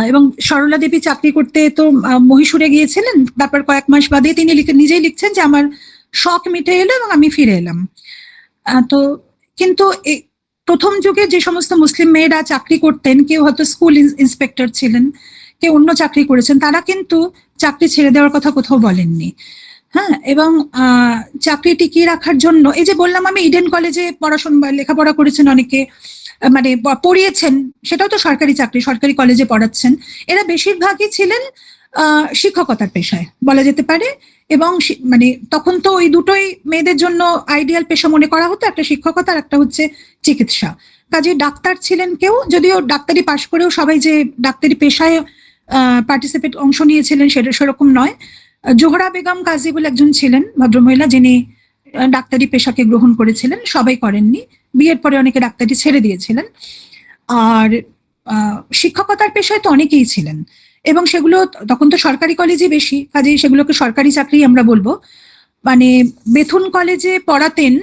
Speaker 2: এবং সরলা দেবী চাকরি করতে তো মহীশূরে গিয়েছিলেন, তারপর কয়েক মাস বাদে তিনি নিজেই লিখছেন যে আমার শখ মিটে এলো এবং আমি ফিরে এলাম। তো কিন্তু প্রথম যুগে যে সমস্ত মুসলিম মেয়েরা চাকরি করতেন, কেউ হয়তো স্কুল ইন্সপেক্টর ছিলেন, কেউ অন্য চাকরি করেছেন, তারা কিন্তু চাকরি ছেড়ে দেওয়ার কথা কোথাও বলেননি। হ্যাঁ, এবং চাকরি টিকিয়ে রাখার জন্য, এই যে বললাম আমি ইডেন কলেজে লেখাপড়া করেছেন অনেকে, মানে পড়িয়েছেন, সেটাও তো সরকারি চাকরি, সরকারি কলেজে পড়াচ্ছেন। এরা বেশিরভাগই ছিলেন শিক্ষকতার পেশায় বলা যেতে পারে। এবং মানে তখন তো ওই দুটোই মেয়েদের জন্য আইডিয়াল পেশা মনে করা হতো, একটা শিক্ষকতা আর একটা হচ্ছে চিকিৎসা। কাজে ডাক্তার ছিলেন কেউ, যদিও ডাক্তারি পাশ করেও সবাই যে ডাক্তারি পেশায় অংশ নিয়েছিলেন সেটা সেরকম নয়। জোহরা বেগম কাজী বলে একজন ছিলেন ভদ্রমহিলা, যিনি ডাক্তারি পেশাকে গ্রহণ করেছিলেন, সবাই করেননি, বিয়ের পরে অনেকে ডাক্তারি ছেড়ে দিয়েছিলেন। আর শিক্ষকতার পেশায় তো অনেকেই ছিলেন, এবং সেগুলো তখন তো সরকারি কলেজে বেশি, কাজেই সেগুলোকে সরকারি চাকরি আমরা বলবো। মানে বেথুন কলেজে পড়াতেন,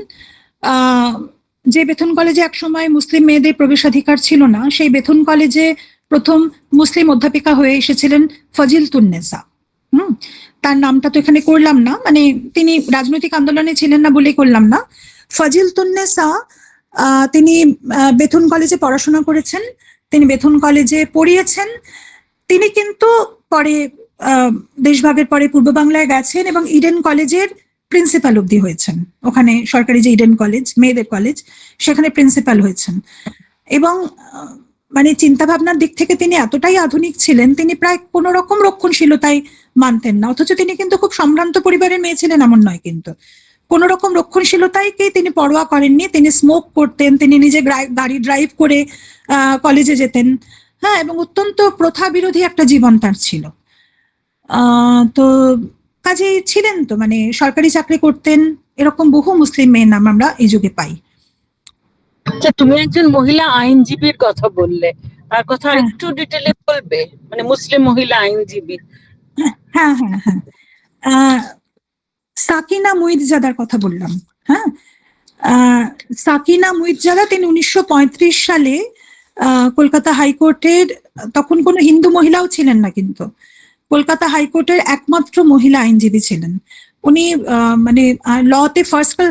Speaker 2: যে বেথুন কলেজে একসময় মুসলিম মেয়েদের প্রবেশাধিকার ছিল না, সেই বেথুন কলেজে প্রথম মুসলিম অধ্যাপিকা হয়ে এসেছিলেন ফজিলতুন্নেসা। তার নামটা তো এখানে করলাম না, মানে তিনি রাজনৈতিক আন্দোলনে ছিলেন না বলেই করলাম না। ফজিলতুন্নেসা, তিনি বেথুন কলেজে পড়াশোনা করেছেন, তিনি বেথুন কলেজে পড়িয়েছেন। তিনি কিন্তু পরে দেশভাগের পরে পূর্ব বাংলায় গেছেন এবং ইডেন কলেজের প্রিন্সিপাল অব্দি হয়েছেন। ওখানে সরকারি যে ইডেন কলেজ, মেয়েদের কলেজ, সেখানে প্রিন্সিপাল হয়েছেন। এবং মানে চিন্তা ভাবনার দিক থেকে তিনি এতটাই আধুনিক ছিলেন, তিনি প্রায় কোনো রকম রক্ষণশীলতাই মানতেন না। অথচ তিনি কিন্তু খুব সম্ভ্রান্ত পরিবারের মেয়ে ছিলেন এমন নয়, কিন্তু কোন রকম রক্ষণশীলতাইকে তিনি পরোয়া করেননি। তিনি স্মোক করতেন, তিনি নিজে গাড়ি ড্রাইভ করে কলেজে যেতেন, হ্যাঁ, এবং অত্যন্ত প্রথা বিরোধী একটা জীবন তার ছিল। তো কাজেই ছিলেন তো, মানে সরকারি চাকরি করতেন, এরকম বহু মুসলিম মেয়ের নাম আমরা এই যুগে পাই।
Speaker 1: আচ্ছা, তুমি একজন মহিলা আইনজীবীর কথা বললে, তার কথা একটু ডিটেলে বলবে? মানে মুসলিম মহিলা আইনজীবী।
Speaker 2: হ্যাঁ হ্যাঁ হ্যাঁ, সাকিনা মুইতজাদার কথা বললাম। হ্যাঁ, সাকিনা মুইতজাদা, তিনি 1935 সালে কলকাতা হাইকোর্টের, তখন কোনো হিন্দু মহিলাও ছিলেন না, কিন্তু কলকাতা হাইকোর্টের একমাত্র মহিলা আইনজীবী ছিলেন। উনি মানে লতে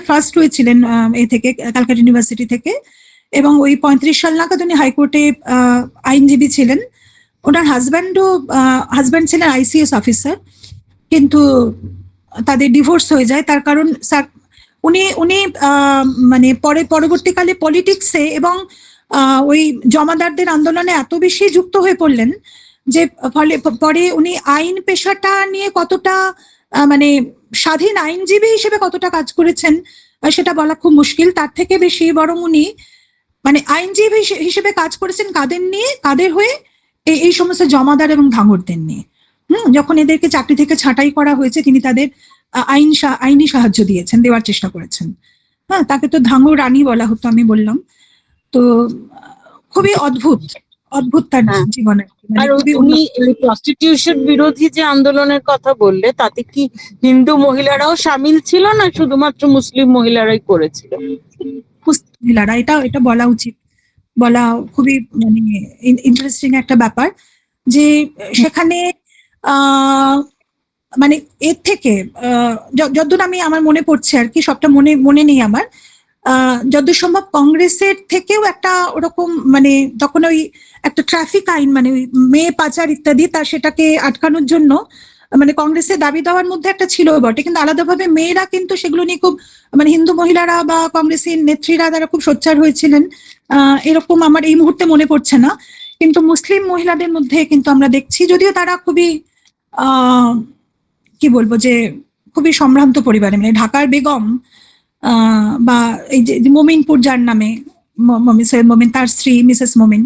Speaker 2: ফার্স্ট হয়েছিলেন এ থেকে, ক্যালকাটা ইউনিভার্সিটি থেকে, এবং ওই 35 সাল নাগাদ উনি হাইকোর্টে আইনজীবী ছিলেন। ওনার হাজব্যান্ড ছিলেন আইসিএস অফিসার, কিন্তু তাদের ডিভোর্স হয়ে যায়। তার কারণ উনি মানে পরবর্তীকালে পলিটিক্সে এবং ওই জমাদারদের আন্দোলনে এত বেশি যুক্ত হয়ে পড়লেন যে ফলে পরে উনি আইন পেশাটা নিয়ে কতটা মানে স্বাধীন আইনজীবী হিসেবে কতটা কাজ করেছেন সেটা বলা খুব মুশকিল। তার থেকে বেশি বরং উনি মানে আইনজীবী হিসেবে কাজ করেছেন কাদের নিয়ে, কাদের হয়ে? এই সমস্ত জমাদার এবং ভাঙড়দের নিয়ে। যখন এদেরকে চাকরি থেকে ছাঁটাই করা হয়েছে, তিনি তাদের আইনি সাহায্য দিয়েছেন, দেওয়ার চেষ্টা করেছেন। হ্যাঁ, তাকে তো ধাঙ্গর রানী বলা হতো, আমি বললাম। তো খুবই অদ্ভুত তার জীবনে।
Speaker 1: আর উনি প্রস্টিটিউশন বিরোধী যে আন্দোলনের কথা বললে, তাতে কি হিন্দু মহিলারাও সামিল ছিল না শুধুমাত্র মুসলিম মহিলারাই করেছিল?
Speaker 2: মহিলারা, এটা বলা উচিত, বলা খুবই মানে ইন্টারেস্টিং একটা ব্যাপার যে সেখানে মানে এর থেকে যতদূর আমার মনে পড়ছে আর কি, সবটা মনে নেই আমার, যতদূর সম্ভব কংগ্রেসের থেকেও একটা ওরকম মানে তখন ওই একটা ট্রাফিক আইন, মানে ওই মেয়ে পাচার ইত্যাদি, তার সেটাকে আটকানোর জন্য মানে কংগ্রেসের দাবি দেওয়ার মধ্যে একটা ছিল বটে, কিন্তু আলাদাভাবে মেয়েরা কিন্তু সেগুলো নিয়ে খুব মানে হিন্দু মহিলারা বা কংগ্রেসের নেত্রীরা তারা খুব সোচ্চার হয়েছিলেন, এরকম আমার এই মুহূর্তে মনে পড়ছে না। কিন্তু মুসলিম মহিলাদের মধ্যে কিন্তু আমরা দেখছি, যদিও তারা খুবই কি বলবো যে খুবই সম্ভ্রান্ত পরিবারে, মানে ঢাকার বেগম বা এই যে মোমিনপুর যার নামে সৈয়দ মোমিন, তার স্ত্রী মিসেস মোমিন,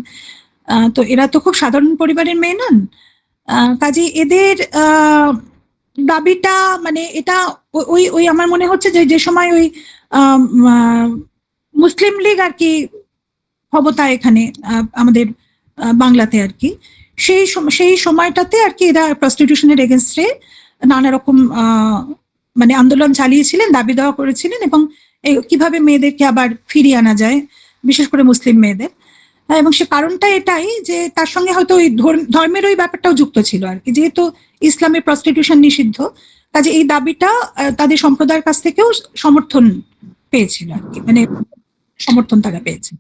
Speaker 2: তো এরা তো খুব সাধারণ পরিবারের মেয়ে নন। কাজে এদের দাবিটা মানে এটা ওই আমার মনে হচ্ছে যে সময় ওই মুসলিম লীগ আর কি ক্ষমতা এখানে আমাদের বাংলাতে আর কি, সেই সময়টাতে আর কি এরা প্রস্টিটিউশনের এগেনস্টে নানা রকম মানে আন্দোলন চালিয়েছিলেন, দাবি দেওয়া করেছিলেন, এবং কিভাবে মেয়েদেরকে আবার ফিরিয়ে আনা যায়, বিশেষ করে মুসলিম মেয়েদের। এবং সে কারণটা এটাই যে তার সঙ্গে হয়তো ওই ধর্মের ওই ব্যাপারটাও যুক্ত ছিল আর কি, যেহেতু ইসলামে প্রস্টিটিউশন নিষিদ্ধ, কাজে এই দাবিটা তাদের সম্প্রদায়ের কাছ থেকেও সমর্থন পেয়েছিল আর কি, মানে সমর্থন তারা পেয়েছে।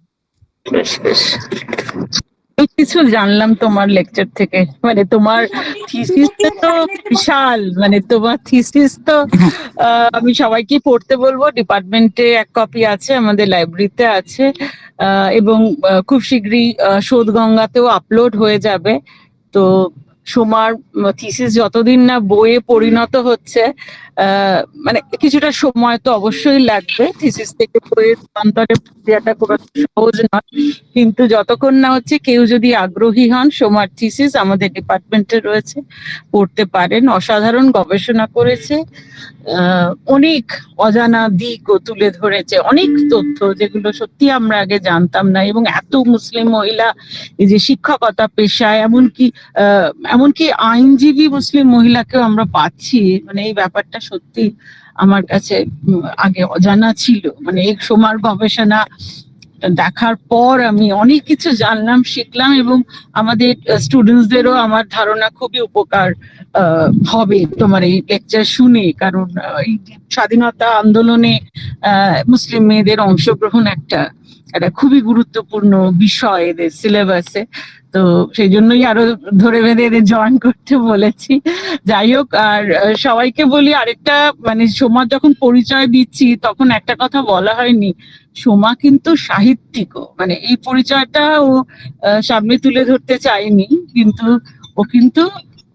Speaker 1: কিছু জানলাম তোমার লেকচার থেকে, মানে তোমার থিসিসটা তো বিশাল, মানে তোমার থিসিস তো আমি সবাইকে পড়তে বলবো। ডিপার্টমেন্টে এক কপি আছে, আমাদের লাইব্রেরিতে আছে, এবং খুব শীঘ্রই শোধগঙ্গাতেও আপলোড হয়ে যাবে। তো সোমার থিসিস যতদিন না বইয়ে পরিণত হচ্ছে, মানে কিছুটা সময় তো অবশ্যই লাগবে, থিসিস থেকে বইয়ে রূপান্তরের প্রক্রিয়াটা খুব সহজ নয়, কিন্তু যতক্ষণ না হচ্ছে, কেউ যদি আগ্রহী হন, সোমার থিসিস আমাদের ডিপার্টমেন্টে রয়েছে, পড়তে পারেন। অসাধারণ গবেষণা করেছে, অনেক অজানা দিকও তুলে ধরেছে, অনেক তথ্য যেগুলো সত্যি আমরা আগে জানতাম না। এবং এত মুসলিম মহিলা এই যে শিক্ষকতা পেশায়, এমনকি আইনজীবী মুসলিম মহিলাকেও আমরা পাচ্ছি, মানে এই ব্যাপারটা সত্যি আমার কাছে আগে অজানা ছিল। মানে এই সোমার গবেষণা দেখার পর আমি অনেক কিছু জানলাম, শিখলাম, এবং আমাদের স্টুডেন্টসদেরও আমার ধারণা খুবই উপকার হবে তোমার এই লেকচার শুনে। কারণ এই স্বাধীনতা আন্দোলনে মুসলিম মেয়েদের অংশগ্রহণ একটা একটা খুবই গুরুত্বপূর্ণ বিষয় এদের সিলেবাসে। তো সেই জন্যই আরো ধরে বেঁধে এদের জয়েন করতে বলেছি। যাই হোক, আর সবাইকে বলি আরেকটা, মানে সোমার যখন পরিচয় দিচ্ছি তখন একটা কথা বলা হয়নি, সোমা কিন্তু সাহিত্যিকও। মানে এই পরিচয়টা ও সামনে তুলে ধরতে চায়নি, কিন্তু ও কিন্তু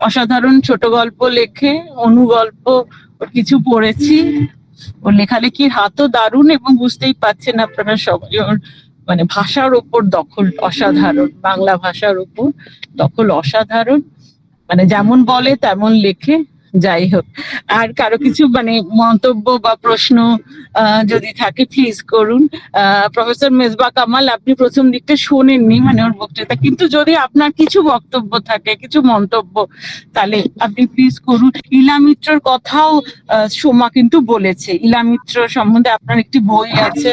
Speaker 1: অসাধারণ ছোট গল্প লেখে, অনুগল্প ওর কিছু পড়েছি। ওর লেখালেখির হাতও দারুণ, এবং বুঝতেই পারছেন আপনারা সবাই, ওর মানে ভাষার ওপর দখল অসাধারণ, বাংলা ভাষার ওপর দখল অসাধারণ, মানে যেমন বলে তেমন লেখে। যাই হোক, আর কারো কিছু মানে মন্তব্য বা প্রশ্ন যদি থাকে প্লিজ করুন। প্রফেসর মেজবা কামাল, আপনি প্রথম দিকটা শোনেননি মানে ওর বক্তৃতা, কিন্তু যদি আপনার কিছু বক্তব্য থাকে, কিছু মন্তব্য, তাহলে আপনি প্লিজ করুন। ইলা মিত্রর কথাও সোমা কিন্তু বলেছে, ইলা মিত্র সম্বন্ধে আপনার একটি বই আছে,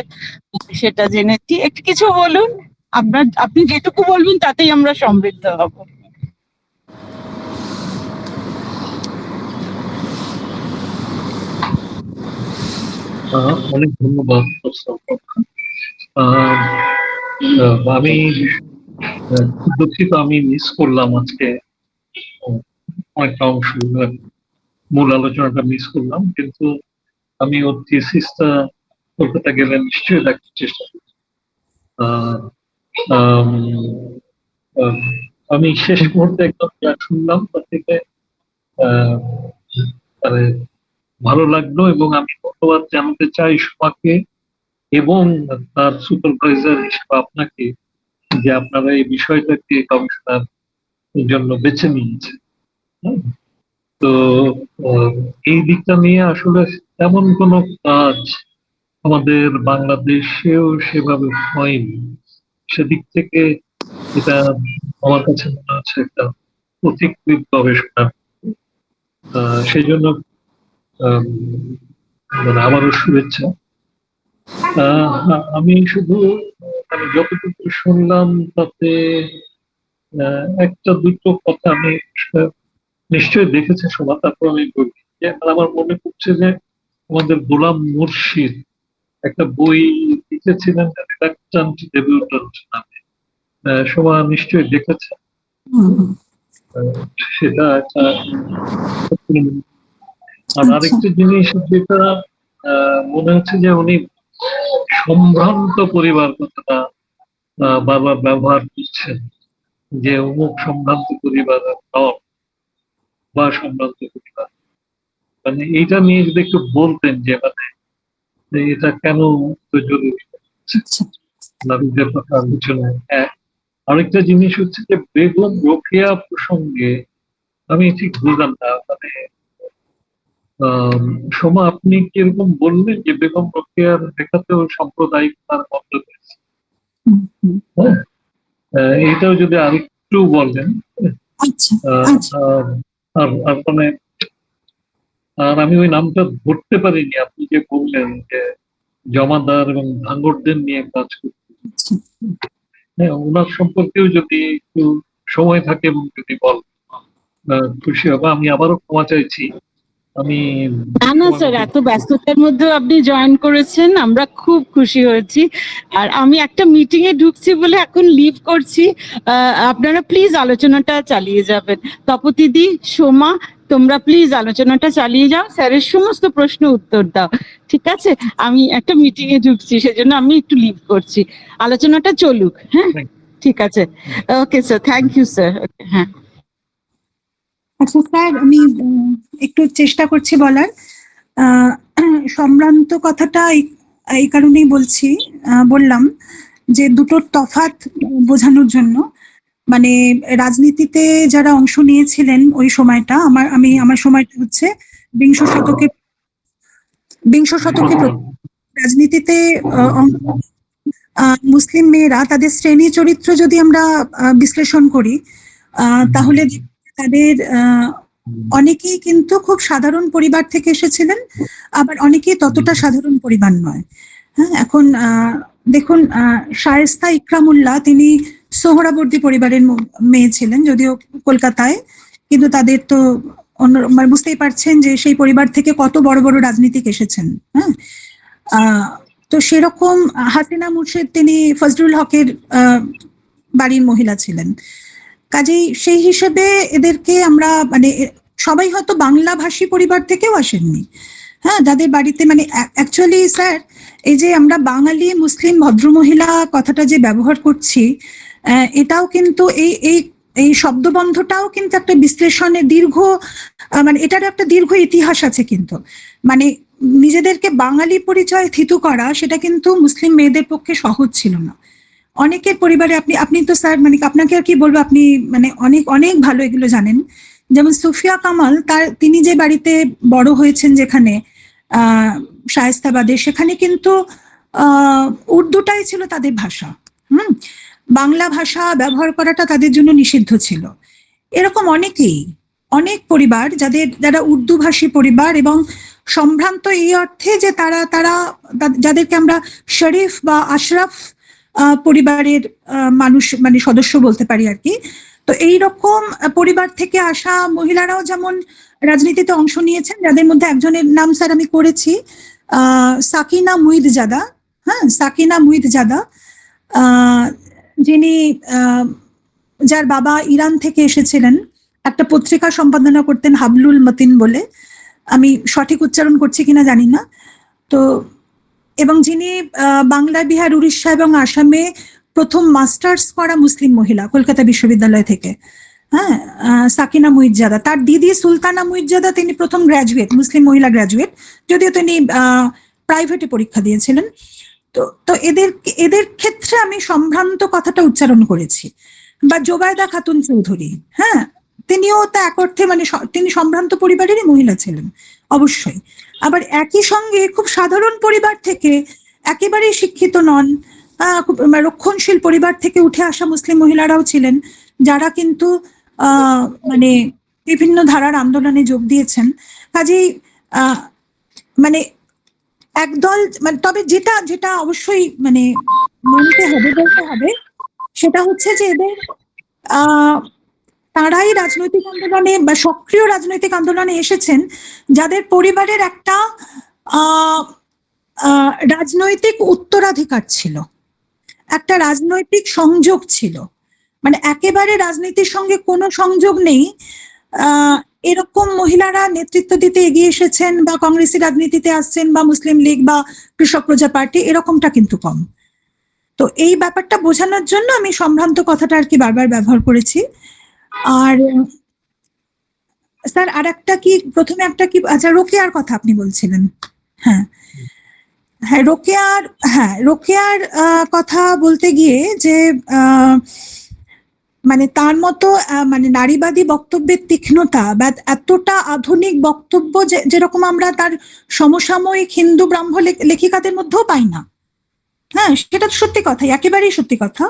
Speaker 1: সেটা জেনেছি। একটু কিছু বলুন, আপনি যেটুকু বলবেন তাতেই আমরা সমৃদ্ধ হব।
Speaker 6: অনেক ধন্যবাদ। আমি খুব দুঃখিত, আমি মিস করলাম আজকে অনেকটা অংশ, মূল আলোচনাটা মিস করলাম, কিন্তু আমি ওর থিসিসটা কলকাতা গেলে নিশ্চয়ই দেখার চেষ্টা করি। আমি শেষ মুহূর্তে একদম যা শুনলাম তার থেকে মানে ভালো লাগলো, এবং আমি ধন্যবাদ জানাতে চাই সোমাকে এবং তার সুপারভাইজার হিসেবে আপনাকে, যে আপনারা এই বিষয়টাকে গবেষণার জন্য বেছে নিয়েছে। তো এই দিকটা নিয়ে আসলে তেমন কোনো কাজ আমাদের বাংলাদেশেও সেভাবে হয়নি। সেদিক থেকে এটা আমার কাছে মনে হচ্ছে একটা পথিকৃত গবেষণা। সেই জন্য মানে আমারও শুভেচ্ছা। আমি শুধু মানে যতটুকু শুনলাম তাতে একটা দুটো কথা আমি নিশ্চয়ই দেখেছে শোনা, তারপর আমি বলি যে আমার মনে পড়ছে যে আমাদের গোলাম মুর্শিদ একটা বই লিখেছিলেন রিলাক্টান্ট ডেবিউট্যান্ট নামে, শোভা নিশ্চয়ই দেখেছে। সেটা একটা। আর আরেকটা জিনিস যেটা মনে হচ্ছে যে উনি সম্ভ্রান্ত পরিবার কথাটা বারবার ব্যবহার করছেন, যে অমুক সম্ভ্রান্ত পরিবার বা সম্ভ্রান্ত পরিবার, মানে এইটা নিয়ে যদি একটু বলতেন যে মানে এটা কেন জরুরি নারীদের কথা আলোচনায়। আরেকটা জিনিস হচ্ছে যে বেগম রোকেয়া প্রসঙ্গে আমি ঠিক বুঝলাম না, মানে সোমা আপনি কিরকম বললেন যে বেগম রোকেয়ার লেখাতেও সাম্প্রদায়িকতার মধ্য রয়েছে, এটাও যদি আরেকটু বলেন। আর মানে আর আমি ওই নামটা ধরতে পারিনি, আপনি যে বললেন যে জমাদার এবং ধাঙ্গরদের নিয়ে কাজ করতে, হ্যাঁ ওনার সম্পর্কেও যদি একটু সময় থাকে এবং যদি বল খুশি হবো। আমি আবারও ক্ষমা চাইছি, আমি
Speaker 1: না না স্যার, এত ব্যস্ততার মধ্যে আপনি জয়েন করেছেন, আমরা খুব খুশি হয়েছি। আর আমি একটা মিটিং এ ঢুকছি বলে এখন লিভ করছি, আপনারা প্লিজ আলোচনাটা চালিয়ে যাবেন। তপতিদি, সোমা, তোমরা প্লিজ আলোচনাটা চালিয়ে যাও, স্যারের সমস্ত প্রশ্ন উত্তর দাও, ঠিক আছে? আমি একটা মিটিং এ ঢুকছি, সেজন্য আমি একটু লিভ করছি, আলোচনাটা চলুক। হ্যাঁ, ঠিক আছে, okay sir, thank you sir. হ্যাঁ,
Speaker 2: আচ্ছা স্যার, আমি একটু চেষ্টা করছি বলার। সম্ভ্রান্ত কথাটা এই কারণেই বললাম যে দুটোর তফাৎ বোঝানোর জন্য। মানে রাজনীতিতে যারা অংশ নিয়েছিলেন ওই সময়টা, আমার সময়টা হচ্ছে বিংশ শতকে রাজনীতিতে মুসলিম মেয়েরা তাদের শ্রেণী চরিত্র যদি আমরা বিশ্লেষণ করি, তাহলে তাদের অনেকেই কিন্তু খুব সাধারণ পরিবার থেকে এসেছিলেন, আবার অনেকেই ততটা সাধারণ পরিবার নয়। হ্যাঁ, এখন দেখুন, শায়েস্তা ইকরামুল্লাহ তিনি সোহরাবর্দী পরিবারের মেয়ে ছিলেন, যদিও কলকাতায়, কিন্তু তাদের তো অন্য, মানে বুঝতেই পারছেন যে সেই পরিবার থেকে কত বড় বড় রাজনীতিক এসেছেন। হ্যাঁ, তো সেরকম হাসিনা মুর্শিদ তিনি ফজলুল হকের বাড়ির মহিলা ছিলেন। কাজেই সেই হিসেবে এদেরকে আমরা, মানে সবাই হয়তো বাংলা ভাষী পরিবার থেকেও আসেননি। হ্যাঁ, যাদের বাড়িতে মানে অ্যাকচুয়ালি স্যার, এই যে আমরা বাঙালি মুসলিম ভদ্রমহিলা কথাটা যে ব্যবহার করছি, এটাও কিন্তু এই এই এই শব্দবন্ধটাও কিন্তু একটা বিশ্লেষণের দীর্ঘ, মানে এটার একটা দীর্ঘ ইতিহাস আছে কিন্তু। মানে নিজেদেরকে বাঙালি পরিচয় থিতু করা, সেটা কিন্তু মুসলিম মেয়েদের পক্ষে সহজ ছিল না। অনেকের পরিবারে আপনি তো স্যার, মানে আপনাকে আর কি বলবো, আপনি মানে অনেক অনেক ভালো এগুলো জানেন। যেমন সুফিয়া কামাল, তিনি যে বাড়িতে বড় হয়েছেন, যেখানে শায়েস্তাবাদে, সেখানে কিন্তু উর্দুটাই ছিল তাদের ভাষা। বাংলা ভাষা ব্যবহার করাটা তাদের জন্য নিষিদ্ধ ছিল। এরকম অনেক পরিবার যারা উর্দু ভাষী পরিবার, এবং সম্ভ্রান্ত এই অর্থে যে তারা যাদেরকে আমরা শরীফ বা আশরাফ পরিবারের মানুষ, মানে সদস্য বলতে পারি আর কি। তো এইরকম পরিবার থেকে আসা মহিলারাও যেমন রাজনীতিতে অংশ নিয়েছেন, যাদের মধ্যে একজনের নাম স্যার আমি করেছি, সাকিনা মুইদজাদা। হ্যাঁ, সাকিনা মুইদজাদা, যিনি, যার বাবা ইরান থেকে এসেছিলেন, একটা পত্রিকা সম্পাদনা করতেন হাবলুল মতিন বলে, আমি সঠিক উচ্চারণ করছি কিনা জানি না। তো এবং যিনি বাংলা, বিহার, উড়িষ্যা এবং আসামে প্রথম মাস্টার্স করা মুসলিম মহিলা কলকাতা বিশ্ববিদ্যালয় থেকে। হ্যাঁ, সাকিনা মুইদজাদা। তার দিদি সুলতানা মুইদজাদা, তিনি প্রথম গ্র্যাজুয়েট, মুসলিম মহিলা গ্র্যাজুয়েট, যদিও তিনি প্রাইভেটে পরীক্ষা দিয়েছিলেন। তো এদের ক্ষেত্রে আমি সম্ভ্রান্ত কথাটা উচ্চারণ করেছি। বা জোবায়দা খাতুন চৌধুরী, হ্যাঁ, তিনিও তা এক অর্থে, মানে তিনি সম্ভ্রান্ত পরিবারেরই মহিলা ছিলেন অবশ্যই। আবার একই সঙ্গে খুব সাধারণ পরিবার থেকে, একেবারেই শিক্ষিত নন, খুব রক্ষণশীল পরিবার থেকে উঠে আসা মুসলিম মহিলারাও ছিলেন, যারা কিন্তু মানে বিভিন্ন ধারার আন্দোলনে যোগ দিয়েছেন। কাজেই মানে একদল, মানে তবে যেটা অবশ্যই মানে মানতে হবে, বলতে হবে, সেটা হচ্ছে যে এদের তারাই রাজনৈতিক আন্দোলনে বা সক্রিয় রাজনৈতিক আন্দোলনে এসেছেন, যাদের পরিবারের একটা রাজনৈতিক উত্তরাধিকার ছিল, একটা রাজনৈতিক সংযোগ ছিল। মানে একেবারে রাজনীতির সঙ্গে কোনো সংযোগ নেই এরকম মহিলারা নেতৃত্ব দিতে এগিয়ে এসেছেন, বা কংগ্রেসি রাজনীতিতে আসছেন, বা মুসলিম লীগ বা কৃষক প্রজা পার্টি, এরকমটা কিন্তু কম। তো এই ব্যাপারটা বোঝানোর জন্য আমি সম্ভ্রান্ত কথাটা আর কি বারবার ব্যবহার করেছি। আর স্যার আর একটা কি, প্রথমে একটা কি, আচ্ছা রোকেয়ার কথা আপনি বলছিলেন। হ্যাঁ হ্যাঁ, রোকেয়ার কথা বলতে গিয়ে যে মানে তার মতো মানে নারীবাদী বক্তব্যের তীক্ষ্ণতা বা এতটা আধুনিক বক্তব্য যেরকম আমরা তার সমসাময়িক হিন্দু ব্রাহ্ম লেখিকাদের মধ্যেও পাই না। হ্যাঁ, সেটা সত্যি কথা, একেবারেই সত্যি কথা।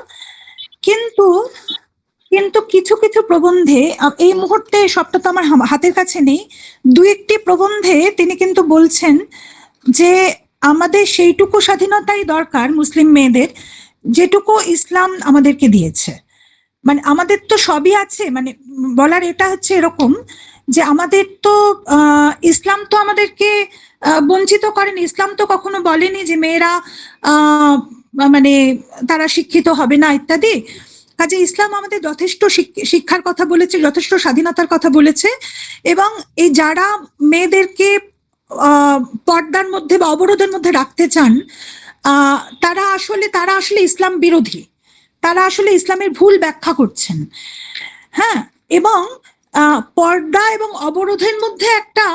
Speaker 2: কিন্তু কিছু কিছু প্রবন্ধে, এই মুহূর্তে সবটা তো আমার হাতের কাছে নেই, দু একটি প্রবন্ধে তিনি কিন্তু বলছেন যে আমাদের সেইটুকু স্বাধীনতাই দরকার মুসলিম মেয়েদের, যেটুকু ইসলাম আমাদেরকে দিয়েছে। মানে আমাদের তো সবই আছে, মানে বলার এটা হচ্ছে এরকম যে আমাদের তো ইসলাম তো আমাদেরকে বঞ্চিত করেনি। ইসলাম তো কখনো বলেনি যে মেয়েরা মানে তারা শিক্ষিত হবে না ইত্যাদি। কাজে ইসলাম আমাদের যথেষ্ট শিক্ষার কথা বলেছে, যথেষ্ট স্বাধীনতার কথা বলেছে। এবং এই যারা মেয়েদেরকে পর্দার মধ্যে বা অবরোধের মধ্যে রাখতে চান, তারা আসলে ইসলাম বিরোধী, তারা আসলে ইসলামের ভুল ব্যাখ্যা করছেন। হ্যাঁ, এবং পর্দা এবং অবরোধের মধ্যে একটা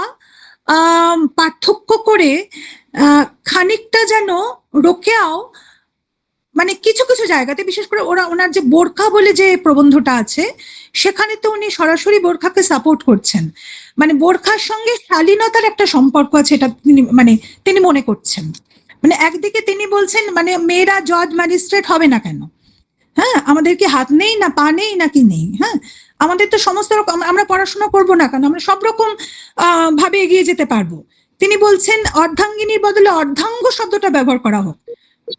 Speaker 2: পার্থক্য করে খানিকটা যেন রোকেয়াও, মানে কিছু কিছু জায়গাতে, বিশেষ করে ওনার যে বোরখা বলে যে প্রবন্ধটা আছে, সেখানে তো উনি সরাসরি বোরখাকে সাপোর্ট করছেন। মানে বোরখার সঙ্গে শালীনতার একটা সম্পর্ক আছে, এটা তিনি মনে করছেন। মানে একদিকে তিনি বলছেন মানে মেয়েরা জজ ম্যাজিস্ট্রেট হবে না কেন? হ্যাঁ, আমাদের কি হাত নেই না পা নেই নাকি নেই? হ্যাঁ, আমাদের তো সমস্ত রকম, আমরা পড়াশোনা করবো না কেন? আমরা সব রকম ভাবে এগিয়ে যেতে পারবো। তিনি বলছেন অর্ধাঙ্গিনীর বদলে অর্ধাঙ্গ শব্দটা ব্যবহার করা হোক।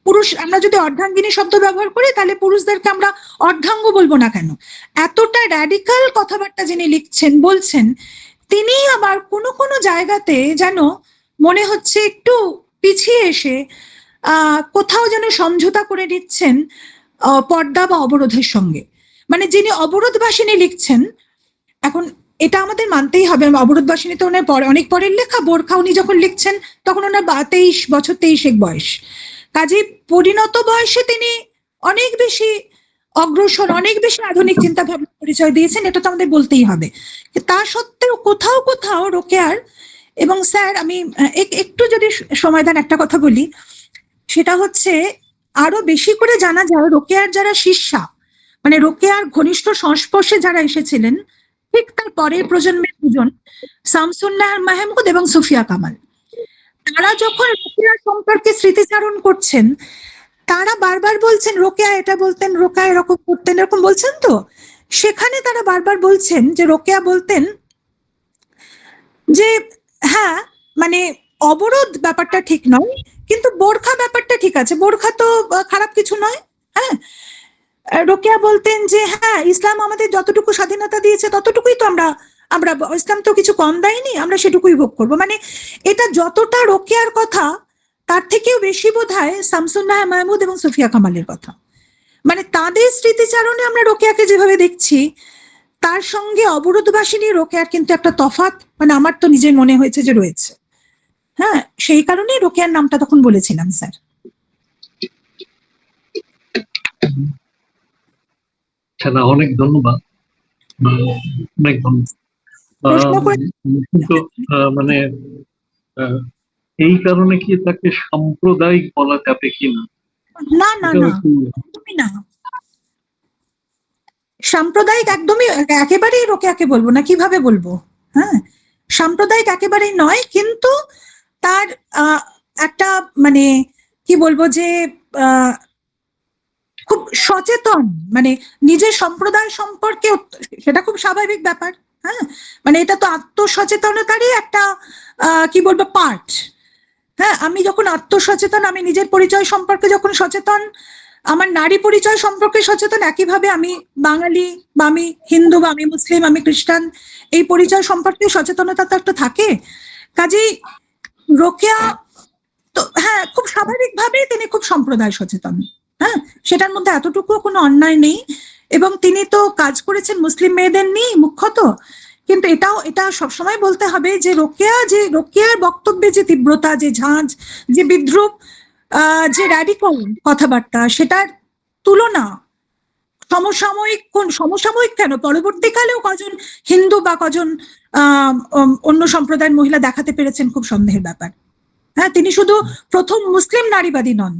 Speaker 2: পুরুষ, আমরা যদি অর্ধাঙ্গিনী শব্দ ব্যবহার করি তাহলে পুরুষদেরকে আমরা অর্ধাঙ্গ বলবো না কেন? এতটা র্যাডিক্যাল কথাবার্তা যিনি লিখছেন বলছেন, তিনি আবার কোনো কোনো জায়গাতে যেন মনে হচ্ছে একটু পিছিয়ে এসে কোথাও যেন সমঝোতা করে নিচ্ছেন পর্দা বা অবরোধের সঙ্গে। মানে যিনি অবরোধবাসিনী লিখছেন, এখন এটা আমাদের মানতেই হবে, অবরোধবাসিনী তো ওনার পরে, অনেক পরের লেখা। বোরখা উনি যখন লিখছেন তখন ওনার 23 বছর, 23 বয়স। কাজেই পরিণত বয়সে তিনি অনেক বেশি অগ্রসর, অনেক বেশি আধুনিক চিন্তা ভাবনা পরিচয় দিয়েছেন, এটা তো আমাদের বলতেই হবে। তা সত্ত্বেও কোথাও কোথাও রোকেয়ার, এবং স্যার আমি একটু যদি সময় দেন একটা কথা বলি, সেটা হচ্ছে আরো বেশি করে জানা যায় রোকেয়ার যারা শিষ্যা, মানে রোকেয়ার ঘনিষ্ঠ সংস্পর্শে যারা এসেছিলেন, ঠিক তার পরের প্রজন্মের দুজন, শামসুন্নাহার মাহমুদ এবং সুফিয়া কামাল, তারা যখন রোকেয়া সম্পর্কে স্মৃতিচারণ করছেন, তারা বারবার বলছেন রোকেয়া এটা বলতেন, রোকেয়া এরকম করতেন, এরকম বলছেন। তো সেখানে তারা বারবার বলছেন যে রোকেয়া বলতেন যে হ্যাঁ মানে অবরোধ ব্যাপারটা ঠিক নয়, কিন্তু বোরখা ব্যাপারটা ঠিক আছে, বোরখা তো খারাপ কিছু নয়। হ্যাঁ, রোকেয়া বলতেন যে হ্যাঁ, ইসলাম আমাদের যতটুকু স্বাধীনতা দিয়েছে ততটুকুই তো আমরা, ইসলাম তো কিছু কম দেয়নি, আমরা সেটুকুই ভোগ করবো। মানে এটা যতটা রোকেয়ার কথা, তার থেকেও বেশি বোধহয় শামসুন্নাহার মাহমুদ এবং সুফিয়া কামালের কথা। মানে তাদের স্মৃতিচারণে আমরা রোকেয়াকে যেভাবে দেখছি, তার সঙ্গে অবরোধবাসিনী রোকেয়ার কিন্তু একটা তফাৎ, মানে আমার তো নিজের মনে হয়েছে যে রয়েছে। হ্যাঁ, সেই কারণেই রোকেয়ার নামটা তখন বলেছিলাম স্যার।
Speaker 6: না, অনেক ধন্যবাদ, অনেক ধন্যবাদ। কিন্তু মানে এই কারণে কি তাকে সাম্প্রদায়িক বলা যাবে কিনা?
Speaker 2: না না না, একদমই না, সাম্প্রদায়িক একদমই, একেবারেই রোকেয়াকে বলবো না, কিভাবে বলবো? হ্যাঁ, সাম্প্রদায়িক একেবারেই নয়, কিন্তু তার একটা মানে কি বলবো যে খুব সচেতন, মানে নিজের সম্প্রদায় সম্পর্কে, সেটা খুব স্বাভাবিক ব্যাপার। হ্যাঁ, মানে এটা তো আত্মসচেতনতারই একটা কি বলবো পার্ট। হ্যাঁ, আমি যখন আত্মসচেতন, আমি নিজের পরিচয় সম্পর্কে যখন সচেতন, আমার নারী পরিচয় সম্পর্কে সচেতন, একইভাবে আমি বাঙালি বা আমি হিন্দু বা আমি মুসলিম, আমি খ্রিস্টান, এই পরিচয় সম্পর্কে সচেতনতা তো একটা থাকে। কাজেই রোকেয়া তো হ্যাঁ, খুব স্বাভাবিকভাবেই তিনি খুব সম্প্রদায় সচেতন। হ্যাঁ, সেটার মধ্যে এতটুকু কোনো অন্যায় নেই। এবং তিনি তো কাজ করেছেন মুসলিম মেয়েদের নিয়ে মুখ্যত, কিন্তু এটা সবসময় বলতে হবে যে রোকেয়ার বক্তব্যে যে তীব্রতা, যে ঝাঁজ, যে বিদ্রুপ, যে র্যাডিক্যাল কথাবার্তা, সেটার তুলনা সমসাময়িক কেন, পরবর্তীকালেও কজন হিন্দু বা কজন অন্য সম্প্রদায়ের মহিলা দেখাতে পেরেছেন, খুব সন্দেহের ব্যাপার। হ্যাঁ, তিনি শুধু প্রথম মুসলিম নারীবাদী নন,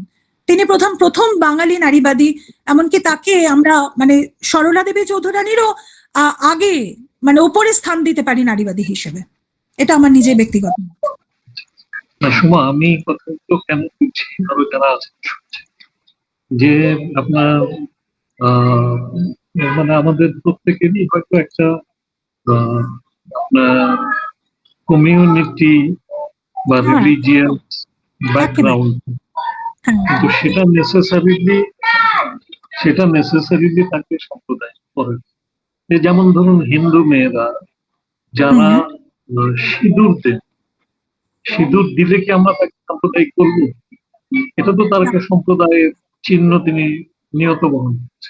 Speaker 2: তিনি প্রথম বাঙালি নারীবাদী। এমনকি তাকে আমরা মানে সরলা দেবী চৌধুরানীরও আগে, মানে উপরে স্থান দিতে পারি নারীবাদী হিসেবে। এটা আমার নিজের ব্যক্তিগত।
Speaker 6: সুমা, আমি কথাগুলো কেন বলছি, আরো যারা আছেন যে আপনার মানে আমাদের প্রত্যেকেরই হয়তো একটা আপনার কমিউনিটি বা রিলিজিয়াস ব্যাকগ্রাউন্ড, কিন্তু সেটা নেসেসারিলি তাকে সম্প্রদায় করে। যেমন ধরুন হিন্দু মেয়েরা যারা সিঁদুর দিলে কি আমরা তাকে সাম্প্রদায়িক করবো? এটা তো তার একটা সম্প্রদায়ের চিহ্ন, তিনি নিয়ত বহন করছে।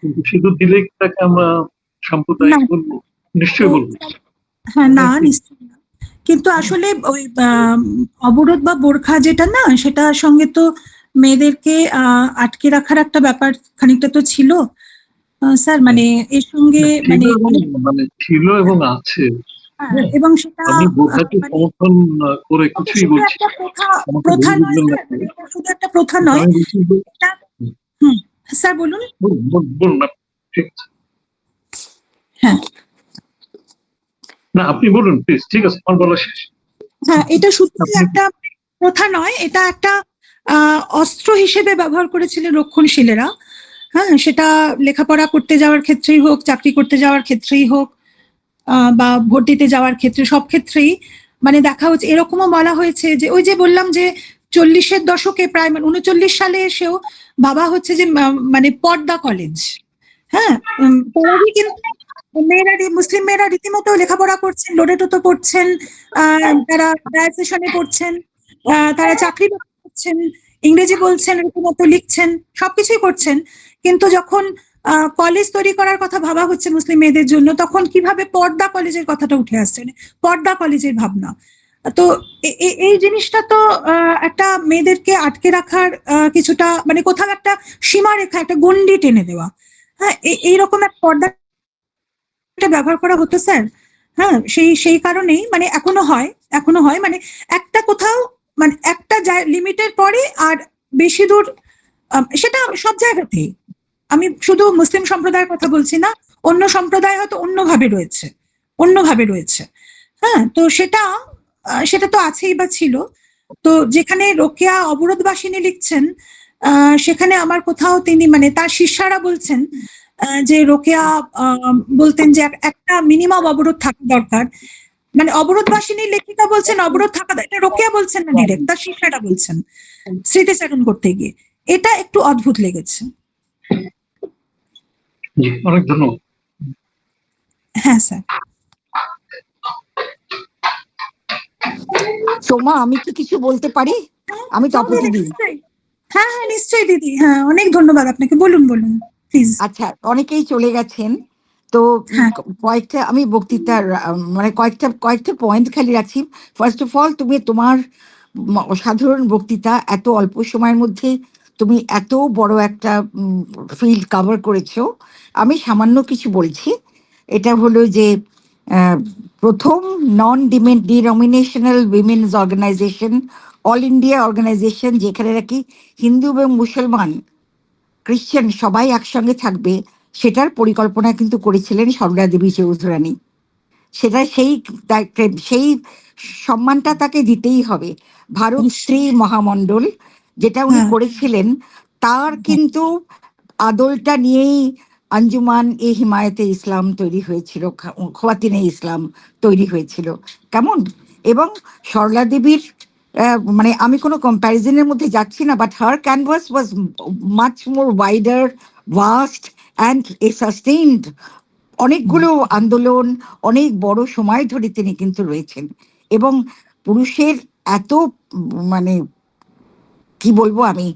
Speaker 6: কিন্তু সিঁদুর দিলে কি তাকে আমরা সাম্প্রদায়িক বলবো? নিশ্চয়ই বলবো।
Speaker 2: হ্যাঁ, না নিশ্চয়ই না। কিন্তু আসলে ওই অবরোধ বা বোরখা যেটা না, সেটার সঙ্গে তো মেয়েদেরকে আটকে রাখার একটা ব্যাপার খানিকটা তো ছিল স্যার, মানে এর সঙ্গে
Speaker 6: মানে ছিল এবং আছে।
Speaker 2: এবং সেটা
Speaker 6: আমি বোরখাকে সমর্থন করে কিছুই বলছি,
Speaker 2: প্রথা নয় স্যার, শুধু একটা প্রথা নয়। স্যার বলুন।
Speaker 6: বলুন, ঠিক আছে।
Speaker 2: হ্যাঁ,
Speaker 6: না আপনি বলুন প্লিজ, ঠিক আছে, আমার বলা শেষ।
Speaker 2: হ্যাঁ, এটা শুধু একটা প্রথা নয়, এটা একটা অস্ত্র হিসেবে ব্যবহার করেছিলেন রক্ষণশীলেরা। হ্যাঁ, সেটা লেখাপড়া করতে যাওয়ার ক্ষেত্রেই হোক, চাকরি করতে যাওয়ার ক্ষেত্রেই হোক, বা ভোট দিতে যাওয়ার ক্ষেত্রে, সব ক্ষেত্রেই মানে দেখা হচ্ছে। এরকমও বলা হয়েছে যে ওই যে বললাম যে 40-এর দশকে প্রায় 39 সালে এসেও বাবা হচ্ছে যে মানে পর্দা কলেজ, হ্যাঁ, তার আগে কিন্তু মুসলিম মেয়েরা রীতিমতো লেখাপড়া করছেন, লোরেটো তো পড়ছেন, তারা ডায়াসেশনে পড়ছেন, তারা চাকরি করছেন, ইংরেজি বলছেন, রীতিমতো লিখছেন, সবকিছুই করছেন। কিন্তু যখন কলেজ তৈরি করার কথা ভাবা হচ্ছে মুসলিম মেয়েদের জন্য, তখন কিভাবে পর্দা কলেজের কথাটা উঠে আসছে, মানে পর্দা কলেজের ভাবনা। তো এই জিনিসটা তো একটা মেয়েদেরকে আটকে রাখার কিছুটা, মানে কোথাও একটা সীমারেখা, একটা গণ্ডি টেনে দেওয়া। হ্যাঁ, এইরকম এক পর্দা ব্যবহার করা হতো স্যার। হ্যাঁ, সেই কারণেই মানে এখনো হয় মানে একটা কোথাও, মানে একটা লিমিটের পরে আর বেশি দূর, সেটা সব জায়গাতেই, আমি শুধু মুসলিম সম্প্রদায়ের কথা বলছি না, অন্য সম্প্রদায় হয়তো অন্যভাবে রয়েছে। হ্যাঁ, তো সেটা তো আছেই বা ছিল। তো যেখানে রোকেয়া অবরোধবাসিনী লিখছেন, সেখানে আমার কোথাও তিনি মানে তার শিষ্যারা বলছেন যে রোকেয়া বলতেন যে একটা মিনিমাম অবরোধ থাকা দরকার, মানে অবরোধবাসিনী লেখিকা বলছেন অবরোধ থাকা, এটা রোকেয়া বলছেন না ডিরেক্ট, তার শিষ্যারা বলছেন স্মৃতিচারণ করতে গিয়ে। এটা একটু অদ্ভুত লেগেছে।
Speaker 6: জি, অনেক ধন্যবাদ।
Speaker 2: হ্যাঁ স্যার।
Speaker 7: সোমা, আমি কি কিছু বলতে পারি? আমি তপতি দিই।
Speaker 2: হ্যাঁ হ্যাঁ নিশ্চয়ই দিদি, হ্যাঁ অনেক ধন্যবাদ আপনাকে, বলুন প্লিজ।
Speaker 7: আচ্ছা, অনেকেই চলে গেছেন, তো
Speaker 2: হ্যাঁ।
Speaker 7: কয়েকটা আমি বক্তৃতার মানে কয়েকটা পয়েন্ট খালি রাখছি। ফার্স্ট অফ অল, তুমি তোমার অসাধারণ বক্তৃতা, এত অল্প সময়ের মধ্যে তুমি এত বড় একটা ফিল্ড কভার করেছো। আমি সামান্য কিছু বলছি। এটা হলো যে প্রথম non denominational women's organisation, all India organisation, যেখানে নাকি হিন্দু এবং মুসলমান খ্রিশ্চান সবাই একসঙ্গে থাকবে, সেটার পরিকল্পনা কিন্তু করেছিলেন সরলা দেবী চৌধুরানী। সেটা সেই সম্মানটা তাকে দিতেই হবে। ভারত স্ত্রী মহামণ্ডল যেটা উনি করেছিলেন, তার কিন্তু আদলটা নিয়েই আঞ্জুমান এ হিমায়তে ইসলাম তৈরি হয়েছিল, খোয়াতিনে ইসলাম তৈরি হয়েছিল, কেমন। এবং সরলা দেবীর মানে আমি কোনো কম্প্যারিজনের মধ্যে যাচ্ছি না, but her canvas was much more wider, vast and a sustained অনেকগুলো আন্দোলন, অনেক বড় সময় ধরে তিনি কিন্তু রয়েছেন। এবং পুরুষের এত মানে কি বলবো আমি,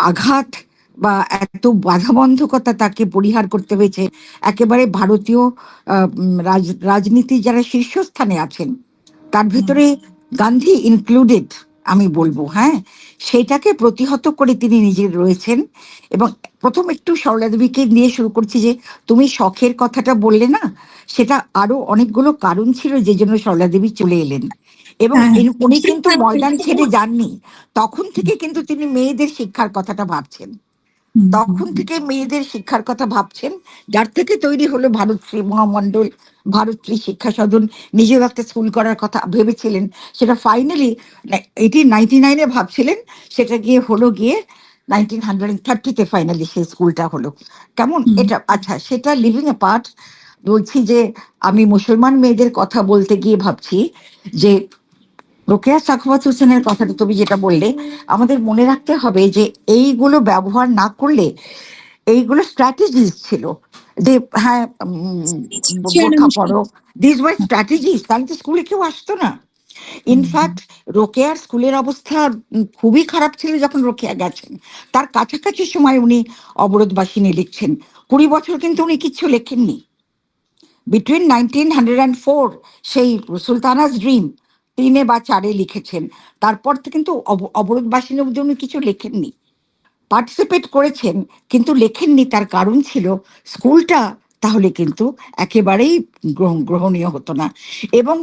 Speaker 7: আঘাত বা এত বাধাবন্ধকতা তাকে পরিহার করতে হয়েছে। একেবারে ভারতীয় রাজনীতি যারা শীর্ষস্থানে আছেন তার ভিতরে গান্ধী ইনক্লুডেড আমি বলবো, হ্যাঁ, সেটাকে প্রতিহত করে তিনি নিজে রয়েছেন। এবং প্রথম একটু সরলা দেবীকে নিয়ে শুরু করছি, যে তুমি শখের কথাটা বললে না, সেটা আরো অনেকগুলো কারণ ছিল যে জন্য সরলা দেবী চলে এলেন। এবং উনি কিন্তু ময়দান ছেড়ে যাননি, তখন থেকে কিন্তু তিনি মেয়েদের শিক্ষার কথাটা ভাবছেন, তখন থেকে মেয়েদের শিক্ষার কথা ভাবছেন, যার থেকে তৈরি হলো ভারতশ্রী মহামণ্ডল, ভারতশ্রী শিক্ষা সদন। নিজেও একটা স্কুল করার কথা ভেবেছিলেন, সেটা ফাইনালি 1899-এ ভাবছিলেন, সেটা হলো গিয়ে 1930-তে ফাইনালি সেই স্কুলটা হলো, কেমন এটা। আচ্ছা, সেটা লিভিং এ পার্ট বলছি, যে আমি মুসলমান মেয়েদের কথা বলতে গিয়ে ভাবছি যে রোকেয়া সাখাওয়াত হোসেনের কথাটা তুমি যেটা বললে, আমাদের মনে রাখতে হবে যে এইগুলো ব্যবহার না করলে, এইগুলো স্ট্র্যাটেজিস ছিল, যে হ্যাঁ বোরখা পড়ো, দিস ওয়ার স্ট্র্যাটেজিস, তাহলে তো স্কুলে কেউ আসতো না। ইনফ্যাক্ট রোকেয়ার স্কুলের অবস্থা খুবই খারাপ ছিল যখন রোকেয়া গেছেন, তার কাছাকাছি সময় উনি অবরোধবাসিনী লিখছেন। 20 বছর কিন্তু উনি কিচ্ছু লেখেননি। বিটুইন 1904 সেই সুলতানাস ড্রিম 3 বা 4 লিখেছেন, তারপর থেকে কিন্তু অবরোধবাসিনীর মধ্যে উনি কিছু লেখেননি। পার্টিসিপেট করেছেন কিন্তু লেখেননি, তার কারণ ছিল স্কুলটা তাহলে কিন্তু একেবারেই গ্রহণীয় হতো না, এবং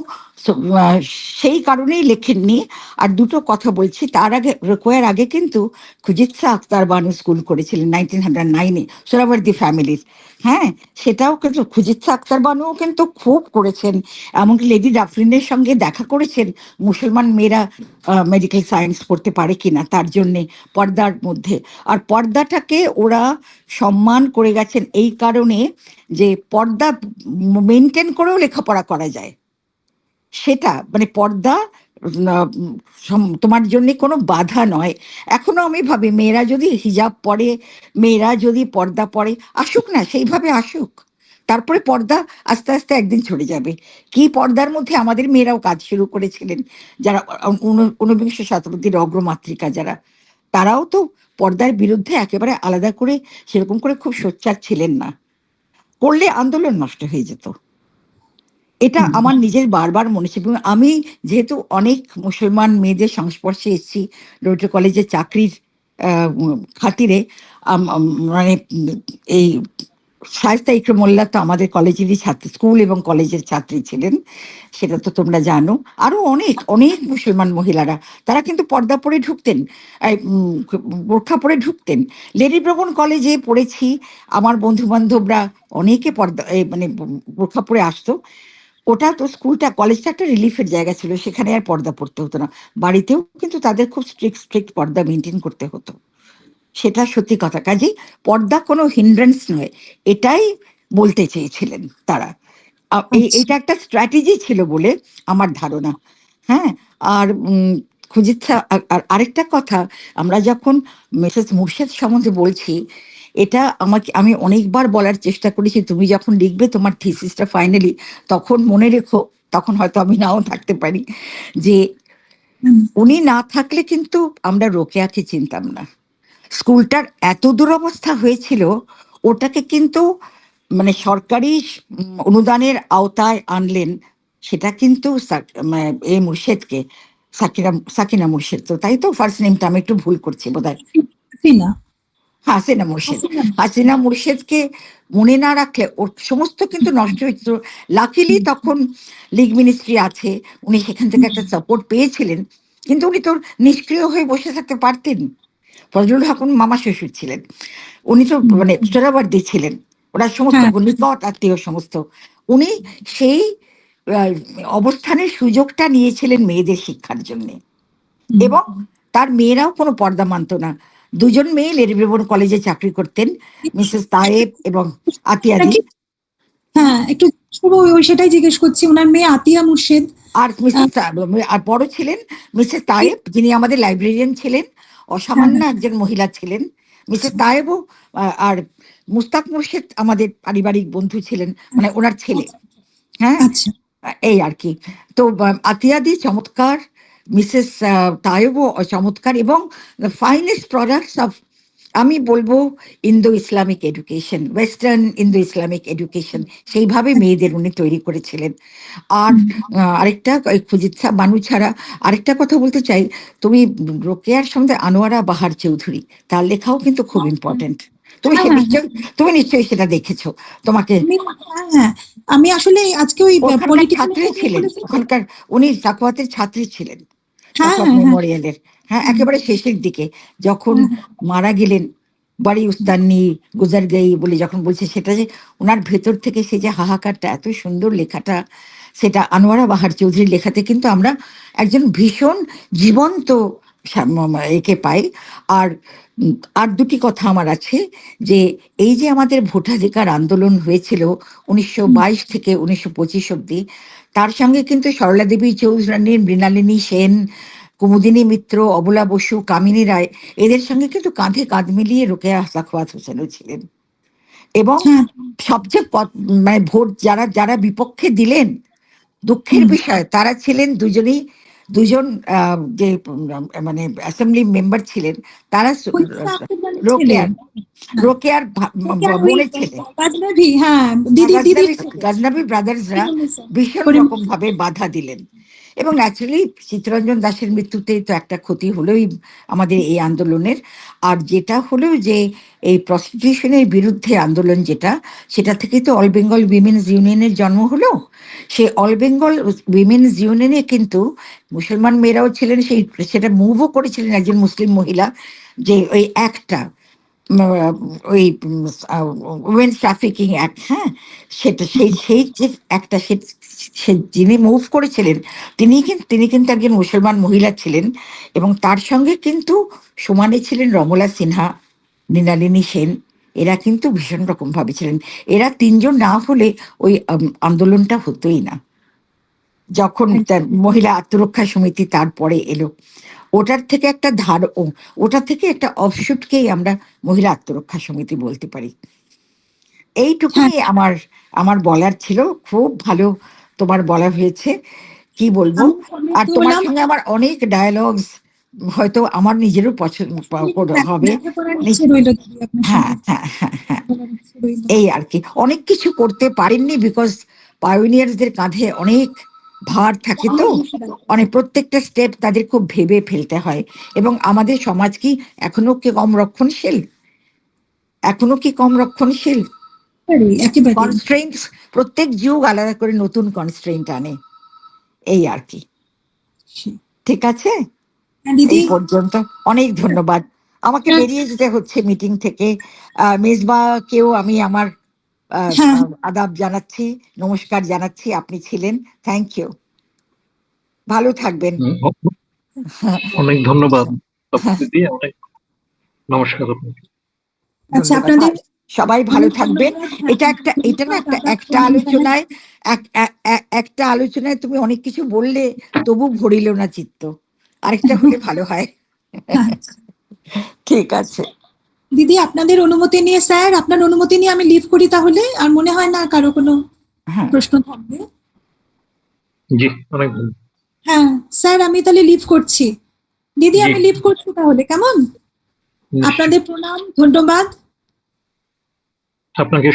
Speaker 7: সেই কারণেই লেখেননি। আর দুটো কথা বলছি, তার আগে রোকেয়ার আগে কিন্তু খুজিৎসা আখতার বানু স্কুল করেছিলেন 1909-এ, সোহরাওয়ার্দী ফ্যামিলির। হ্যাঁ, সেটাও কিন্তু খুজিৎসা আখতার বানুও কিন্তু খুব করেছেন, এমনকি লেডি ডাফরিনের সঙ্গে দেখা করেছেন মুসলমান মেয়েরা মেডিকেল সায়েন্স পড়তে পারে কিনা তার জন্যে, পর্দার মধ্যে। আর পর্দাটাকে ওরা সম্মান করে গেছেন এই কারণে যে পর্দা মেনটেন করেও লেখাপড়া করা যায়, সেটা মানে পর্দা তোমার জন্য কোনো বাধা নয়। এখনো আমি ভাবি মেয়েরা যদি হিজাব পরে, মেয়েরা যদি পর্দা পরে, আসুক না, সেইভাবে আসুক। তারপরে পর্দা আস্তে আস্তে একদিন ছড়ে যাবে। কি পর্দার মধ্যে আমাদের মেয়েরাও কাজ শুরু করেছিলেন, যারা ঊনবিংশ শতাব্দীর অগ্রমাতৃকা যারা, তারাও তো পর্দার বিরুদ্ধে একেবারে আলাদা করে সেরকম করে খুব সোচ্চার ছিলেন না। করলে আন্দোলন নষ্ট হয়ে যেত। এটা আমার নিজের বারবার মনে হচ্ছে। এবং আমি যেহেতু অনেক মুসলমান মেয়েদের সংস্পর্শে এসেছি রোটারি কলেজে চাকরির খাতিরে, মানে এই শায়েস্তা ইকরাম মোল্লা তো আমাদের কলেজেরই ছাত্রী, স্কুল এবং কলেজের ছাত্রী ছিলেন, সেটা তো তোমরা জানো। আরো অনেক অনেক মুসলমান মহিলারা, তারা কিন্তু পর্দা পরে ঢুকতেন, বোরখা পরে ঢুকতেন। লেডি ব্রাউন কলেজে পড়েছি, আমার বন্ধু বান্ধবরা অনেকে পর্দা মানে বোরখা পরে আসতো। ওটা তো স্কুলটা, কলেজটা একটা রিলিফের জায়গা ছিল, সেখানে আর পর্দা পড়তে হতো না। বাড়িতেও কিন্তু তাদের খুব স্ট্রিক্ট পর্দা মেনটেন করতে হতো, সেটা সত্যি কথা। কাজেই পর্দা কোনো হিন্ড্রেন্স নয়, এটাই বলতে চেয়েছিলেন তারা। এটা একটা স্ট্র্যাটেজি ছিল বলে আমার ধারণা। হ্যাঁ, আর খুঁজিচ্ছা, আর আরেকটা কথা, আমরা যখন মিসেস মুর্শেদ সম্বন্ধে বলছি, এটা আমি অনেকবার বলার চেষ্টা করেছি, তুমি যখন লিখবে তোমার থিসিসটা ফাইনালি, তখন মনে রেখো, তখন হয়তো আমি নাও থাকতে পারি, যে উনি না থাকলে কিন্তু আমরা রোকেয়াকে চিনতাম না। স্কুলটার এত দুরবস্থা হয়েছিল, ওটাকে কিন্তু মানে সরকারি অনুদানের আওতায় আনলেন, সেটা কিন্তু এই মুর্শেদকে, সাকিনা মুর্শেদ, তো তাই তো ফার্স্ট নেমটা আমি একটু ভুল করছি বোধহয়। হাসিনা মুর্শেদ, হাসিনা মুর্শেদকে মনে না রাখলে ওর সমস্ত কিন্তু নষ্ট হয়েছিল। লাকিলি তখন লীগ মিনিস্ট্রি আছে, উনি সেখান থেকে একটা সাপোর্ট পেয়েছিলেন, কিন্তু উনি তো নিষ্ক্রিয় হয়ে বসে থাকতে পারতেন। ফজলুল হক মামা শ্বশুর ছিলেন, উনি তো মানে সোহরাওয়ার্দী ছিলেন, ওরা সমস্ত নিকট আত্মীয় সমস্ত। উনি সেই অবস্থানের সুযোগটা নিয়েছিলেন মেয়েদের শিক্ষার জন্য, এবং তার মেয়েরাও কোনো পর্দা মানত না। দুজন মেয়ে লেডি ব্রাউন কলেজে চাকরি করতেন, মিসেস তায়েব এবং আতিয়াদি।
Speaker 2: হ্যাঁ, একটু সেটাই জিজ্ঞেস করছি, ওনার মেয়ে আতিয়া মুর্শেদ
Speaker 7: আর মিসেস আর বড় ছিলেন মিসেস তায়েব, যিনি আমাদের লাইব্রেরিয়ান ছিলেন, অসামান্য একজন মহিলা ছিলেন। মিসেস তায়েবও আর মুস্তাক মুর্শেদ আমাদের পারিবারিক বন্ধু ছিলেন, মানে ওনার ছেলে। হ্যাঁ, এই আর কি। তো আতিয়াদি চমৎকার, মিসেস তায়েবও চমৎকার, এবং ফাইনেস্ট প্রোডাক্টস অফ, আমি বলবো, Indo Islamic education, western Indo Islamic education, সেইভাবে মেয়েদের উনি তৈরি করেছিলেন। আর আরেকটা, খুজিচ্ছা বানু ছাড়া আরেকটা কথা বলতে চাই, তুমি রোকেয়ার সঙ্গে আনোয়ারা বাহার চৌধুরী, তার লেখাও কিন্তু খুব ইম্পর্টেন্ট। তুমি নিশ্চয়ই সেটা দেখেছো। তোমাকে
Speaker 2: আমি আসলে আজকে ওই
Speaker 7: ছাত্রী ছিলেন ওখানকার, উনি সাকওয়াতের ছাত্রী ছিলেন, সাকওয়াত মেমোরিয়ালের। হ্যাঁ, একেবারে শেষের দিকে যখন মারা গেলেন, বাড়ি উস্তানি গুজার গেই বলে যখন বলছে, সেটা যে ওনার ভেতর থেকে সেই যে হাহাকারটা, এত সুন্দর লেখাটা, সেটা আনোয়ারা বাহার চৌধুরীর লেখাতে কিন্তু আমরা একজন ভীষণ জীবন্ত একে পাই। আর আর দুটি কথা আমার আছে, যে এই যে আমাদের ভোটাধিকার আন্দোলন হয়েছিল 1922 থেকে 1925 অব্দি, তার সঙ্গে কিন্তু সরলা দেবী চৌধুরানী, মৃণালিনী সেন, কুমুদিনী মিত্র, অবলা বসু, কামিনী রায়, এদের সঙ্গে কিন্তু কাঁধে কাঁধ মিলিয়ে রোকেয়া সাখাওয়াত হোসেনও ছিলেন। এবং সবচেয়ে মানে ভোট যারা যারা বিপক্ষে দিলেন, দুঃখের বিষয় তারা ছিলেন দুজন যে মানে অ্যাসেম্বলি মেম্বার ছিলেন, তারা রোকেয়ার বোনের ছেলে, গাজনবী ব্রাদার্সরা ভীষণ রকম ভাবে বাধা দিলেন। এবং ন্যাচারালি চিত্তরঞ্জন দাসের মৃত্যুতেই তো একটা ক্ষতি হলোই আমাদের এই আন্দোলনের। আর যেটা হলো যে এই প্রস্টিটিউশনের বিরুদ্ধে আন্দোলন যেটা, সেটা থেকেই তো অল বেঙ্গল উইমেন্স ইউনিয়নের জন্ম হলো। সেই অল বেঙ্গল উইমেন্স ইউনিয়নে কিন্তু মুসলমান মেয়েরাও ছিলেন, সেটা মুভও করেছিলেন একজন মুসলিম মহিলা, যে ওই একটা ওই উইমেন্স ট্রাফিকিং অ্যাক্ট, হ্যাঁ, সেটা সেই যে একটা যিনি মুভ করেছিলেন, তিনি কিন্তু একজন মুসলমান মহিলা ছিলেন। এবং তার সঙ্গে কিন্তু সমানে ছিলেন রমলা সিনহা, মৃণালিনী সেন, এরা কিন্তু ভীষণ রকম ভাবে ছিলেন। এরা তিনজন না হলে ওই আন্দোলনটা হতোই না। যখন মহিলা আত্মরক্ষা সমিতি তারপরে এলো, ওটার থেকে একটা ওটা থেকে একটা অফশুটকেই আমরা মহিলা আত্মরক্ষা সমিতি বলতে পারি। এইটুকুনি আমার বলার ছিল। খুব ভালো তোমার বলা হয়েছে, কি বলবো। আর তোমার সঙ্গে আমার অনেক ডায়ালগস হয়তো আমার নিজেরও পছন্দ হবে। হ্যাঁ হ্যাঁ হ্যাঁ হ্যাঁ, এই আর কি। অনেক কিছু করতে পারেননি বিকজ পায়োনিয়ারদের কাঁধে অনেক ভার থাকে, তো অনেক প্রত্যেকটা স্টেপ তাদের খুব ভেবে ফেলতে হয়। এবং আমাদের সমাজ কি এখনো কি কম রক্ষণশীল? কনস্ট্রেইন্টস, প্রত্যেক যুগ আলাদা করে নতুন কনস্ট্রেইন্ট আনে, এই আর কি। ঠিক আছে, এই পর্যন্ত। অনেক ধন্যবাদ। আমাকে বেরিয়ে যেতে হচ্ছে মিটিং থেকে। মেজবাকেও আমি আমার আদাব জানাচ্ছি, নমস্কার জানাচ্ছি। আপনি ছিলেন, থ্যাংক ইউ, ভালো থাকবেন।
Speaker 6: অনেক ধন্যবাদ দিদি, অনেক নমস্কার আপনাকে।
Speaker 7: সবাই ভালো থাকবেন। এটা না একটা আলোচনায় তুমি অনেক কিছু বললে, তবু ভরিল না চিত্ত। আরেকটা হলে ভালো হয়। ঠিক আছে
Speaker 2: দিদি, আপনাদের অনুমতি নিয়ে, স্যার আপনার অনুমতি নিয়ে আমি লিভ করি তাহলে। আর মনে হয় না কারো কোনো প্রশ্ন থাকবে।
Speaker 6: জি, অনেক ভালো।
Speaker 2: হ্যাঁ স্যার, আমি তাহলে লিভ করছি। দিদি, আমি লিভ করছি তাহলে, কেমন? আপনাদের প্রণাম, ধন্যবাদ।
Speaker 6: আপনাকে